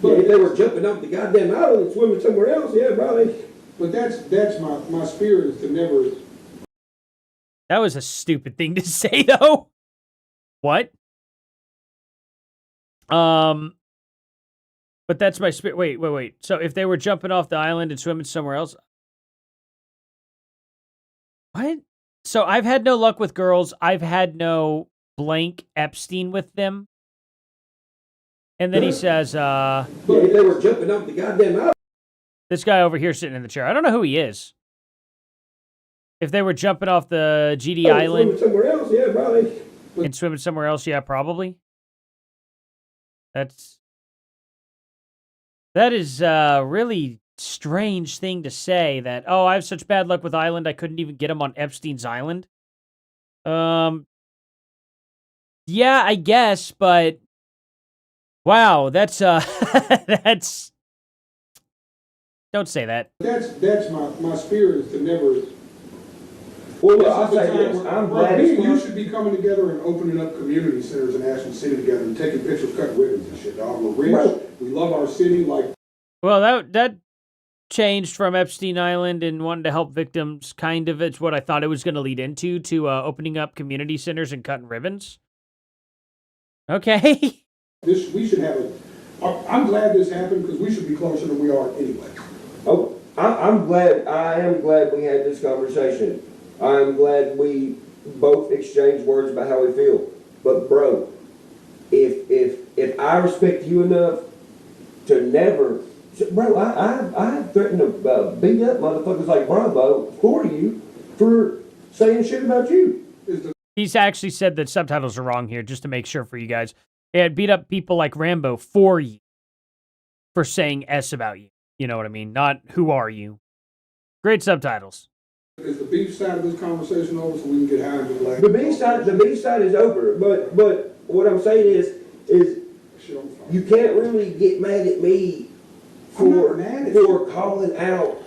Speaker 15: Yeah, if they were jumping off the goddamn island and swimming somewhere else, yeah, probably.
Speaker 3: But that's my spirit is to never.
Speaker 1: That was a stupid thing to say, though. What? But that's my spirit. Wait. So if they were jumping off the island and swimming somewhere else. What? So I've had no luck with girls. I've had no blank Epstein with them. And then he says,
Speaker 15: yeah, if they were jumping off the goddamn island.
Speaker 1: This guy over here sitting in the chair. I don't know who he is. If they were jumping off the GD Island.
Speaker 15: Swimming somewhere else, yeah, probably.
Speaker 1: And swimming somewhere else, yeah, probably. That is a really strange thing to say that, oh, I have such bad luck with Island, I couldn't even get him on Epstein's Island. Yeah, I guess, but wow, that's that's don't say that.
Speaker 3: That's my spirit is to never.
Speaker 15: Well, I'll say this. I'm glad
Speaker 3: you should be coming together and opening up community centers and Ashland City together and taking pictures, cutting ribbons and shit, dog. We're rich. Right. We love our city.
Speaker 1: Well, that changed from Epstein Island and wanting to help victims. Kind of, it's what I thought it was going to lead into, to opening up community centers and cutting ribbons. Okay.
Speaker 3: We should have it. I'm glad this happened because we should be closer than we are anyway.
Speaker 15: Oh, I am glad we had this conversation. I'm glad we both exchanged words about how we feel. But bro, if I respect you enough to never, bro, I threatened to beat up motherfuckers like Bravo for you for saying shit about you.
Speaker 1: He's actually said that subtitles are wrong here, just to make sure for you guys. It beat up people like Rambo for you for saying S about you. You know what I mean? Not who are you. Great subtitles.
Speaker 3: Is the beef side of this conversation over so we can get high and just laugh?
Speaker 15: The beef side is over, but what I'm saying is you can't really get mad at me for calling out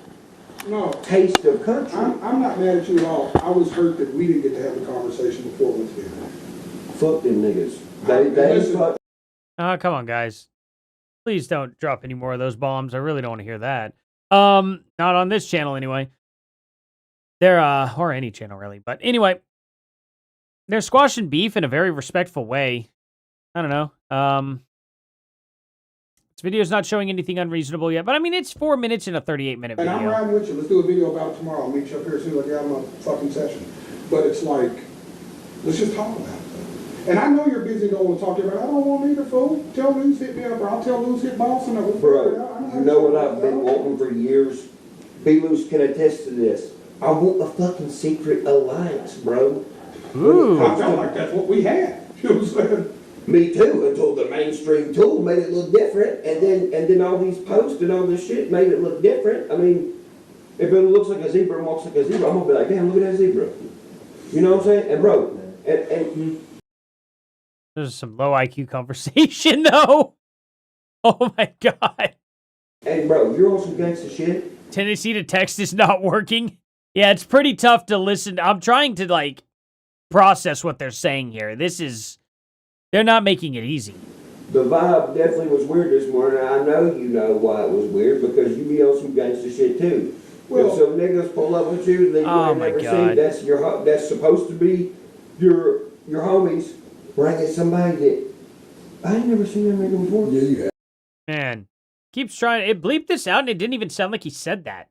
Speaker 15: taste of country.
Speaker 3: I'm not mad at you at all. I was hurt that we didn't get to have the conversation before we went together.
Speaker 15: Fuck them niggas.
Speaker 1: Oh, come on, guys. Please don't drop any more of those bombs. I really don't want to hear that. Not on this channel anyway. They're or any channel really. But anyway, they're squashing beef in a very respectful way. I don't know. This video is not showing anything unreasonable yet, but I mean it's 4 minutes in a 38-minute video.
Speaker 3: And I'm riding with you. Let's do a video about it tomorrow. I'll meet you up here as soon as I get out of my fucking session. But it's like, let's just talk about it. And I know you're busy, don't want to talk to everybody. I don't want either, fool. Tell Luz hit me up, or I'll tell Luz hit boss, and I'll
Speaker 15: bro, you know what I've been wanting for years? B-Luz can attest to this. I want a fucking secret alliance, bro.
Speaker 1: Ooh.
Speaker 3: I felt like that's what we had. You know what I'm saying?
Speaker 15: Me too, until the mainstream tool made it look different, and then all these posts and all this shit made it look different. I mean, if it looks like a zebra and walks like a zebra, I'm gonna be like, damn, look at that zebra. You know what I'm saying? And bro, and
Speaker 1: this is some low IQ conversation, though. Oh my god.
Speaker 15: And bro, you're on some gangsta shit.
Speaker 1: Tendency to text is not working. Yeah, it's pretty tough to listen. I'm trying to, like, process what they're saying here. They're not making it easy.
Speaker 15: The vibe definitely was weird this morning. I know you know why it was weird, because you be on some gangster shit too. Well, if some niggas pull up with you that you ain't never seen, that's supposed to be your homies, bringing somebody that I ain't never seen that nigga before.
Speaker 3: Yeah, you have.
Speaker 1: Man, keeps trying. It bleeped this out, and it didn't even sound like he said that.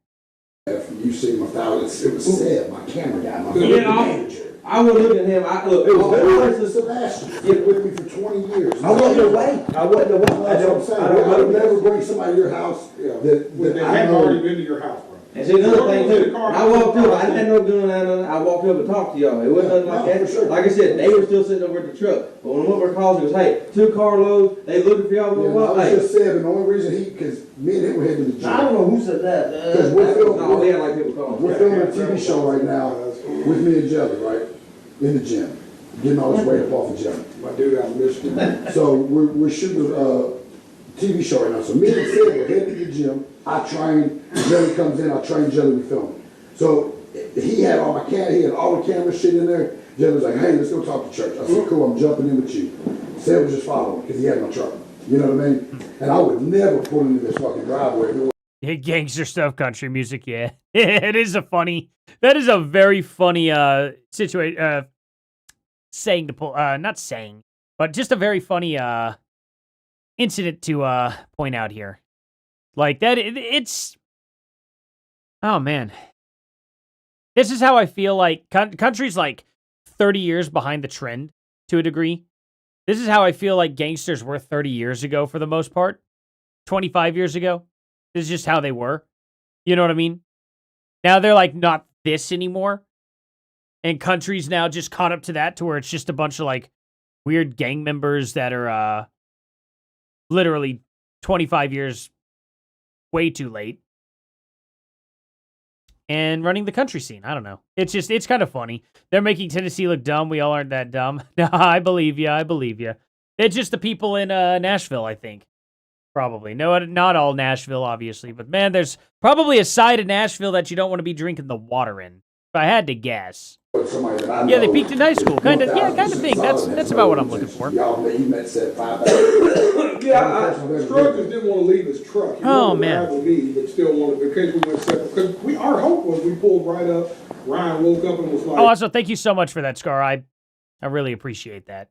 Speaker 3: You see my file, it was said, my camera guy, my manager.
Speaker 9: I would look at him. Look,
Speaker 16: It was better Sebastian. He's been with me for 20 years.
Speaker 10: I wasn't away.
Speaker 16: That's what I'm saying. I would never bring somebody to your house that
Speaker 3: They
Speaker 16: I
Speaker 3: hadn't
Speaker 16: know.
Speaker 3: already been to your house, bro.
Speaker 9: And see, another thing too, when I walked up, I didn't have no gun, I walked up and talked to y'all. It wasn't nothing like that.
Speaker 16: for sure.
Speaker 9: Like I said, they were still sitting over at the truck. But when one of our calls, it was, hey, 2 carloads, they looking for y'all.
Speaker 16: Yeah,
Speaker 9: What?
Speaker 16: I
Speaker 9: Hey,
Speaker 16: was just saying, the only reason because me and him were heading to the gym.
Speaker 10: I don't know who said that.
Speaker 16: Because we're filming,
Speaker 9: no, we had like people calling.
Speaker 16: we're filming a TV show right now with me and Jelly, right? In the gym. Getting all this weight up off of Jelly.
Speaker 3: My dude out in Michigan.
Speaker 16: So we're shooting a TV show right now. So me and Sid, we're heading to the gym. I train, Jelly comes in, I train Jelly, we film. So he had all my he had all the camera shit in there. Jelly was like, hey, let's go talk to church. I said, cool, I'm jumping in with you. Sid was just following because he had no truck. You know what I mean? And I would never pull into this fucking driveway. If it was
Speaker 1: Yeah, gangster stuff, country music, yeah. That is a very funny situation, saying to pull, not saying, but just a very funny incident to point out here. Like that, it's, oh man. This is how I feel like country's like 30 years behind the trend to a degree. This is how I feel like gangsters were 30 years ago for the most part, 25 years ago. This is just how they were. You know what I mean? Now they're like not this anymore. And country's now just caught up to that to where it's just a bunch of like weird gang members that are literally 25 years way too late. And running the country scene. I don't know. It's kind of funny. They're making Tennessee look dumb. We all aren't that dumb. No, I believe you. It's just the people in Nashville, I think. Probably. No, not all Nashville, obviously. But man, there's probably a side of Nashville that you don't want to be drinking the water in. If I had to guess. Yeah, they peaked in high school. Kind of thing. That's about what I'm looking for.
Speaker 16: Y'all, he met said 5
Speaker 3: Scruggs didn't want to leave his truck. He wanted to ride with me, but still wanted, in case we went separate. Because our hope was we pulled right up. Ryan woke up and was like...
Speaker 1: Oh, also, thank you so much for that, Scar. I really appreciate that.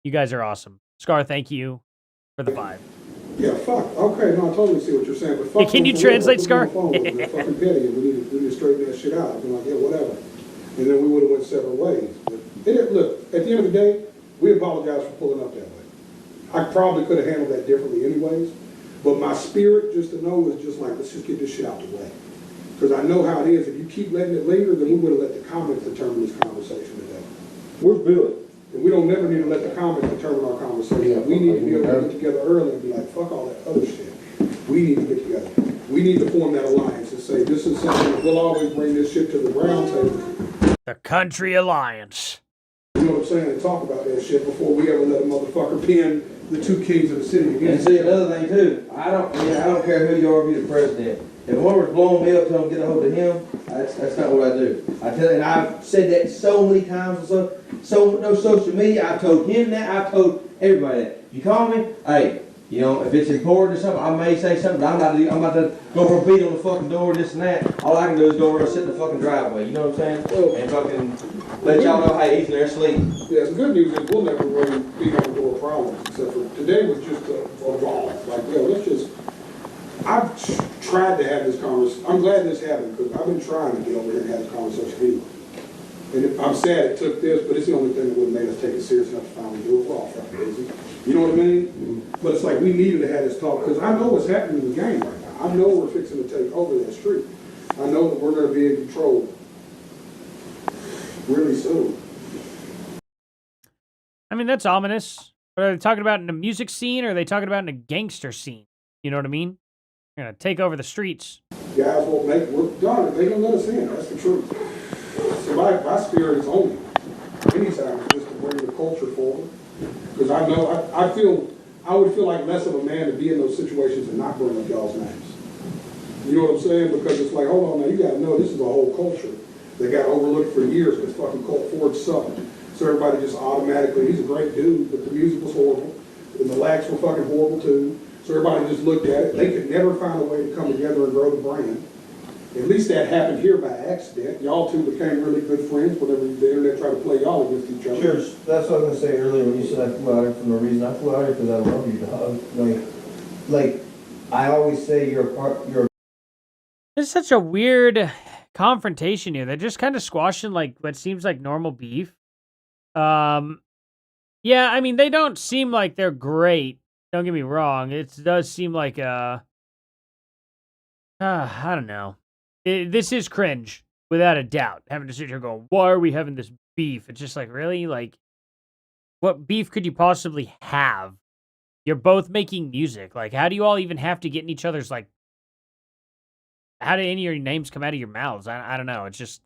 Speaker 1: You guys are awesome. Scar, thank you for the 5.
Speaker 3: Yeah, fuck. Okay, no, I totally see what you're saying. But fuck,
Speaker 1: Hey, can you translate, Scar?
Speaker 3: They're fucking petty, and we need to straighten that shit out. I've been like, yeah, whatever. And then we would have went separate ways. But look, at the end of the day, we apologize for pulling up that way. I probably could have handled that differently anyways. But my spirit, just to know, was just like, let's just get this shit out the way. Because I know how it is. If you keep letting it linger, then we would have let the comments determine this conversation today.
Speaker 16: We're good.
Speaker 3: And we don't never need to let the comments determine our conversation.
Speaker 16: Yeah,
Speaker 3: we need to be able to get together early and be like, fuck all that other shit. We need to get together. We need to form that alliance and say, this is something that we'll always bring this shit to the round table.
Speaker 1: The Country Alliance.
Speaker 3: You know what I'm saying? And talk about that shit before we ever let a motherfucker pin the 2 kings of the city
Speaker 9: And
Speaker 3: against
Speaker 9: see, another thing too, I don't care who you are, be the president. If whoever's blowing me up, tell them get a hold of him. That's not what I do. I tell you, and I've said that so many times on no social media. I've told him that. I've told everybody that. You call me, hey, you know, if it's important or something, I may say something. But I'm about to go for a beat on the fucking door, this and that. All I can do is go over and sit in the fucking driveway. You know what I'm saying? And fucking let y'all know, hey, he's in there asleep.
Speaker 3: Yeah, the good news is we'll never really beat on the door problems, except for today was just a evolve. Like, yo, let's just. I've tried to have this conversation. I'm glad this happened because I've been trying to get over here and have this conversation anyway. And I'm sad it took this, but it's the only thing that would have made us take it serious enough to finally do it. We're all fucking busy. You know what I mean? But it's like we needed to have this talk because I know what's happening in the game right now. I know we're fixing to take over that street. I know that we're going to be in control really soon.
Speaker 1: I mean, that's ominous. But are they talking about in a music scene or are they talking about in a gangster scene? You know what I mean? They're going to take over the streets.
Speaker 3: Guys won't make it. We're done. They don't let us in. That's the truth. So my spirit is only anytime is just to bring the culture forward. Because I know, I would feel like less of a man to be in those situations and not bring up y'all's names. You know what I'm saying? Because it's like, hold on now, you got to know this is a whole culture that got overlooked for years because fucking Colt Ford sucked. So everybody just automatically, he's a great dude, but the music was horrible. And the lags were fucking horrible too. So everybody just looked at it. They could never find a way to come together and grow the brand. At least that happened here by accident. Y'all two became really good friends whenever the internet tried to play y'all against each other.
Speaker 9: Sure, that's what I was going to say earlier when you said I flew out here for no reason. I flew out here because I love you, dog. Like I always say, you're
Speaker 1: It's such a weird confrontation here. They're just kind of squashing like what seems like normal beef. Yeah, I mean, they don't seem like they're great. Don't get me wrong. It does seem like I don't know. This is cringe without a doubt. Having to sit here going, why are we having this beef? It's just like, really? Like, what beef could you possibly have? You're both making music. Like, how do you all even have to get in each other's, like, how do any of your names come out of your mouths? I don't know. It's just,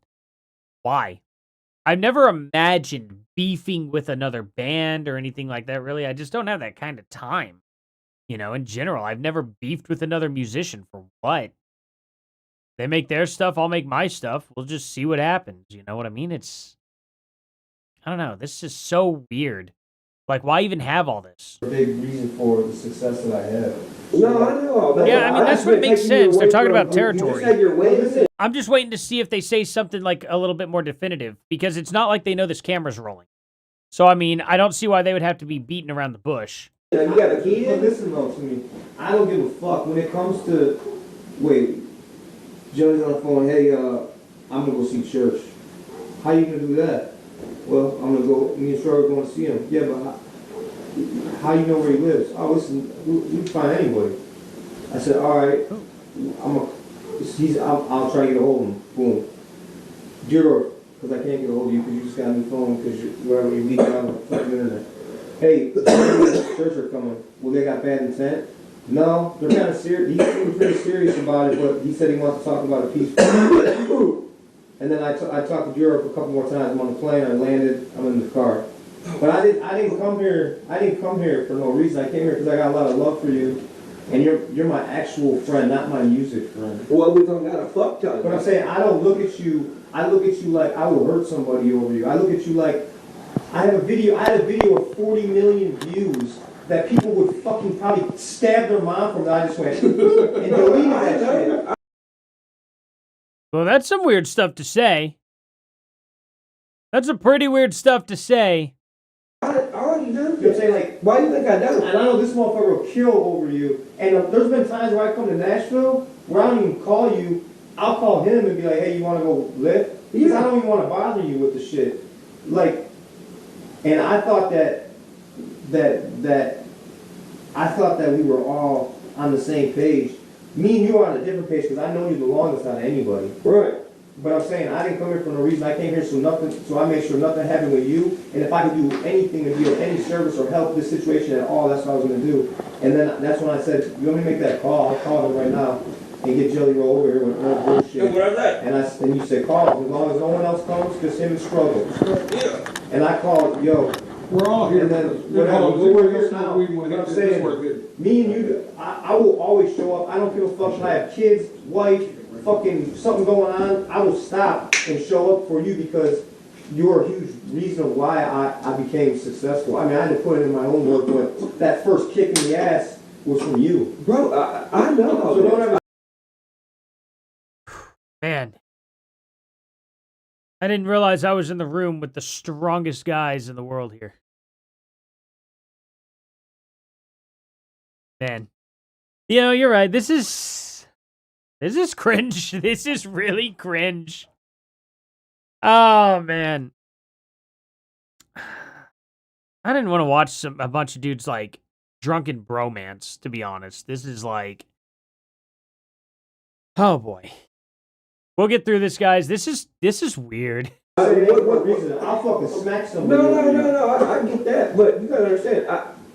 Speaker 1: why? I've never imagined beefing with another band or anything like that, really. I just don't have that kind of time. You know, in general, I've never beefed with another musician for what? They make their stuff, I'll make my stuff. We'll just see what happens. You know what I mean? I don't know. This is so weird. Like, why even have all this?
Speaker 9: A big reason for the success that I have.
Speaker 15: No, I know.
Speaker 1: Yeah, I mean, that's what makes sense. They're talking about territory. I'm just waiting to see if they say something like a little bit more definitive, because it's not like they know this camera's rolling. So, I mean, I don't see why they would have to be beating around the bush.
Speaker 9: You got a kid? But listen though to me. I don't give a fuck when it comes to, wait, Johnny's on the phone, hey, I'm gonna go see Church. How you gonna do that? Well, I'm gonna go, me and Troy are going to see him. Yeah, but how you know where he lives? Oh, listen, we can find anybody. I said, all right, I'll try to get a hold of him. Boom. Jellyroll, because I can't get a hold of you because you just got a new phone because you're leaking out on the internet. Hey, Church are coming. Well, they got bad intent? No, they're kind of serious. He seemed pretty serious about it, but he said he wants to talk about it peacefully. And then I talked to Jellyroll for a couple more times. I'm on the plane. I landed. I'm in the car. But I didn't come here. I didn't come here for no reason. I came here because I got a lot of love for you, and you're my actual friend, not my music friend.
Speaker 15: Well, we don't got a fuck ton.
Speaker 9: But I'm saying I don't look at you. I look at you like I will hurt somebody over you. I look at you like I had a video of 40 million views that people would fucking probably stab their mom from. That I just went and deleted that shit.
Speaker 1: Well, that's some weird stuff to say. That's a pretty weird stuff to say.
Speaker 15: I already know.
Speaker 9: You know what I'm saying? Like,
Speaker 15: why do you think I know?
Speaker 9: And I know this motherfucker will kill over you. And there's been times where I come to Nashville where I don't even call you. I'll call him and be like, hey, you want to go lift? Because I don't even want to bother you with the shit. Like, and I thought that we were all on the same page. Me and you are on a different page because I know you the longest out of anybody.
Speaker 15: Right.
Speaker 9: But I'm saying I didn't come here for no reason. I came here so I made sure nothing happened with you. And if I could do anything to be of any service or help this situation at all, that's what I was going to do. And then that's when I said, you want me to make that call? I'll call him right now and get Jellyroll over here with no bullshit.
Speaker 15: And what is that?
Speaker 9: And you said, call him. As long as no one else comes, just him and Struggle.
Speaker 15: Yeah.
Speaker 9: And I called, yo.
Speaker 3: We're all here.
Speaker 9: And then whatever. We're here now. But I'm saying, me and you, I will always show up. I don't give a fuck if I have kids, wife, fucking something going on. I will stop and show up for you because you're a huge reason why I became successful. I mean, I had to put it in my own work, but that first kick in the ass was from you.
Speaker 15: Bro, I know.
Speaker 9: So don't ever.
Speaker 1: Man. I didn't realize I was in the room with the strongest guys in the world here. Man. You know, you're right. This is cringe. This is really cringe. Oh, man. I didn't want to watch a bunch of dudes, like, drunken bromance, to be honest. This is like... Oh, boy. We'll get through this, guys. This is weird.
Speaker 9: What reason? I'll fucking smack somebody.
Speaker 15: No. I get that, but you gotta understand.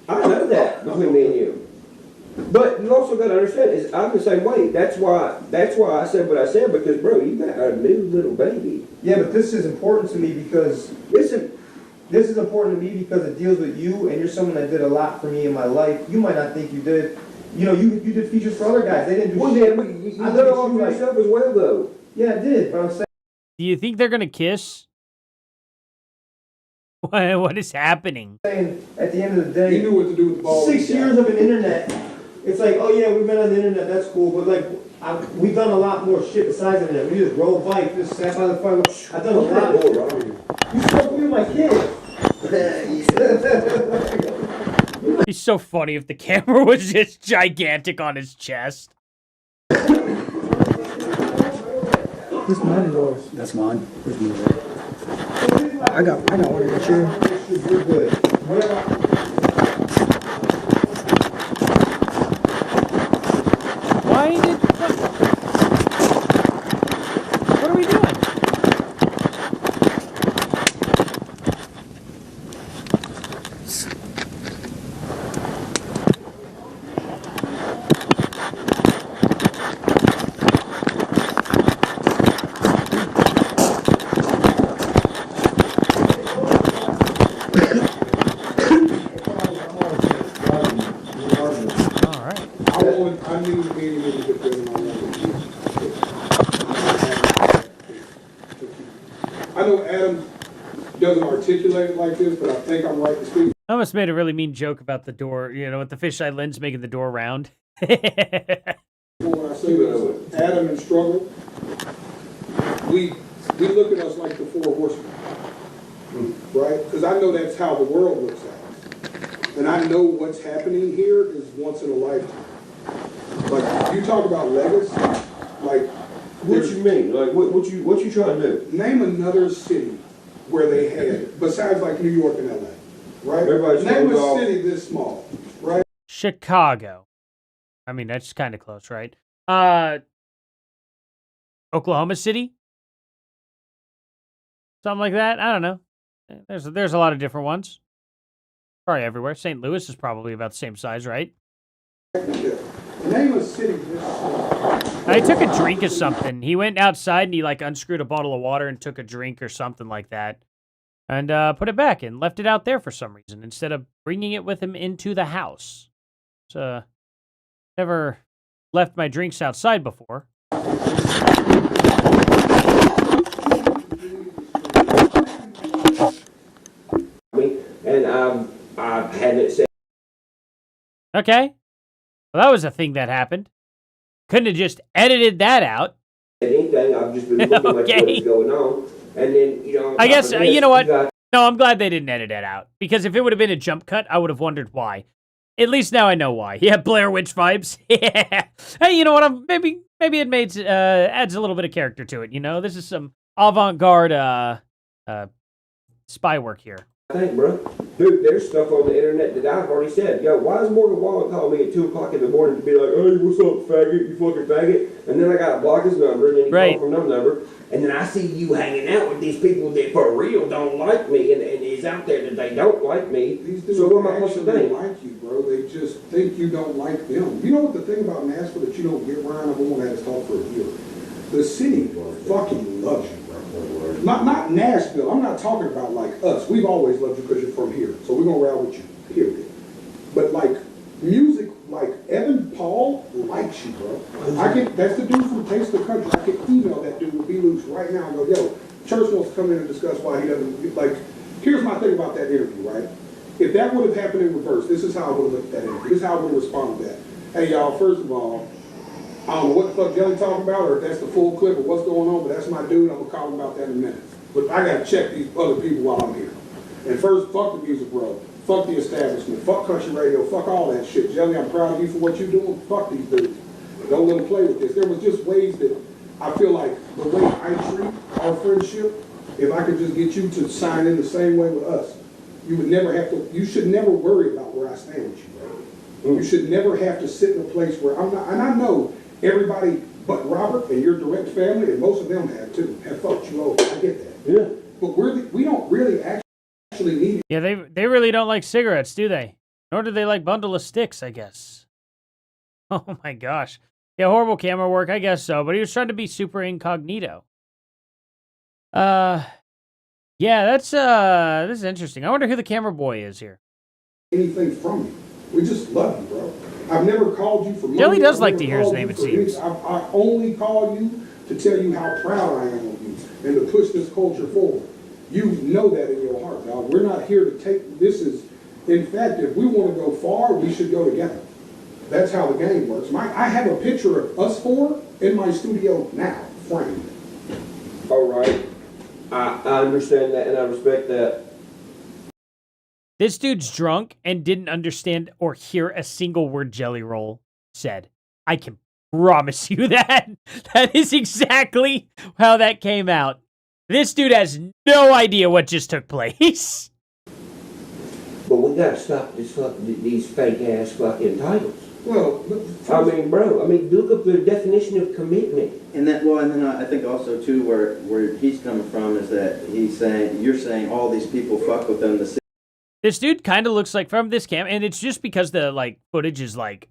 Speaker 15: I know that between me and you. But you also gotta understand is I'm the same way. That's why I said what I said because bro, you got a new little baby.
Speaker 9: Yeah, but this is important to me because this is important to me because it deals with you, and you're someone that did a lot for me in my life. You might not think you did. You know, you did features for other guys. They didn't do shit.
Speaker 15: Well, you did all for yourself as well, though.
Speaker 9: Yeah, I did, but I'm saying...
Speaker 1: Do you think they're gonna kiss? What is happening?
Speaker 9: Saying, at the end of the day...
Speaker 3: He knew what to do with the ball.
Speaker 9: 6 years of an internet. It's like, oh yeah, we've been on the internet, that's cool, but like, we've done a lot more shit besides the internet. We just rode bike, just sat by the fire. I've done a lot more. You spoke with my kid.
Speaker 1: It'd be so funny if the camera was just gigantic on his chest.
Speaker 10: This mine is yours. That's mine. Where's mine? I got one in the chair. You're good.
Speaker 1: Why did... What are we doing?
Speaker 3: I knew being able to get rid of my I know Adam doesn't articulate it like this, but I think I'm right to speak.
Speaker 1: I almost made a really mean joke about the door, you know, with the fisheye lens making the door round.
Speaker 3: When I say this, Adam and struggle, we look at us like the four horsemen, right? Because I know that's how the world looks at us. And I know what's happening here is once in a lifetime. Like, you talk about legacy, like...
Speaker 15: What you mean? Like, what you trying to do?
Speaker 3: Name another city where they had, besides like New York and LA, right?
Speaker 15: Everybody's
Speaker 3: Name a
Speaker 15: off.
Speaker 3: city this small, right?
Speaker 1: Chicago. I mean, that's kind of close, right? Oklahoma City? Something like that? I don't know. There's a lot of different ones. Probably everywhere. St. Louis is probably about the same size, right?
Speaker 3: Name a city this small.
Speaker 1: I took a drink of something. He went outside and he like unscrewed a bottle of water and took a drink or something like that. And put it back and left it out there for some reason instead of bringing it with him into the house. So, never left my drinks outside before.
Speaker 15: And I had it set.
Speaker 1: Okay. Well, that was a thing that happened. Couldn't have just edited that out.
Speaker 15: Anything, I've just been looking like what is going on. And then, you know...
Speaker 1: I guess, you know what? No, I'm glad they didn't edit that out. Because if it would have been a jump cut, I would have wondered why. At least now I know why. Yeah, Blair Witch vibes. Yeah. Hey, you know what? Maybe it adds a little bit of character to it, you know? This is some avant-garde spy work here.
Speaker 15: I think, bro. Dude, there's stuff on the internet that I've already said. Yo, why is Morgan Wallen calling me at 2 o'clock in the morning to be like, hey, what's up, faggot, you fucking faggot? And then I got to block his number, and then he called from no number. And then I see you hanging out with these people that for real don't like me, and it's out there that they don't like me.
Speaker 3: These dudes
Speaker 15: so what am I supposed to
Speaker 3: actually
Speaker 15: think?
Speaker 3: like you, bro. They just think you don't like them. You know what the thing about Nashville that you don't get, Ryan? I've only had to talk for a year. The city fucking loves you, bro. Not Nashville. I'm not talking about like us. We've always loved you because you're from here. So we're going to ride with you, period. But like music, like Evan Paul likes you, bro. That's the dude from Taste of the Country. I can email that dude with B-Loose right now and go, yo, Church wants to come in and discuss why he doesn't, like, here's my thing about that interview, right? If that would have happened in reverse, this is how I would have looked at that interview. This is how I would have responded to that. Hey, y'all, first of all, I don't know what the fuck Jelly talking about or if that's the full clip of what's going on, but that's my dude. I'm going to call him about that in a minute. But I got to check these other people while I'm here. And first, fuck the music world. Fuck the establishment. Fuck country radio. Fuck all that shit. Jelly, I'm proud of you for what you're doing. Fuck these dudes. Don't let them play with this. There was just ways that I feel like the way I treat our friendship, if I could just get you to sign in the same way with us, you would never have to, you should never worry about where I stand with you, bro. You should never have to sit in a place where I'm not, and I know everybody but Robert and your direct family, and most of them have too, have fucked you over. I get that.
Speaker 15: Yeah.
Speaker 3: But we don't really actually need it.
Speaker 1: Yeah, they really don't like cigarettes, do they? Nor do they like bundle of sticks, I guess. Oh my gosh. Yeah, horrible camera work, I guess so, but he was trying to be super incognito. Yeah, this is interesting. I wonder who the camera boy is here.
Speaker 3: Anything from you. We just love you, bro. I've never called you for money.
Speaker 1: Jelly does like to hear his name, it seems.
Speaker 3: I only call you to tell you how proud I am of you and to push this culture forward. You know that in your heart, dog. We're not here to take, this is, in fact, if we want to go far, we should go together. That's how the game works. I have a picture of us four in my studio now, framed.
Speaker 15: All right. I understand that and I respect that.
Speaker 1: This dude's drunk and didn't understand or hear a single word Jellyroll said. I can promise you that. That is exactly how that came out. This dude has no idea what just took place.
Speaker 15: But we gotta stop these fake ass fucking titles.
Speaker 3: Well,
Speaker 15: I mean, bro. I mean, look up the definition of commitment.
Speaker 9: And then I think also too where he's coming from is that you're saying all these people fuck with them.
Speaker 1: This dude kind of looks like from this cam, and it's just because the like footage is like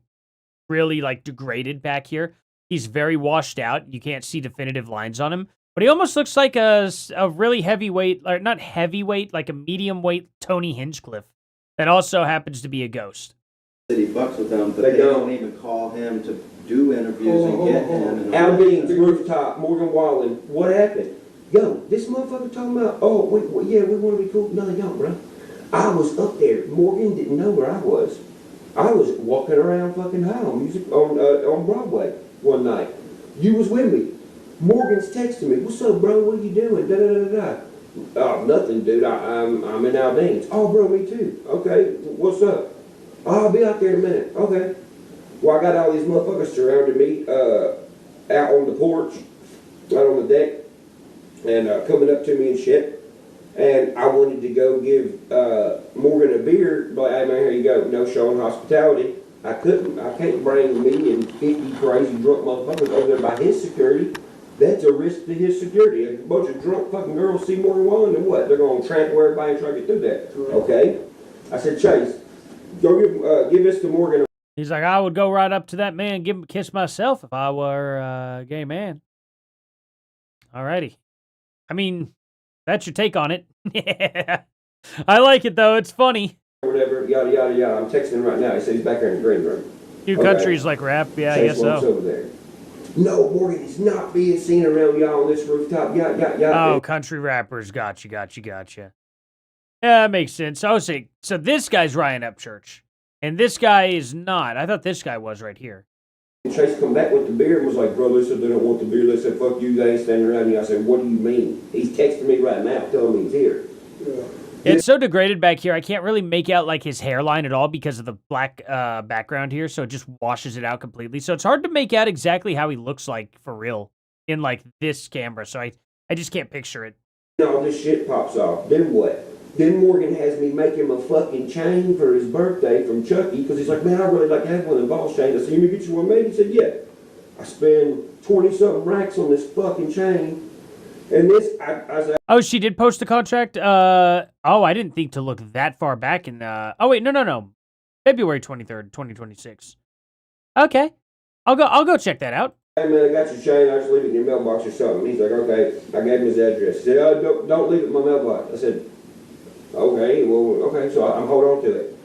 Speaker 1: really like degraded back here. He's very washed out. You can't see definitive lines on him, but he almost looks like a really heavyweight, or not heavyweight, like a medium weight Tony Hinchcliffe that also happens to be a ghost.
Speaker 9: City fucks with them, but they don't even call him to do interviews and get him. And
Speaker 15: Albine's rooftop, Morgan Wallen. What happened? Yo, this motherfucker talking about, oh, we want to be cool. No, they don't, bro. I was up there. Morgan didn't know where I was. I was walking around fucking high on music on Broadway one night. You was with me. Morgan's texting me. What's up, bro? What are you doing? Da da da da. Oh, nothing, dude. I'm in Albine's. Oh, bro, me too. Okay, what's up? Oh, I'll be out there in a minute. Okay. Well, I got all these motherfuckers surrounding me out on the porch, out on the deck, and coming up to me and shit. And I wanted to go give Morgan a beer, but hey man, here you go. No showing hospitality. I can't bring me and 50 crazy drunk motherfuckers over there by his security. That's a risk to his security. A bunch of drunk fucking girls see Morgan Wallen, and what? They're going to trample everybody and try to get through that. Okay? I said, Chase, go give this to Morgan.
Speaker 1: He's like, I would go right up to that man, give him a kiss myself if I were a gay man. Alrighty. I mean, that's your take on it. Yeah. I like it, though. It's funny.
Speaker 15: Whatever, yada, yada, yada. I'm texting him right now. He said he's back there in the green room.
Speaker 1: Few countries like rap. Yeah, I guess so.
Speaker 15: Over there. No, Morgan is not being seen around y'all on this rooftop. Yada, yada, yada.
Speaker 1: Oh, country rappers. Gotcha. Yeah, that makes sense. I was saying, so this guy's Ryan Upchurch, and this guy is not. I thought this guy was right here.
Speaker 15: Chase come back with the beer and was like, bro, they said they don't want the beer. They said, fuck you, they ain't standing around me. I said, what do you mean? He's texting me right now, telling me he's here.
Speaker 3: Yeah.
Speaker 1: It's so degraded back here. I can't really make out like his hairline at all because of the black background here, so it just washes it out completely. So it's hard to make out exactly how he looks like for real in like this camera. So I just can't picture it.
Speaker 15: All this shit pops off. Then what? Then Morgan has me make him a fucking chain for his birthday from Chucky because he's like, man, I really like to have one of them ball chains. I said, you get you one made? He said, yeah. I spend 20-something racks on this fucking chain. And this, I said,
Speaker 1: oh, she did post a contract? I didn't think to look that far back in, oh, wait, no. February 23rd, 2026. Okay. I'll go check that out.
Speaker 15: Hey, man, I got your chain. I just leave it in your mailbox or something. He's like, okay. I gave him his address. He said, oh, don't leave it in my mailbox. I said, okay, well, okay. So I'm holding on to it.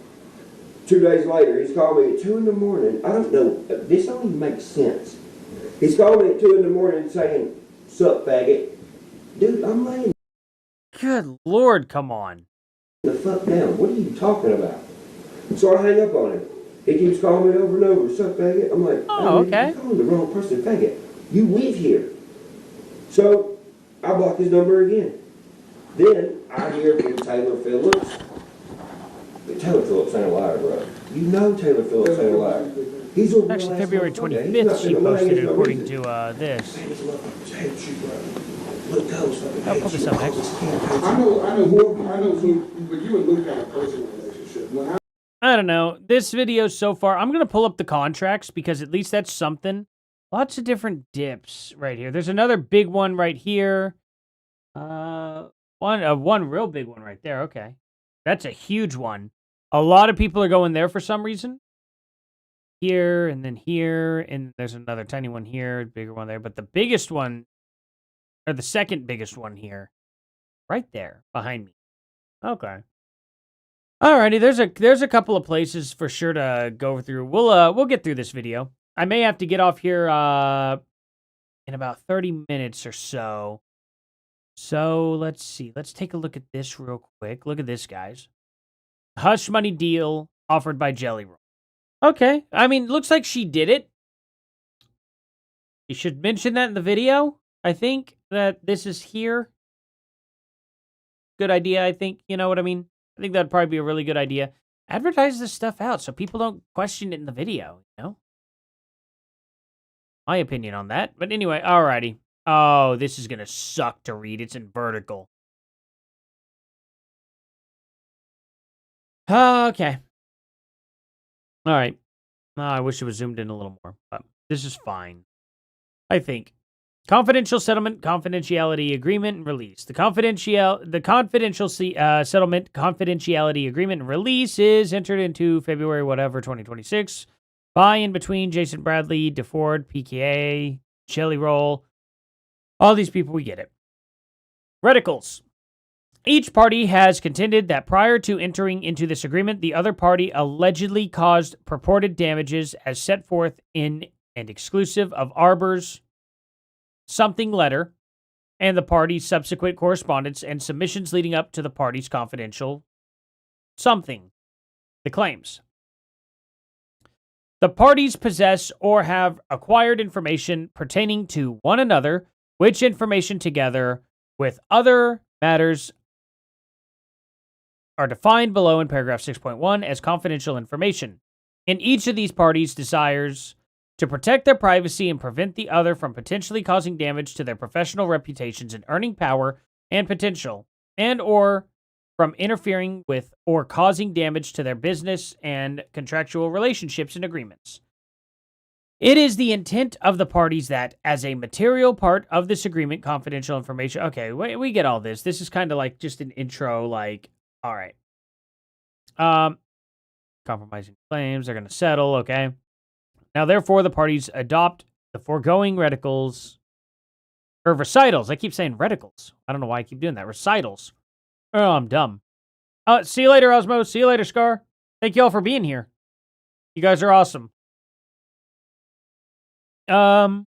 Speaker 15: 2 days later, he's called me at 2 in the morning. I don't know. This don't even make sense. He's called me at 2 in the morning saying, sup, faggot. Dude, I'm laying.
Speaker 1: Good Lord, come on.
Speaker 15: The fuck down. What are you talking about? So I hang up on him. He keeps calling me over and over. Sup, faggot? I'm like,
Speaker 1: oh, okay.
Speaker 15: You're calling the wrong person, faggot. You live here. So I block his number again. Then I hear from Taylor Phillips. Taylor Phillips ain't a liar, bro. You know Taylor Phillips ain't a liar. He's a
Speaker 1: actually February 25th. She posted it according to this. I'll pull this up next.
Speaker 3: I know, but you and Luke have a personal relationship.
Speaker 1: I don't know. This video so far, I'm going to pull up the contracts because at least that's something. Lots of different dips right here. There's another big one right here. One real big one right there. Okay. That's a huge one. A lot of people are going there for some reason. Here, and then here, and there's another tiny one here, bigger one there. But the biggest one, or the second biggest one here, right there, behind me. Okay. Alrighty, there's a couple of places for sure to go through. We'll get through this video. I may have to get off here in about 30 minutes or so. So let's see. Let's take a look at this real quick. Look at this, guys. Hush money deal offered by Jellyroll. Okay. I mean, looks like she did it. You should mention that in the video. I think that this is here. Good idea, I think. You know what I mean? I think that'd probably be a really good idea. Advertise this stuff out so people don't question it in the video, you know? my opinion on that. But anyway, alrighty. Oh, this is going to suck to read. It's in vertical. Okay. All right. I wish it was zoomed in a little more, but this is fine. I think. Confidential settlement, confidentiality agreement, and release. The confidential settlement, confidentiality agreement, and release is entered into February, 2026, by and between Jason Bradley, DeFord, PKA, Jellyroll. All these people, we get it. Reticles. Each party has contended that prior to entering into this agreement, the other party allegedly caused purported damages as set forth in and exclusive of Arbor's something letter and the party's subsequent correspondence and submissions leading up to the party's confidential something, the claims. The parties possess or have acquired information pertaining to one another, which information together with other matters are defined below in paragraph 6.1 as confidential information. In each of these parties desires to protect their privacy and prevent the other from potentially causing damage to their professional reputations and earning power and potential, and or from interfering with or causing damage to their business and contractual relationships and agreements. It is the intent of the parties that, as a material part of this agreement, confidential information... Okay, we get all this. This is kind of like just an intro, like, all right. Compromising claims, they're going to settle, okay. Now, therefore, the parties adopt the foregoing reticles, or recitals. I keep saying reticles. I don't know why I keep doing that. Recitals. Oh, I'm dumb. See you later, Osmo. See you later, Scar. Thank you all for being here. You guys are awesome. Let's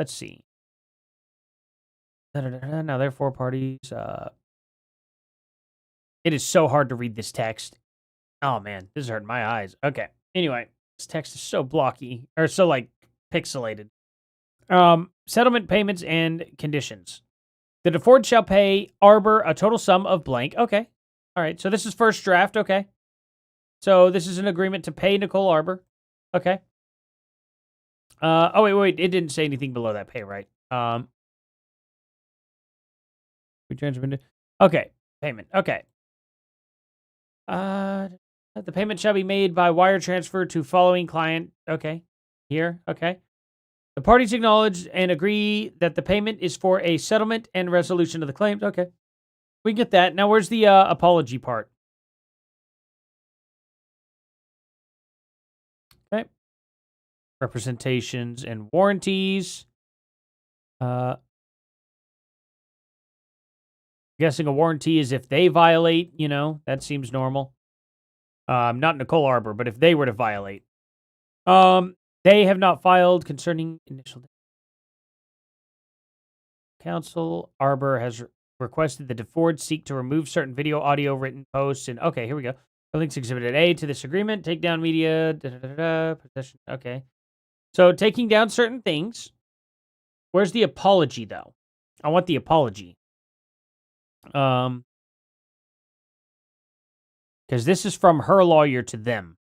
Speaker 1: see. Now, therefore, parties, it is so hard to read this text. Oh, man, this is hurting my eyes. Okay. Anyway, this text is so blocky, or so, like, pixelated. Settlement payments and conditions. The DeFord shall pay Arbor a total sum of blank. Okay. All right. So this is first draft. Okay. So this is an agreement to pay Nicole Arbor. Okay. Oh, wait. It didn't say anything below that pay, right? We transmitted. Okay. Payment. Okay. The payment shall be made by wire transfer to following client. Okay. Here. Okay. The parties acknowledge and agree that the payment is for a settlement and resolution of the claims. Okay. We get that. Now, where's the apology part? Okay. Representations and warranties. Guessing a warranty is if they violate, that seems normal. Not Nicole Arbor, but if they were to violate. They have not filed concerning initial counsel. Arbor has requested the DeFord seek to remove certain video, audio, written posts, and okay, here we go. The links exhibited A to this agreement. Take down media. Possession. Okay. So taking down certain things. Where's the apology, though? I want the apology. Because this is from her lawyer to them.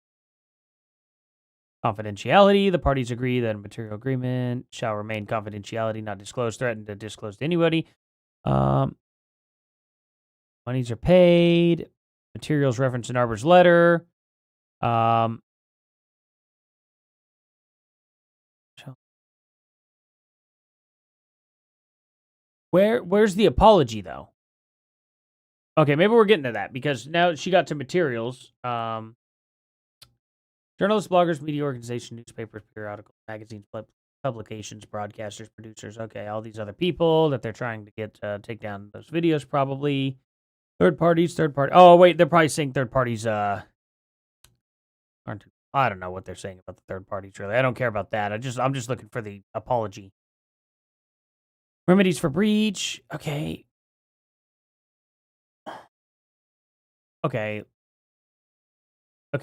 Speaker 1: Confidentiality. The parties agree that a material agreement shall remain confidentiality, not disclosed, threatened to disclose to anybody. Monies are paid. Materials referenced in Arbor's letter. Where's the apology, though? Okay, maybe we're getting to that, because now she got to materials. Journalists, bloggers, media organization, newspapers, periodicals, magazines, publications, broadcasters, producers. Okay, all these other people that they're trying to get take down those videos, probably. Third parties. Oh, wait, they're probably saying third parties aren't. I don't know what they're saying about the third parties, really. I don't care about that. I'm just looking for the apology. Remedies for breach. Okay. Okay,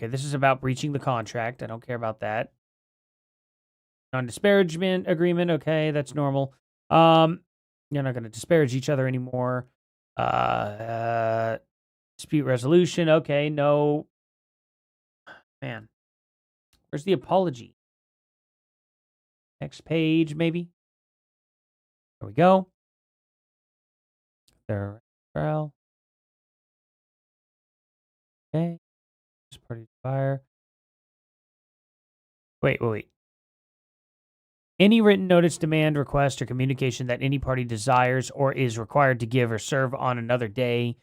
Speaker 1: this is about breaching the contract. I don't care about that. Non-disparagement agreement. Okay, that's normal. You're not going to disparage each other anymore. Dispute resolution. Okay, no. Man, where's the apology? Next page, maybe. There we go. There. Okay. This party fire. Wait. Any written notice, demand, request, or communication that any party desires or is required to give or serve on another day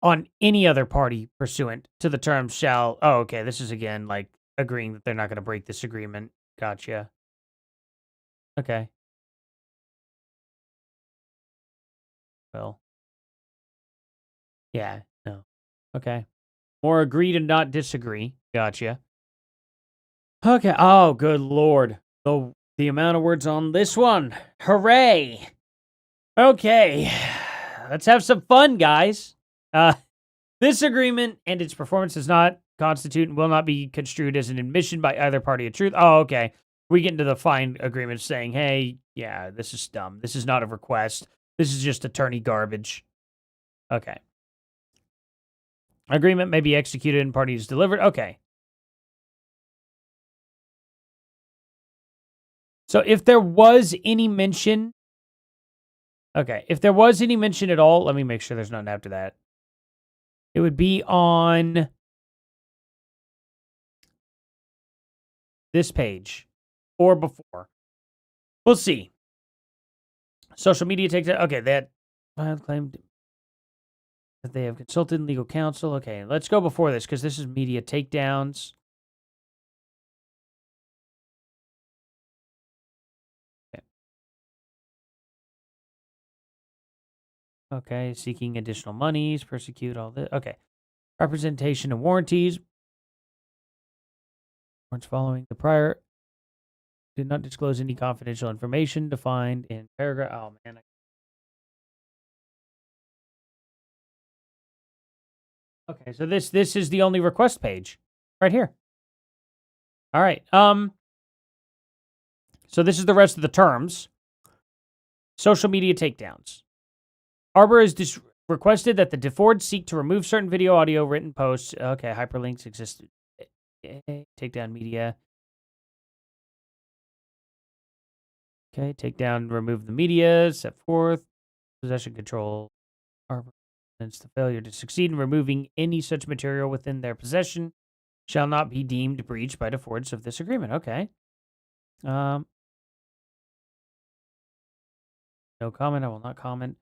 Speaker 1: on any other party pursuant to the terms shall... Oh, okay. This is, again, like, agreeing that they're not going to break this agreement. Gotcha. Okay. Well. Yeah, no. Okay. More agree to not disagree. Gotcha. Okay. Oh, good lord. The amount of words on this one. Hooray. Okay. Let's have some fun, guys. This agreement and its performance does not constitute and will not be construed as an admission by either party of truth. Oh, okay. We get into the fine agreement saying, hey, yeah, this is dumb. This is not a request. This is just attorney garbage. Okay. Agreement may be executed and parties delivered. Okay. So if there was any mention... Okay, if there was any mention at all, let me make sure there's nothing after that. It would be on this page or before. We'll see. Social media takes it. Okay, that filed claim that they have consulted legal counsel. Okay, let's go before this because this is media takedowns. Okay, seeking additional monies, persecute all this. Okay. Representation and warranties. Warrants following the prior did not disclose any confidential information defined in paragraph. Oh, man. Okay, so this is the only request page right here. All right. So this is the rest of the terms. Social media takedowns. Arbor has requested that the DeFord seek to remove certain video, audio, written posts. Okay, hyperlinks exist. Takedown media. Okay, takedown, remove the media, set forth. Possession control. Arbor presents the failure to succeed in removing any such material within their possession shall not be deemed breached by defaults of this agreement. Okay. No comment. I will not comment.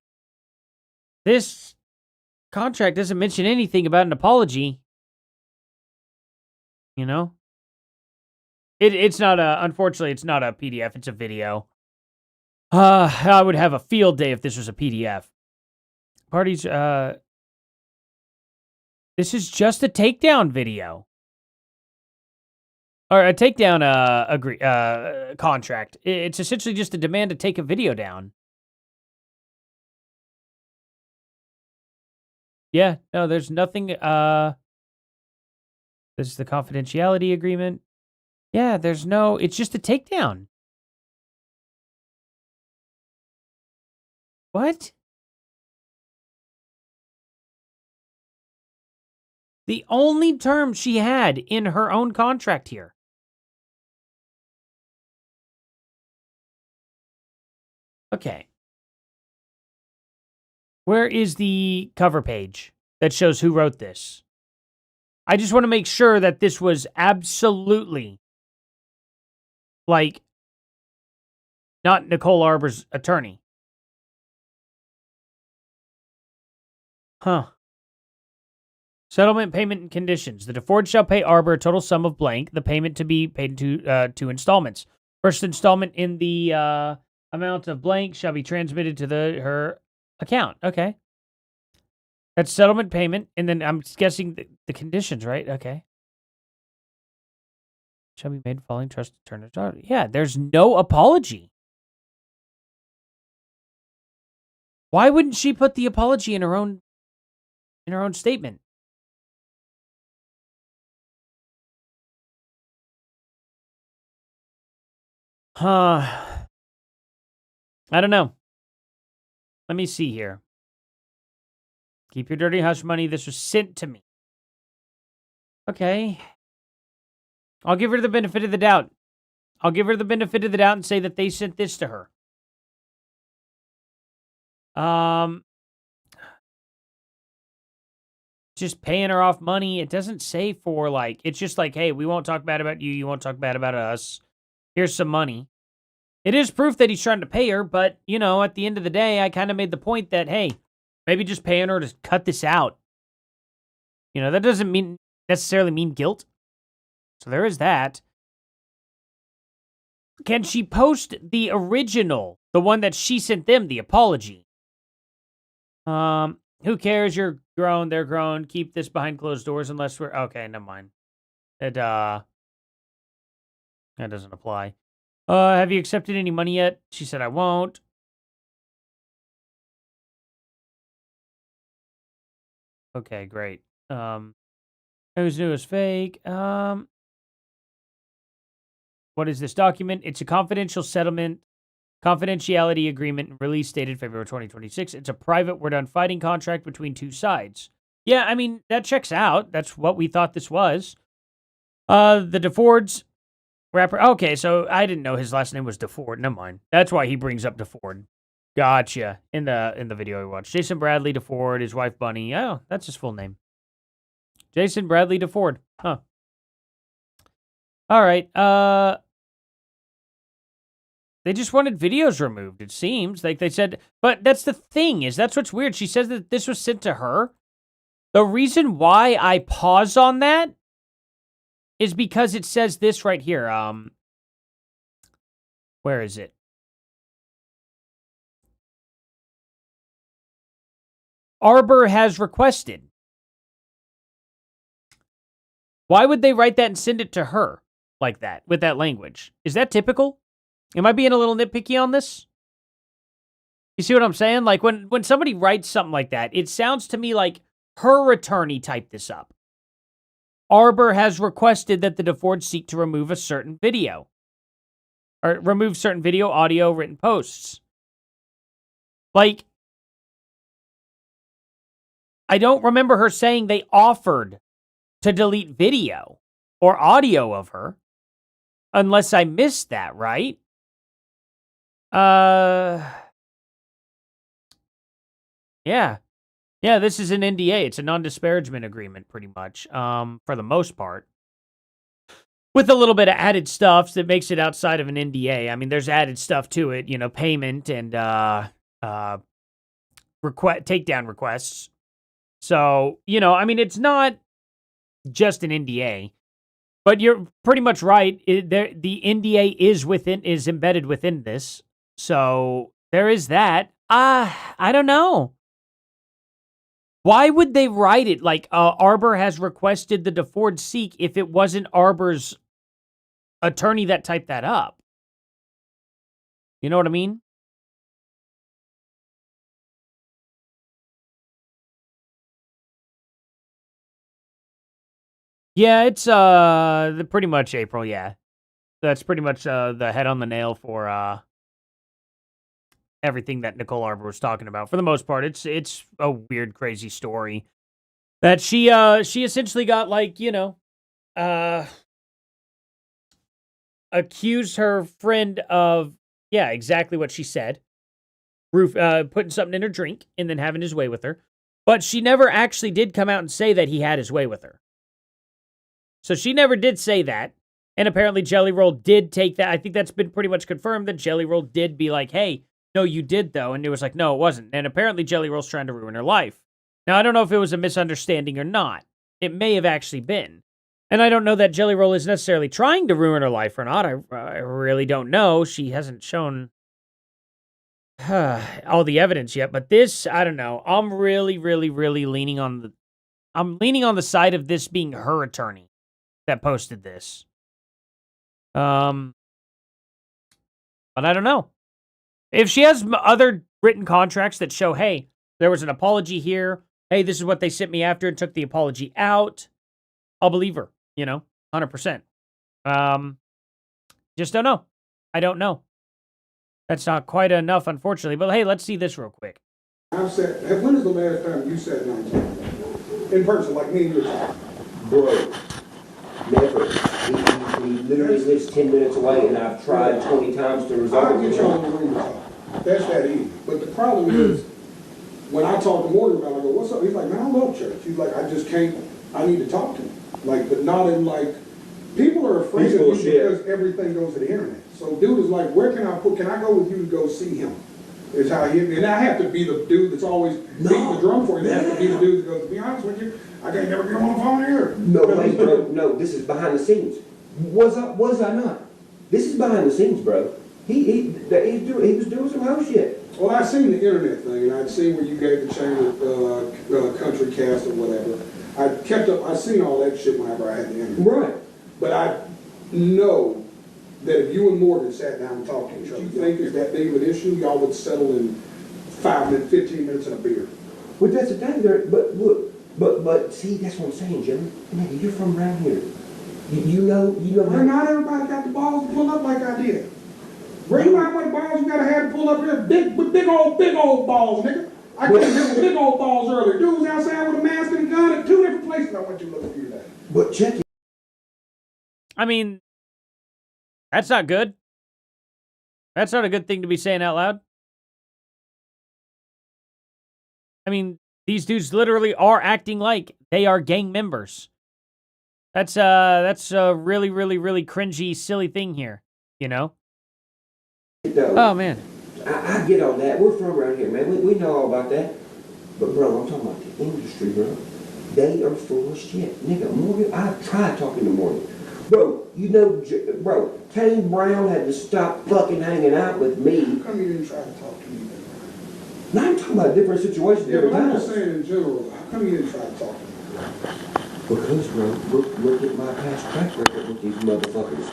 Speaker 1: This contract doesn't mention anything about an apology. You know? It's not unfortunately, it's not a PDF. It's a video. I would have a field day if this was a PDF. Parties, this is just a takedown video. Or a takedown contract. It's essentially just a demand to take a video down. Yeah, no, there's nothing. This is the confidentiality agreement. Yeah, there's no. It's just a takedown. What? The only term she had in her own contract here. Okay. Where is the cover page that shows who wrote this? I just want to make sure that this was absolutely, like, not Nicole Arbor's attorney. Huh. Settlement, payment, and conditions. The DeFord shall pay Arbor a total sum of blank, the payment to be paid to two installments. First installment in the amount of blank shall be transmitted to her account. Okay. That's settlement payment, and then I'm guessing the conditions, right? Okay. Shall be made following trust attorney. Yeah, there's no apology. Why wouldn't she put the apology in her own statement? I don't know. Let me see here. Keep your dirty hush money. This was sent to me. Okay. I'll give her the benefit of the doubt. I'll give her the benefit of the doubt and say that they sent this to her. Just paying her off money. It doesn't say for, like, it's just like, hey, we won't talk bad about you. You won't talk bad about us. Here's some money. It is proof that he's trying to pay her, but, you know, at the end of the day, I kind of made the point that, hey, maybe just paying her to cut this out. You know, that doesn't necessarily mean guilt. So there is that. Can she post the original, the one that she sent them, the apology? Who cares? You're grown. They're grown. Keep this behind closed doors unless we're... Okay, never mind. That doesn't apply. Have you accepted any money yet? She said, I won't. Okay, great. Who's new is fake. What is this document? It's a confidential settlement, confidentiality agreement, release dated February 2026. It's a private, we're done fighting contract between two sides. Yeah, I mean, that checks out. That's what we thought this was. The DeFord's rapper. Okay, so I didn't know his last name was DeFord. Never mind. That's why he brings up DeFord. Gotcha. In the video we watched. Jason Bradley DeFord, his wife Bunny. Oh, that's his full name. Jason Bradley DeFord. Huh. All right. They just wanted videos removed, it seems. Like they said, but that's the thing, is that's what's weird. She says that this was sent to her. The reason why I pause on that is because it says this right here. Where is it? Arbor has requested. Why would they write that and send it to her like that, with that language? Is that typical? Am I being a little nitpicky on this? You see what I'm saying? Like, when somebody writes something like that, it sounds to me like her attorney typed this up. Arbor has requested that the DeFord seek to remove a certain video. Or remove certain video, audio, written posts. Like, I don't remember her saying they offered to delete video or audio of her. Unless I missed that, right? Yeah. Yeah, this is an NDA. It's a non-disparagement agreement, pretty much, for the most part. With a little bit of added stuff that makes it outside of an NDA. I mean, there's added stuff to it, you know, payment and takedown requests. So, you know, I mean, it's not just an NDA. But you're pretty much right. The NDA is embedded within this. So there is that. I don't know. Why would they write it like Arbor has requested the DeFord seek if it wasn't Arbor's attorney that typed that up? You know what I mean? Yeah, it's pretty much April, yeah. That's pretty much the head on the nail for everything that Nicole Arbor was talking about. For the most part, it's a weird, crazy story that she essentially got, like, you know, accused her friend of, yeah, exactly what she said. Putting something in her drink and then having his way with her. But she never actually did come out and say that he had his way with her. So she never did say that. And apparently Jellyroll did take that. I think that's been pretty much confirmed that Jellyroll did be like, hey, no, you did, though. And it was like, no, it wasn't. And apparently Jellyroll's trying to ruin her life. Now, I don't know if it was a misunderstanding or not. It may have actually been. And I don't know that Jellyroll is necessarily trying to ruin her life or not. I really don't know. She hasn't shown all the evidence yet. But this, I don't know. I'm really, really, really leaning on the side of this being her attorney that posted this. But I don't know. If she has other written contracts that show, hey, there was an apology here. Hey, this is what they sent me after and took the apology out. I'll believe her, 100%. Just don't know. I don't know. That's not quite enough, unfortunately. But hey, let's see this real quick.
Speaker 3: When is the last time you sat down in person, like me and you?
Speaker 9: Bro, never.
Speaker 15: He literally lives 10 minutes away, and I've tried 20 times to resolve
Speaker 3: I'll get
Speaker 15: it.
Speaker 3: you on the room to talk. That's that easy. But the problem is, when I talk to Morgan about it, I go, what's up? He's like, man, I love church. He's like, I just can't, I need to talk to him. Like, but not in like, people are afraid of you because everything goes to the internet. So dude is like, where can I go with you to go see him? Is how he, and I have to be the dude that's always beating the drum for you. I have to be the dude that goes, to be honest with you, I can't never get him on the phone here.
Speaker 15: No, wait, bro, no, this is behind the scenes. Was I not? This is behind the scenes, bro. He was doing some hoe shit.
Speaker 3: Well, I seen the internet thing, and I'd seen where you gave the chamber country cast or whatever. I seen all that shit whenever I had the internet.
Speaker 15: Right.
Speaker 3: But I know that if you and Morgan sat down and talked to each other, you think it's that big of an issue, y'all would settle in 5 minutes, 15 minutes in a beer.
Speaker 15: Well, that's the thing there, but look, but see, that's what I'm saying, Jimmy. Nigga, you're from around here. You know.
Speaker 3: Well, not everybody got the balls to pull up like I did. Bring you out what balls you gotta have to pull up here. Big old balls, nigga. I couldn't hit with big old balls earlier. Dude was outside with a mask and a gun at 2 different places I went to looking for you today.
Speaker 15: But check it.
Speaker 1: I mean, that's not good. That's not a good thing to be saying out loud. I mean, these dudes literally are acting like they are gang members. That's a really, really, really cringy, silly thing here, you know? Oh, man.
Speaker 15: I get on that. We're from around here, man. We know all about that. But, bro, I'm talking about the industry, bro. They are full of shit. Nigga, Morgan, I tried talking to Morgan. Bro, you know, bro, Kane Brown had to stop fucking hanging out with me.
Speaker 3: How come you didn't try to talk to me then?
Speaker 15: Now I'm talking about different situations,
Speaker 3: Yeah,
Speaker 15: different
Speaker 3: but I'm
Speaker 15: times.
Speaker 3: just saying in general, how come you didn't try to talk to me?
Speaker 15: Because, bro, look at my past track record with these motherfuckers.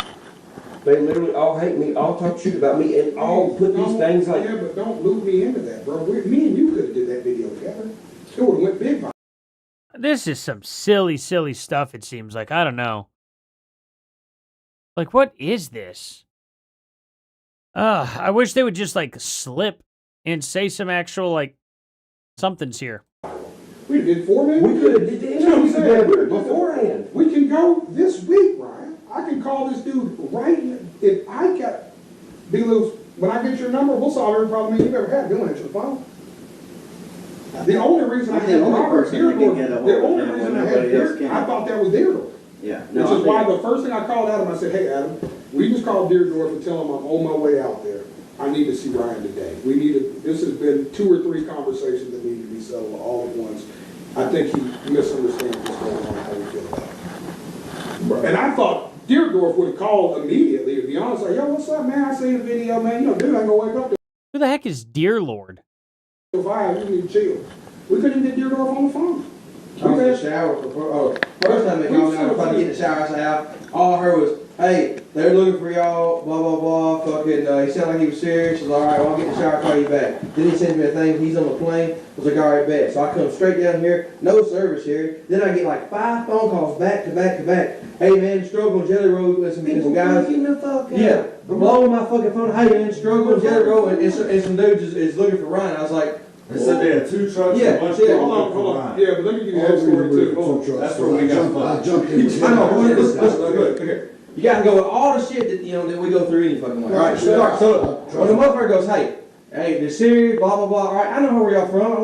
Speaker 15: They literally all hate me, all talk shit about me, and all put these things like...
Speaker 3: Yeah, but don't loop me into that, bro. Me and you could have did that video together. It would have went big.
Speaker 1: This is some silly, silly stuff, it seems like. I don't know. Like, what is this? I wish they would just, like, slip and say some actual, like, something's here.
Speaker 3: We did 4 minutes.
Speaker 15: We could have did the interview together beforehand.
Speaker 3: We can go this week, Ryan. I can call this dude right if I got B-Lou's. When I get your number, we'll solve every problem you've ever had. Bill answer the phone. The only reason I had Robert I thought that was Deerdorf.
Speaker 10: Yeah.
Speaker 3: Which is why the first thing I called Adam, I said, hey, Adam, we just called Deerdorf and tell him I'm on my way out there. I need to see Ryan today. This has been 2 or 3 conversations that need to be settled all at once. I think he misunderstands what's going on, how we feel about it. And I thought Deerdorf would have called immediately, to be honest, like, yo, what's up, man? I seen the video, man. You know, dude, I ain't gonna wake up.
Speaker 1: Who the heck is Dear Lord?
Speaker 3: You need to chill. We couldn't even get Deerdorf on the phone.
Speaker 9: I was in the shower first time they called me, I was about to get in the shower, I said, all I heard was, hey, they're looking for y'all, blah, blah, blah, fucking, he sounded like he was serious. I was like, all right, well, I'll get in the shower, I'll call you back. Then he sent me a thing, he's on the plane. I was like, all right, bet. So I come straight down here, no service here. Then I get like 5 phone calls back to back to back. Hey, man, struggle on Jellyroll, listen, some guys. Yeah, blowing my fucking phone. Hey, man, struggle on Jellyroll, and some dudes is looking for Ryan. I was like,
Speaker 17: they said they had 2 trucks and a bunch of
Speaker 3: hold on. Yeah, but let me give you that story too.
Speaker 17: That's where we got
Speaker 16: I jumped in.
Speaker 9: I know, listen. You gotta go with all the shit that, you know, that we go through any fucking way. All right, so when the motherfucker goes, hey, they're serious, blah, blah, blah. All right, I know where y'all from.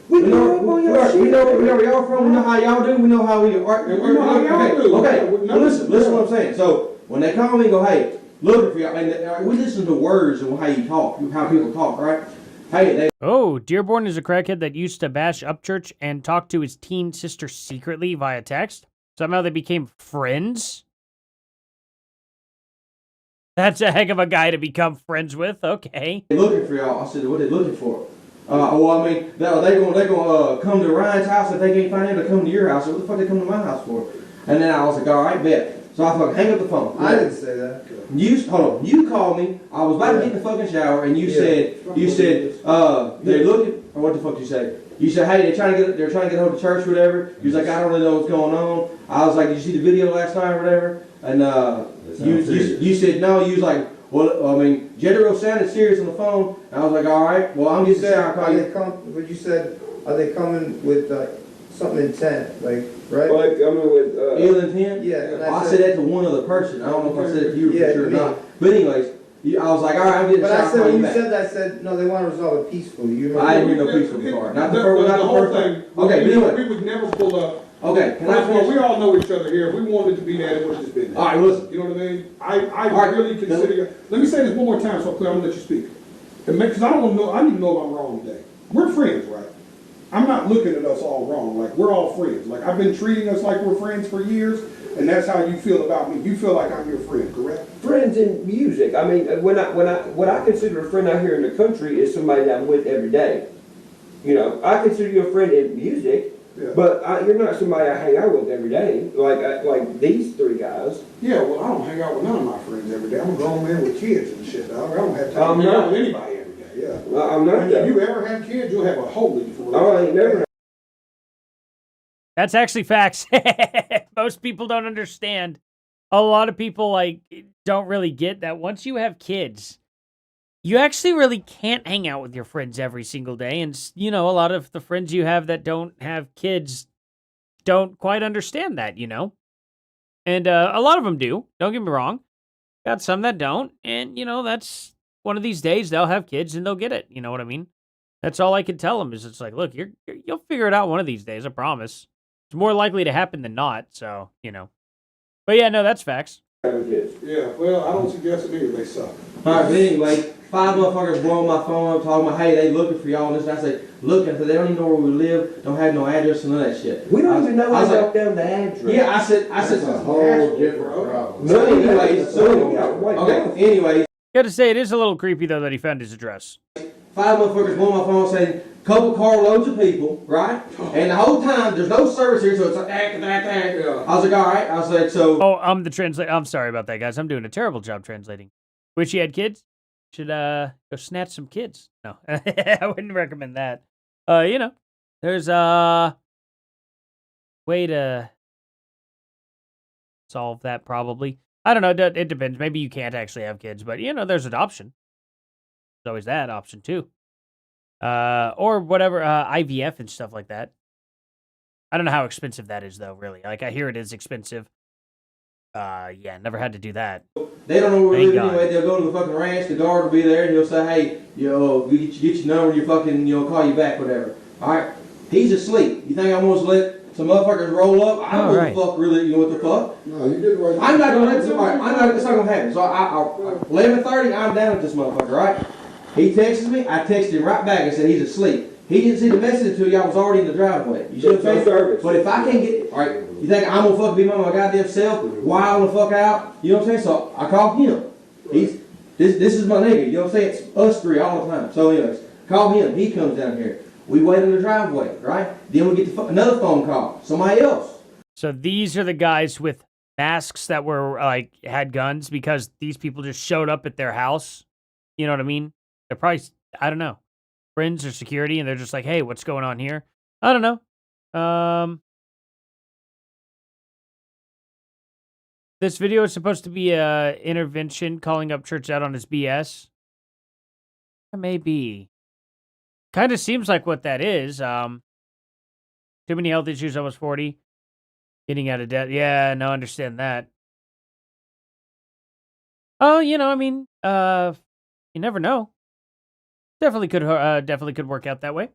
Speaker 9: We know where y'all from. We know how y'all do. We know how we are.
Speaker 3: We know how y'all do.
Speaker 9: Okay, well, listen what I'm saying. So when they call me and go, hey, looking for y'all, I mean, we listen to words and how you talk, how people talk, all right? Hey,
Speaker 1: Oh, Dearborn is a crackhead that used to bash Upchurch and talk to his teen sister secretly via text. Somehow they became friends. That's a heck of a guy to become friends with. Okay.
Speaker 9: They looking for y'all. I said, what are they looking for? Well, I mean, they gonna come to Ryan's house if they can't find him to come to your house. So what the fuck they come to my house for? And then I was like, all right, bet. So I fucking hang up the phone.
Speaker 10: I didn't say that.
Speaker 9: Hold on. You called me. I was about to get in the fucking shower, and you said, they're looking. Or what the fuck you say? You said, hey, they're trying to get hold of church or whatever. You was like, I don't really know what's going on. I was like, did you see the video last night or whatever? And you said no. You was like, well, I mean, Jellyroll sounded serious on the phone. And I was like, all right, well, I'm just saying, I'll call you.
Speaker 10: But you said, are they coming with something intent, like, right?
Speaker 9: Like, I mean, with, ill intent?
Speaker 10: Yeah. And
Speaker 9: I said that to one other person. I don't know if I said it to you for sure or not. But anyways, I was like, all right, I'm getting
Speaker 10: But
Speaker 9: shot.
Speaker 10: I said, when you said that, I said, no, they want to resolve it peacefully. You remember?
Speaker 9: I didn't hear no peaceful part. Not the first thing. Okay,
Speaker 3: we would never pull up.
Speaker 9: Okay, can I
Speaker 3: finish? We all know each other here. If we wanted to be that, it would have just been that.
Speaker 9: All right, listen.
Speaker 3: You know what I mean? I really consider. Let me say this one more time so I'm clear. I'm gonna let you speak. Because I don't want to know. I need to know if I'm wrong today. We're friends, right? I'm not looking at us all wrong. Like, we're all friends. Like, I've been treating us like we're friends for years, and that's how you feel about me. You feel like I'm your friend, correct?
Speaker 15: Friends in music. I mean, what I consider a friend out here in the country is somebody that I'm with every day. You know, I consider you a friend in music, but you're not somebody I hang out with every day, like these three guys.
Speaker 3: Yeah, well, I don't hang out with none of my friends every day. I'm a grown man with kids and shit, dog. I don't have time to hang out with anybody every day. Yeah.
Speaker 15: Well, I'm not.
Speaker 3: And if you ever have kids, you'll have a holy for real.
Speaker 15: I ain't never.
Speaker 1: That's actually facts. Most people don't understand. A lot of people don't really get that once you have kids, you actually really can't hang out with your friends every single day. And, a lot of the friends you have that don't have kids don't quite understand that, And a lot of them do. Don't get me wrong. Got some that don't. And, that's one of these days they'll have kids and they'll get it. You know what I mean? That's all I can tell them is it's like, look, you'll figure it out one of these days. I promise. It's more likely to happen than not. So, But yeah, no, that's facts.
Speaker 3: Yeah, well, I don't suggest it either. They suck.
Speaker 9: All right, but anyway, 5 motherfuckers blowing my phone up, talking about, hey, they looking for y'all and this. And I say, looking, because they don't even know where we live, don't have no address and none of that shit.
Speaker 15: We don't even know where they down the address.
Speaker 9: Yeah, I said,
Speaker 16: That's a whole different problem.
Speaker 9: So anyways.
Speaker 1: Gotta say, it is a little creepy, though, that he found his address.
Speaker 9: 5 motherfuckers blowing my phone saying, couple carloads of people, right? And the whole time, there's no service here, so it's like, I was like, all right. I was like, so.
Speaker 1: Oh, I'm the translator. I'm sorry about that, guys. I'm doing a terrible job translating. Wish you had kids? Should go snatch some kids. No, I wouldn't recommend that. There's a way to solve that probably. I don't know. It depends. Maybe you can't actually have kids, but there's adoption. There's always that option too. Or whatever, IVF and stuff like that. I don't know how expensive that is though, really. Like, I hear it is expensive. Yeah, never had to do that.
Speaker 9: They don't know where we live anyway. They'll go to the fucking ranch, the guard will be there, and he'll say, hey, get your number, and you fucking, call you back, whatever. Alright? He's asleep. You think I'm gonna let some motherfuckers roll up? I don't know what the fuck, really, what the fuck?
Speaker 16: No, you did right.
Speaker 9: I'm not gonna let somebody, it's not gonna happen. So 11:30, I'm down with this motherfucker, right? He texts me, I texted him right back and said he's asleep. He didn't see the message until y'all was already in the driveway. You see what I'm saying? But if I can't get, alright, you think I'm gonna fucking be by my goddamn self, wild the fuck out? You know what I'm saying? So I call him. This is my nigga. You know what I'm saying? It's us three all the time. So anyways, call him. He comes down here. We wait in the driveway, right? Then we get another phone call. Somebody else.
Speaker 1: So these are the guys with masks that were had guns because these people just showed up at their house. You know what I mean? They're probably, I don't know, friends or security, and they're just like, hey, what's going on here? I don't know. This video is supposed to be a intervention calling Upchurch out on his BS. It may be. Kind of seems like what that is. Too many health issues, almost 40. Getting out of debt. Yeah, no, I understand that. Oh, you never know. Definitely could work out that way.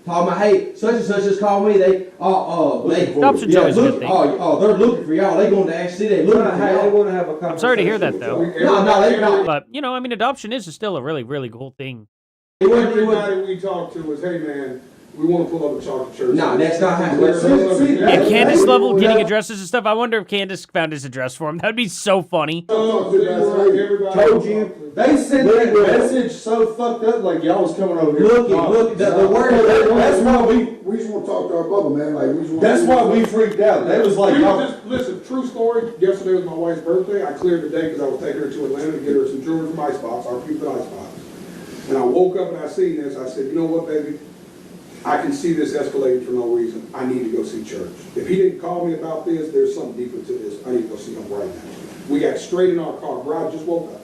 Speaker 9: Talking about, hey, such and such just called me.
Speaker 1: Adoption's always a good thing.
Speaker 9: They're looking for y'all. They going to Ash City. They looking for y'all.
Speaker 15: They want to have a conversation.
Speaker 1: I'm sorry to hear that, though.
Speaker 9: No.
Speaker 1: But adoption is still a really, really cool thing.
Speaker 3: Everybody we talk to is, hey man, we want to pull up and talk to church.
Speaker 9: No, that's not happening.
Speaker 1: Yeah, Candace level getting addresses and stuff. I wonder if Candace found his address for him. That'd be so funny.
Speaker 17: Told you. They sent that message so fucked up, like y'all was coming over here.
Speaker 16: Look, the word. That's why we just want to talk to our brother, man. Like
Speaker 17: that's why we freaked out. They was like,
Speaker 3: listen, true story. Yesterday was my wife's birthday. I cleared the day because I was taking her to Atlanta to get her some jewelry from Icebox, our people at Icebox. And I woke up and I seen this. I said, you know what, baby? I can see this escalating for no reason. I need to go see church. If he didn't call me about this, there's something deeper to this. I need to go see him right now. We got straight in our car. Brad just woke up.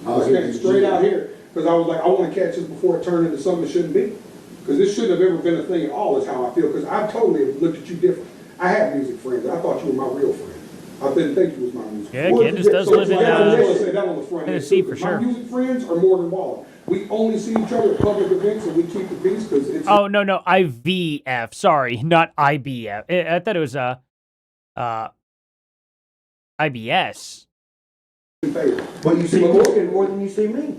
Speaker 3: I was getting straight out here because I was like, I want to catch this before it turned into something it shouldn't be. Because this shouldn't have ever been a thing at all, is how I feel. Because I totally looked at you different. I have music friends. I thought you were my real friend. I didn't think you was my music friend.
Speaker 1: Yeah, Candace does live in
Speaker 3: Tennessee
Speaker 1: for
Speaker 3: my
Speaker 1: sure.
Speaker 3: My music friends are more involved. We only see each other at public events and we keep the peace because it's...
Speaker 1: Oh, no, IVF. Sorry, not IBF. I thought it was, IBS.
Speaker 10: But you see Morgan more than you see me.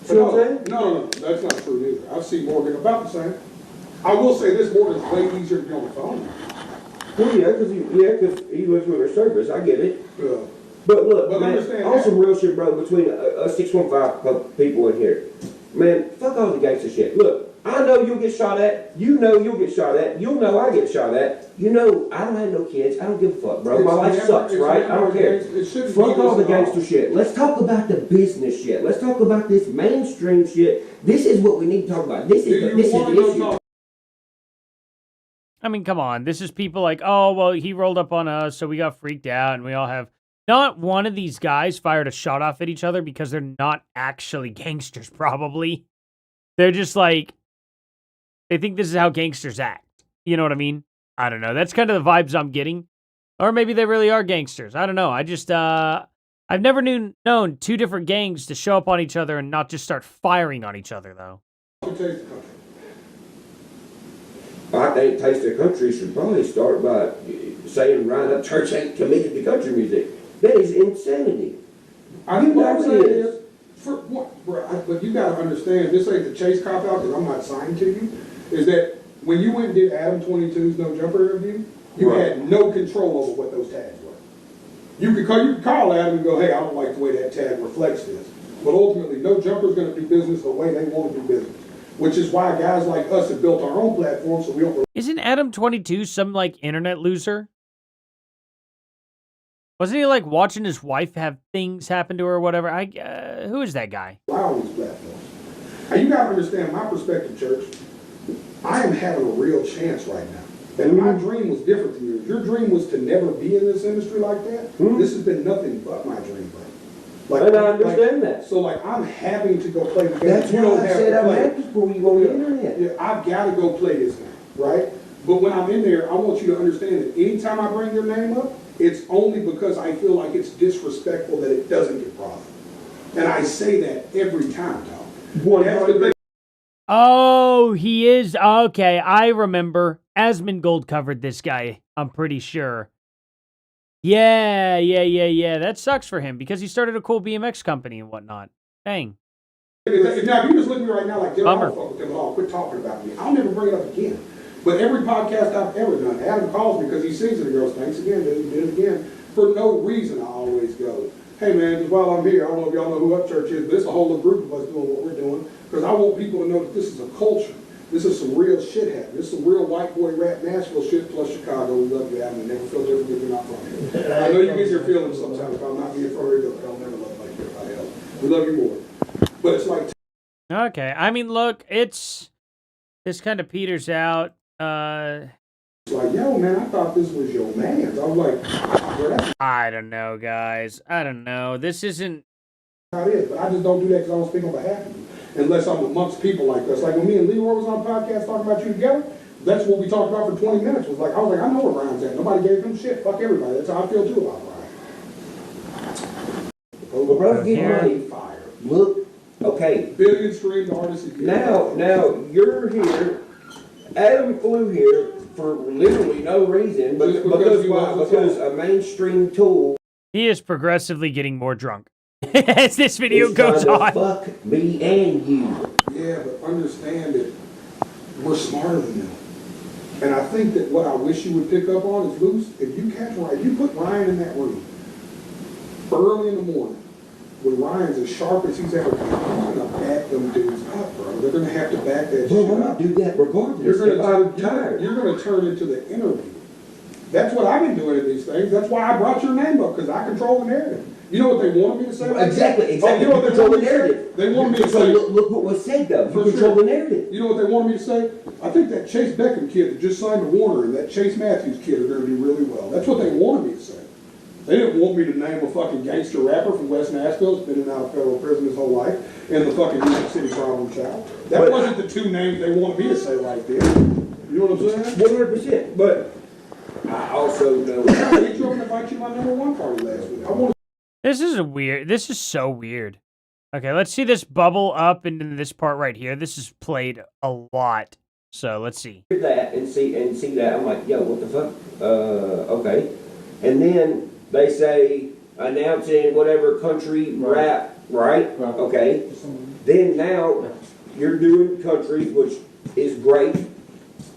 Speaker 10: See what I'm saying?
Speaker 3: No, that's not true either. I see Morgan about the same. I will say this, Morgan's way easier to be on the phone.
Speaker 10: Well, yeah, because he lives with her service. I get it.
Speaker 3: Yeah.
Speaker 10: But look,
Speaker 3: But
Speaker 10: man,
Speaker 3: understand
Speaker 10: on
Speaker 3: that.
Speaker 10: some real shit, bro, between us 615 people in here, man, fuck all the gangster shit. Look, I know you'll get shot at. You know you'll get shot at. You'll know I get shot at. You know I don't have no kids. I don't give a fuck, bro. My life sucks, right? I don't care. Fuck all the gangster shit. Let's talk about the business shit. Let's talk about this mainstream shit. This is what we need to talk about. This is the issue.
Speaker 1: I mean, come on. This is people like, oh, well, he rolled up on us, so we got freaked out, and we all have... Not one of these guys fired a shot off at each other because they're not actually gangsters, probably. They're just like... They think this is how gangsters act. You know what I mean? I don't know. That's kind of the vibes I'm getting. Or maybe they really are gangsters. I don't know. I just, I've never known two different gangs to show up on each other and not just start firing on each other, though.
Speaker 10: I think Taste of Country should probably start by saying Ryan Upchurch ain't committed to country music. That is insanity.
Speaker 3: You know what it is? For what, bro? But you gotta understand, this ain't the chase cop out because I'm not signed to you. Is that when you went and did Adam 22's No Jumper review, you had no control over what those tags were. You could call Adam and go, hey, I don't like the way that tag reflects this. But ultimately, No Jumper's going to do business the way they want to do business. Which is why guys like us have built our own platform so we don't...
Speaker 1: Isn't Adam 22 some, like, internet loser? Wasn't he, like, watching his wife have things happen to her or whatever? Who is that guy?
Speaker 3: On these platforms. Now, you got to understand my perspective, church. I am having a real chance right now. And my dream was different than yours. Your dream was to never be in this industry like that. This has been nothing but my dream, bro. Like,
Speaker 10: and I understand that.
Speaker 3: So, like, I'm having to go play the game.
Speaker 10: That's why I said I'm happy for you on the internet.
Speaker 3: Yeah, I've got to go play this game, right? But when I'm in there, I want you to understand that anytime I bring your name up, it's only because I feel like it's disrespectful that it doesn't get brought up. And I say that every time, dog. That's the thing.
Speaker 1: Oh, he is. Okay, I remember. Asmongold covered this guy, I'm pretty sure. Yeah. That sucks for him because he started a cool BMX company and whatnot. Dang.
Speaker 3: Now, if you just look at me right now like, I don't fuck with them at all. Quit talking about me. I'll never bring it up again. But every podcast I've ever done, Adam calls me because he sees it and goes, thanks again, dude, you did it again. For no reason, I always go, hey man, just while I'm here, I don't know if y'all know who Upchurch is, but it's a whole little group of us doing what we're doing because I want people to know that this is a culture. This is some real shit happening. This is some real white boy rap Nashville shit plus Chicago. We love you, Adam, and never feel different if you're not from here. I know you get your feelings sometimes if I'm not being from here, but I'll never love like everybody else. We love you more. But it's like...
Speaker 1: Okay, I mean, look, this kind of peters out.
Speaker 3: It's like, yo, man, I thought this was your man's. I was like, well, that's
Speaker 1: I don't know, guys. I don't know. This isn't...
Speaker 3: how it is, but I just don't do that because I don't speak on behalf of you. Unless I'm amongst people like us. Like when me and Leroy was on a podcast talking about you together, that's what we talked about for 20 minutes. Was like, I was like, I know where Ryan's at. Nobody gave him shit. Fuck everybody. That's how I feel too about Ryan.
Speaker 10: Well, bro, get money.
Speaker 3: Fire.
Speaker 10: Look, okay.
Speaker 3: Billion streamed artists.
Speaker 10: Now, you're here. Adam flew here for literally no reason, but because a mainstream tool.
Speaker 1: He is progressively getting more drunk as this video goes on.
Speaker 10: Fuck me and you.
Speaker 3: Yeah, but understand that we're smarter than them. And I think that what I wish you would pick up on is, Luce, if you put Ryan in that room early in the morning, when Ryan's as sharp as he's ever been, he's going to back them dudes up, bro. They're going to have to back that shit up.
Speaker 10: I'm going to do that regardless.
Speaker 3: You're going to turn into the interview. That's what I've been doing in these things. That's why I brought your name up, because I control the narrative. You know what they wanted me to say?
Speaker 10: Exactly.
Speaker 3: Oh, you know what they
Speaker 10: control
Speaker 3: wanted
Speaker 10: the
Speaker 3: me to
Speaker 10: narrative.
Speaker 3: say? They wanted me to say.
Speaker 10: Look what was said, though. You control the narrative.
Speaker 3: You know what they wanted me to say? I think that Chase Beckham kid that just signed to Warner and that Chase Matthews kid are going to do really well. That's what they wanted me to say. They didn't want me to name a fucking gangster rapper from West Nashville that's been in and out of federal prison his whole life and the fucking New York City problem child. That wasn't the two names they wanted me to say right there. You know what I'm saying?
Speaker 10: 100%. But I also know.
Speaker 3: I drove and invite you to my #1 party last week.
Speaker 1: This is so weird. Okay, let's see this bubble up into this part right here. This is played a lot. So let's see.
Speaker 10: That and see that. I'm like, yo, what the fuck? Okay. And then they say announcing whatever country rap, right? Okay. Then now you're doing country, which is great.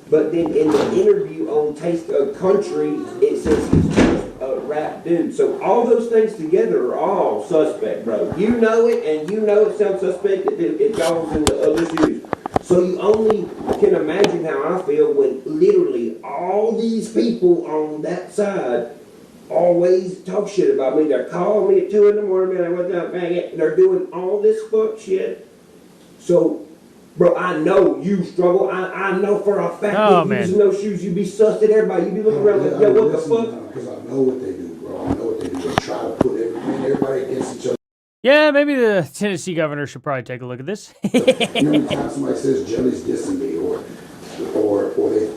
Speaker 10: But then in the interview on Taste of Country, it says he's just a rap dude. So all those things together are all suspect, bro. You know it, and you know it sounds suspect if it goes into other shoes. So you only can imagine how I feel when literally all these people on that side always talk shit about me. They're calling me at 2 in the morning, man, what's up, man? They're doing all this fuck shit. So, bro, I know you struggle. I know for a fact that you using those shoes, you be sussed at everybody. You be looking around like, yo, what the fuck?
Speaker 16: Because I know what they do, bro. I know what they do. They try to put everybody against each other.
Speaker 1: Yeah, maybe the Tennessee governor should probably take a look at this.
Speaker 16: Every time somebody says Jelly's dissing me, or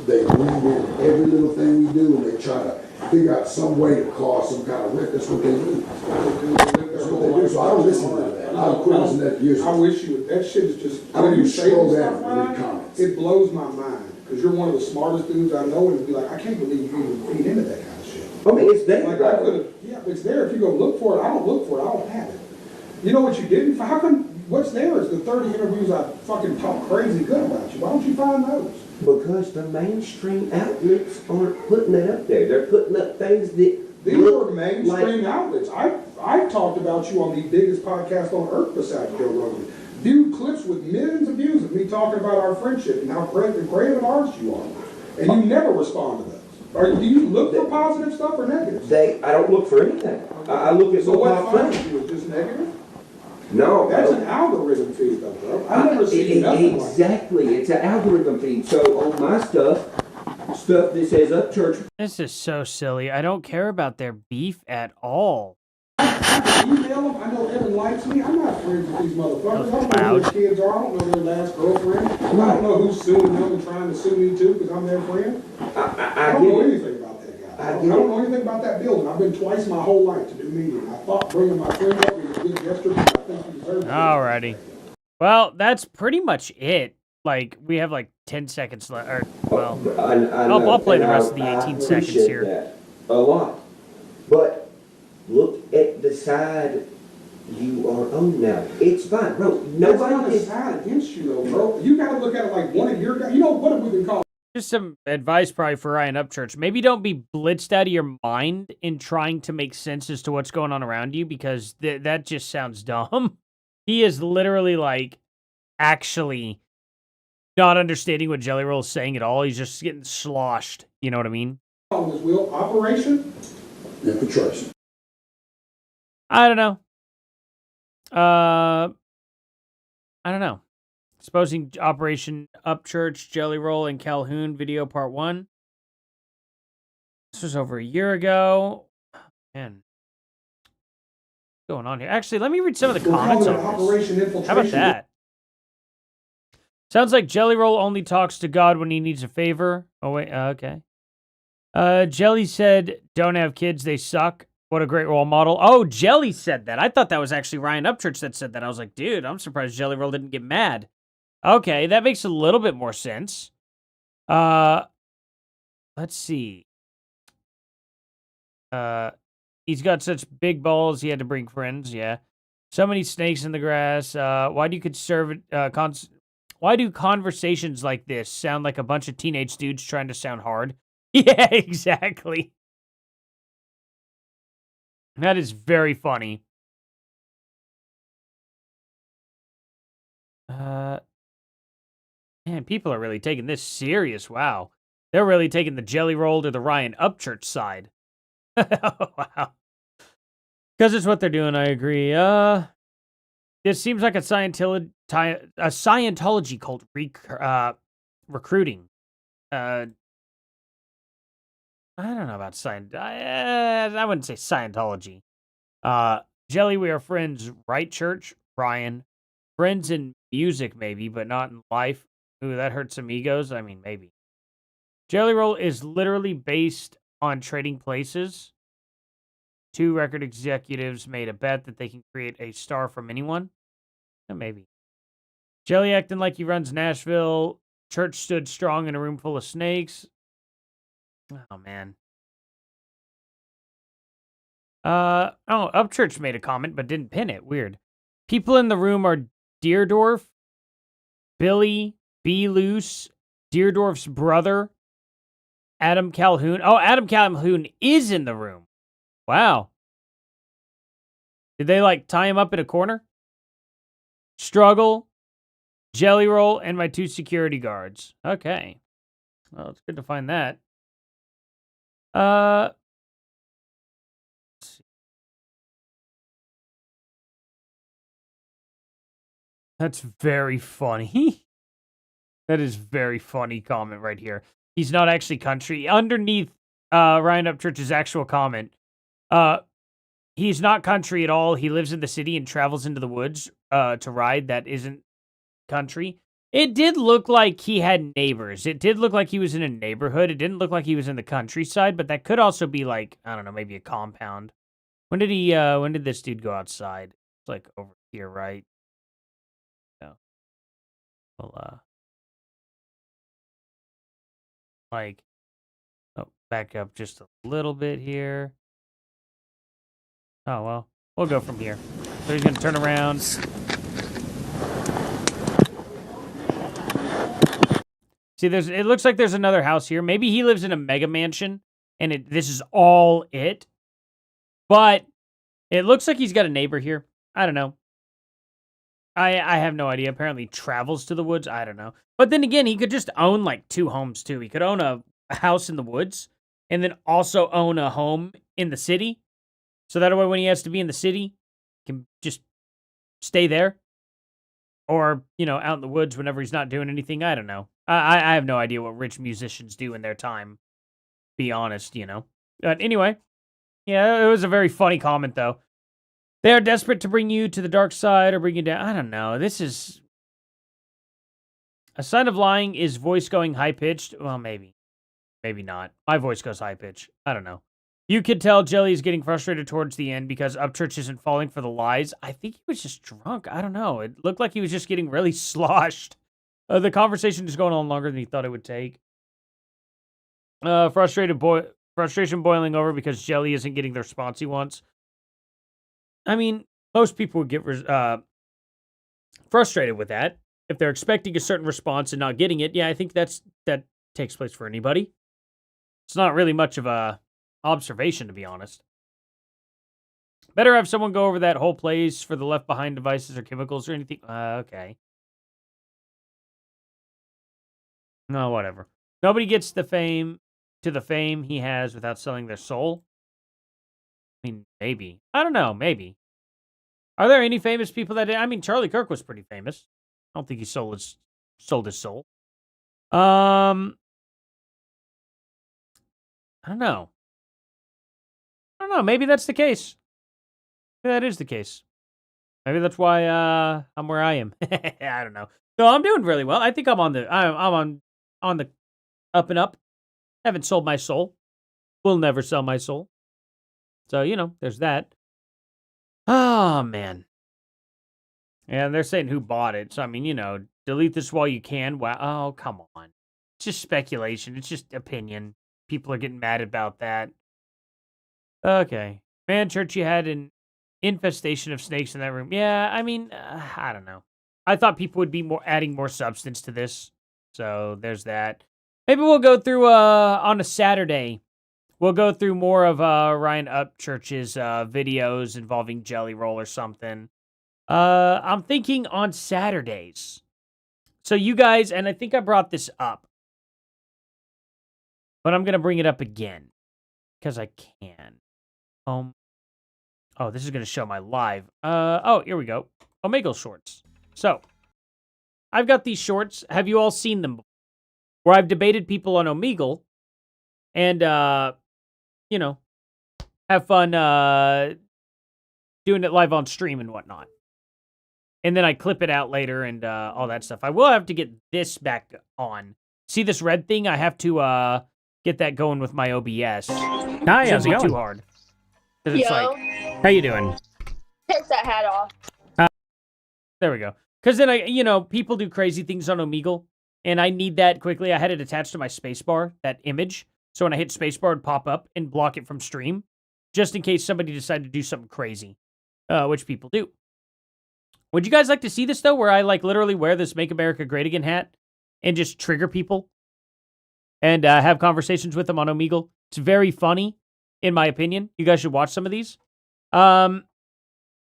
Speaker 16: they read in every little thing we do, and they try to figure out some way to cause some kind of rift. That's what they do. That's what they do. So I don't listen to that. I've quit listening to that years ago.
Speaker 3: I wish you would. That shit is just.
Speaker 16: I don't even scroll
Speaker 3: stuff,
Speaker 16: down and read comments.
Speaker 3: It blows my mind because you're one of the smartest dudes I know, and it'd be like, I can't believe you even feed into that kind of shit.
Speaker 10: I mean, it's there.
Speaker 3: Like, I could've, yeah, it's there. If you go look for it, I don't look for it. I don't have it. You know what you didn't? How come? What's there is the 30 interviews I fucking talk crazy good about you. Why don't you find those?
Speaker 10: Because the mainstream outlets aren't putting that up there. They're putting up things that
Speaker 3: These were mainstream outlets. I've talked about you on the biggest podcast on earth besides Joe Rogan. Viewed clips with millions of views of me talking about our friendship and how great and an artist you are. And you never respond to those. Do you look for positive stuff or negative?
Speaker 10: I don't look for anything. I look at
Speaker 3: so what finds you is just negative?
Speaker 10: No.
Speaker 3: That's an algorithm feed though, bro. I've never seen nothing like that.
Speaker 10: Exactly. It's an algorithm feed. So on my stuff that says Upchurch.
Speaker 1: This is so silly. I don't care about their beef at all.
Speaker 3: Email them. I know Evan likes me. I'm not friends with these motherfuckers. I don't know who their kids are. I don't know their last girlfriend. I don't know who's suing them and trying to sue me too because I'm their friend. I don't know anything about that guy. I don't know anything about that building. I've been twice my whole life to do media. I thought bringing my friend up was a good gesture, but I think he deserves it.
Speaker 1: Alrighty. Well, that's pretty much it. Like, we have like 10 seconds left. Or, well, I'll play the rest of the 18 seconds here.
Speaker 10: That a lot. But look at the side you are on now. It's fine, bro. Nobody
Speaker 3: on the side against you, though, bro. You got to look at it like one of your guys. You know, what have we been called?
Speaker 1: Just some advice probably for Ryan Upchurch. Maybe don't be blitzed out of your mind in trying to make sense as to what's going on around you because that just sounds dumb. He is literally like actually not understanding what Jellyroll is saying at all. He's just getting sloshed. You know what I mean?
Speaker 3: Will operation
Speaker 16: infiltration.
Speaker 1: I don't know. I don't know. Exposing Operation Upchurch, Jellyroll, and Calhoun video part 1. This was over a year ago. Man. What's going on here? Actually, let me read some of the comments on this. How about that? Sounds like Jellyroll only talks to God when he needs a favor. Oh, wait. Okay. Jelly said, don't have kids, they suck. What a great role model. Oh, Jelly said that. I thought that was actually Ryan Upchurch that said that. I was like, dude, I'm surprised Jellyroll didn't get mad. Okay, that makes a little bit more sense. Let's see. He's got such big balls, he had to bring friends, yeah. So many snakes in the grass. Why do conversations like this sound like a bunch of teenage dudes trying to sound hard? Yeah, exactly. That is very funny. Man, people are really taking this serious. Wow. They're really taking the Jellyroll to the Ryan Upchurch side. Wow. Because it's what they're doing, I agree. This seems like a Scientology cult recruiting. I don't know about I wouldn't say Scientology. Jelly, we are friends, right, Church? Ryan. Friends in music, maybe, but not in life. Ooh, that hurts some egos. I mean, maybe. Jellyroll is literally based on trading places. 2 record executives made a bet that they can create a star from anyone. Maybe. Jelly acting like he runs Nashville. Church stood strong in a room full of snakes. Oh, man. Upchurch made a comment, but didn't pin it. Weird. People in the room are Deerdorf, Billy, B. Loose, Deerdorf's brother, Adam Calhoun. Oh, Adam Calhoun is in the room. Wow. Did they, like, tie him up in a corner? Struggle, Jellyroll, and my 2 security guards. Okay. Well, it's good to find that. Let's see. That's very funny. That is very funny comment right here. He's not actually country. Underneath Ryan Upchurch's actual comment, he's not country at all. He lives in the city and travels into the woods to ride. That isn't country. It did look like he had neighbors. It did look like he was in a neighborhood. It didn't look like he was in the countryside, but that could also be like, I don't know, maybe a compound. When did this dude go outside? It's like over here, right? No. Well, back up just a little bit here. Oh, well, we'll go from here. So he's going to turn around. See, it looks like there's another house here. Maybe he lives in a mega mansion, and this is all it. But it looks like he's got a neighbor here. I don't know. I have no idea. Apparently travels to the woods. I don't know. But then again, he could just own like 2 homes too. He could own a house in the woods and then also own a home in the city. So that way when he has to be in the city, he can just stay there. Or, out in the woods whenever he's not doing anything. I don't know. I have no idea what rich musicians do in their time. Be honest, But anyway, yeah, it was a very funny comment though. They are desperate to bring you to the dark side or bring you down. I don't know. This is... A sign of lying is voice going high-pitched. Well, maybe. Maybe not. My voice goes high-pitched. I don't know. You could tell Jelly is getting frustrated towards the end because Upchurch isn't falling for the lies. I think he was just drunk. I don't know. It looked like he was just getting really sloshed. The conversation is going on longer than he thought it would take. Frustration boiling over because Jelly isn't getting the response he wants. I mean, most people would get frustrated with that. If they're expecting a certain response and not getting it, yeah, I think that takes place for anybody. It's not really much of a observation, to be honest. Better have someone go over that whole place for the left behind devices or chemicals or anything. Okay. No, whatever. Nobody gets the fame he has without selling their soul. I mean, maybe. I don't know. Maybe. Are there any famous people that... I mean, Charlie Kirk was pretty famous. I don't think he sold his soul. I don't know. Maybe that's the case. Maybe that is the case. Maybe that's why I'm where I am. I don't know. No, I'm doing really well. I think I'm on the up and up. Haven't sold my soul. Will never sell my soul. So, there's that. Oh, man. And they're saying who bought it. So, I mean, delete this while you can. Wow. Oh, come on. It's just speculation. It's just opinion. People are getting mad about that. Okay. Man, Church, you had an infestation of snakes in that room. Yeah, I mean, I don't know. I thought people would be adding more substance to this. So, there's that. Maybe we'll go through, on a Saturday, we'll go through more of Ryan Upchurch's videos involving Jellyroll or something. I'm thinking on Saturdays. So you guys, and I think I brought this up, but I'm going to bring it up again because I can. Oh, this is going to show my live. Here we go. Omegle shorts. So I've got these shorts. Have you all seen them? Where I've debated people on Omegle, and you know, have fun doing it live on stream and whatnot. And then I clip it out later and all that stuff. I will have to get this back on. See this red thing? I have to get that going with my OBS.
Speaker 18: Hi, how's it going?
Speaker 1: Too hard. 'Cause it's
Speaker 18: Yo.
Speaker 1: like,
Speaker 18: How you doing?
Speaker 12: Take that hat off.
Speaker 1: there we go. Because then people do crazy things on Omegle, and I need that quickly. I had it attached to my spacebar, that image. So when I hit spacebar, it'd pop up and block it from stream, just in case somebody decided to do something crazy, which people do. Would you guys like to see this, though, where I, literally wear this Make America Great Again hat and just trigger people and have conversations with them on Omegle? It's very funny, in my opinion. You guys should watch some of these.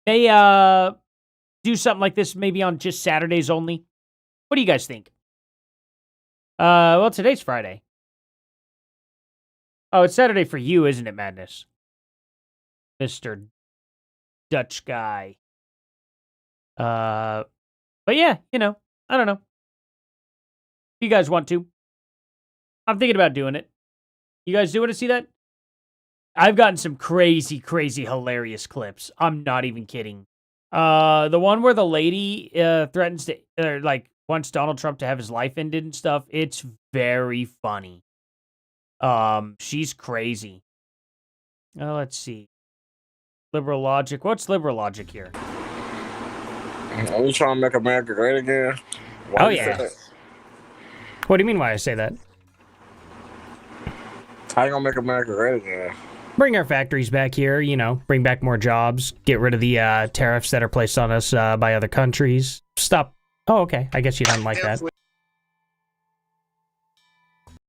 Speaker 1: They do something like this maybe on just Saturdays only. What do you guys think? Well, today's Friday. Oh, it's Saturday for you, isn't it, Madness? Mr. Dutch guy. But yeah, I don't know. If you guys want to. I'm thinking about doing it. You guys do want to see that? I've gotten some crazy, crazy, hilarious clips. I'm not even kidding. The one where the lady threatens to, wants Donald Trump to have his life ended and stuff. It's very funny. She's crazy. Let's see. Liberal logic. What's liberal logic here?
Speaker 19: Are you trying to make America great again? Why
Speaker 18: Oh,
Speaker 19: you say
Speaker 18: yeah.
Speaker 19: that?
Speaker 18: What do you mean why I say that?
Speaker 19: How you gonna make America great again?
Speaker 18: Bring our factories back here, bring back more jobs, get rid of the tariffs that are placed on us by other countries. Stop. Oh, okay. I guess you don't like that.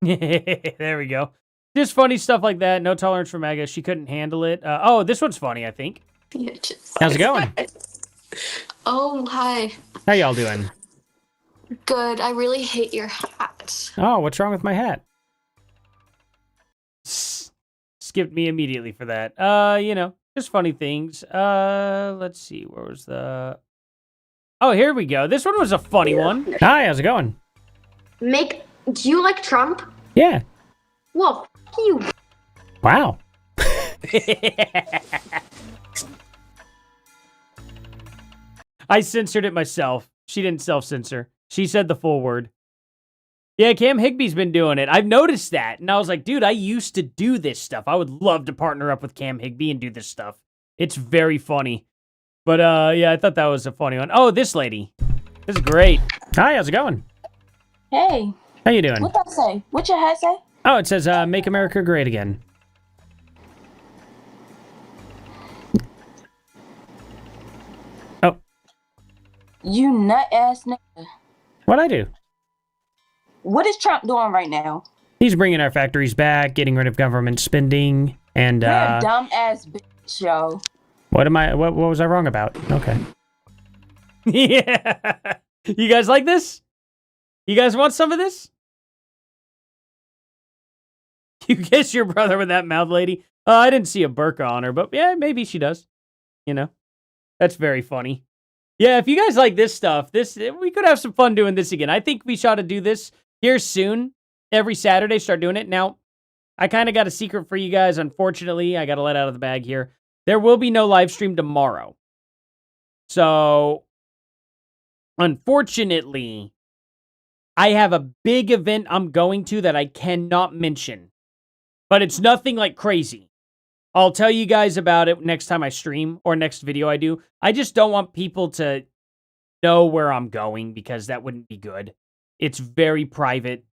Speaker 1: There we go. Just funny stuff like that. No tolerance for MAGA. She couldn't handle it. This one's funny, I think.
Speaker 18: How's it going?
Speaker 20: Oh, hi.
Speaker 18: How y'all doing?
Speaker 20: Good. I really hate your hat.
Speaker 18: Oh, what's wrong with my hat?
Speaker 1: Skipped me immediately for that. Just funny things. Let's see. Where was the... Oh, here we go. This one was a funny one.
Speaker 18: Hi, how's it going?
Speaker 20: Do you like Trump?
Speaker 18: Yeah.
Speaker 20: Well, f you.
Speaker 18: Wow.
Speaker 1: I censored it myself. She didn't self-censor. She said the full word. Yeah, Cam Higby's been doing it. I've noticed that. And I was like, dude, I used to do this stuff. I would love to partner up with Cam Higby and do this stuff. It's very funny. But, yeah, I thought that was a funny one. Oh, this lady. This is great.
Speaker 18: Hi, how's it going?
Speaker 21: Hey.
Speaker 18: How you doing?
Speaker 21: What that say? What your hat say?
Speaker 18: Oh, it says, Make America Great Again. Oh.
Speaker 21: You nut ass nigga.
Speaker 18: What'd I do?
Speaker 21: What is Trump doing right now?
Speaker 18: He's bringing our factories back, getting rid of government spending, and,
Speaker 21: You're a dumb ass bitch, yo.
Speaker 18: What was I wrong about? Okay.
Speaker 1: Yeah. You guys like this? You guys want some of this? You kiss your brother with that mouth, lady? I didn't see a burqa on her, but yeah, maybe she does. That's very funny. Yeah, if you guys like this stuff, we could have some fun doing this again. I think we ought to do this here soon. Every Saturday, start doing it. Now, I kind of got a secret for you guys. Unfortunately, I got to let out of the bag here. There will be no live stream tomorrow. So, unfortunately, I have a big event I'm going to that I cannot mention. But it's nothing like crazy. I'll tell you guys about it next time I stream or next video I do. I just don't want people to know where I'm going because that wouldn't be good. It's very private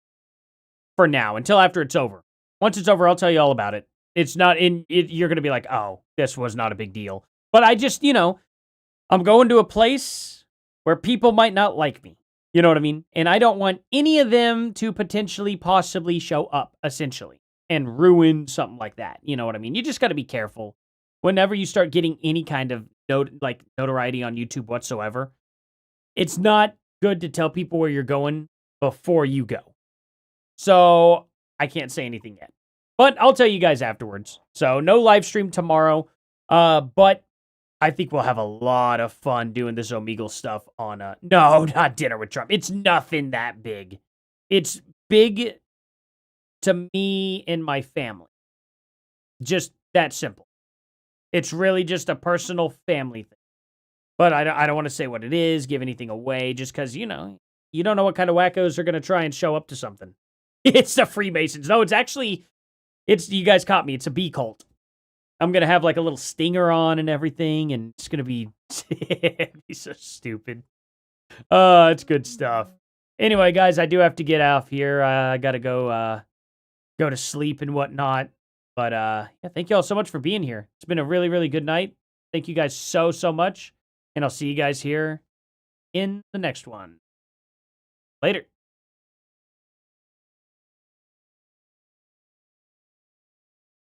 Speaker 1: for now until after it's over. Once it's over, I'll tell you all about it. It's not in it. You're going to be like, oh, this was not a big deal. But I just, I'm going to a place where people might not like me. You know what I mean? And I don't want any of them to potentially possibly show up, essentially, and ruin something like that. You know what I mean? You just got to be careful whenever you start getting any kind of notoriety on YouTube whatsoever. It's not good to tell people where you're going before you go. So I can't say anything yet, but I'll tell you guys afterwards. So no live stream tomorrow, but I think we'll have a lot of fun doing this Omegle stuff on no, not Dinner with Trump. It's nothing that big. It's big to me and my family. Just that simple. It's really just a personal family thing. But I don't want to say what it is, give anything away, just because, you know, you don't know what kind of wackos are going to try and show up to something. It's the Freemasons. No, you guys caught me. It's a bee cult. I'm going to have like a little stinger on and everything, and it's going to be, so stupid. It's good stuff. Anyway, guys, I do have to get off here. I got to go to sleep and whatnot. But yeah, thank you all so much for being here. It's been a really, really good night. Thank you guys so, so much. And I'll see you guys here in the next one. Later.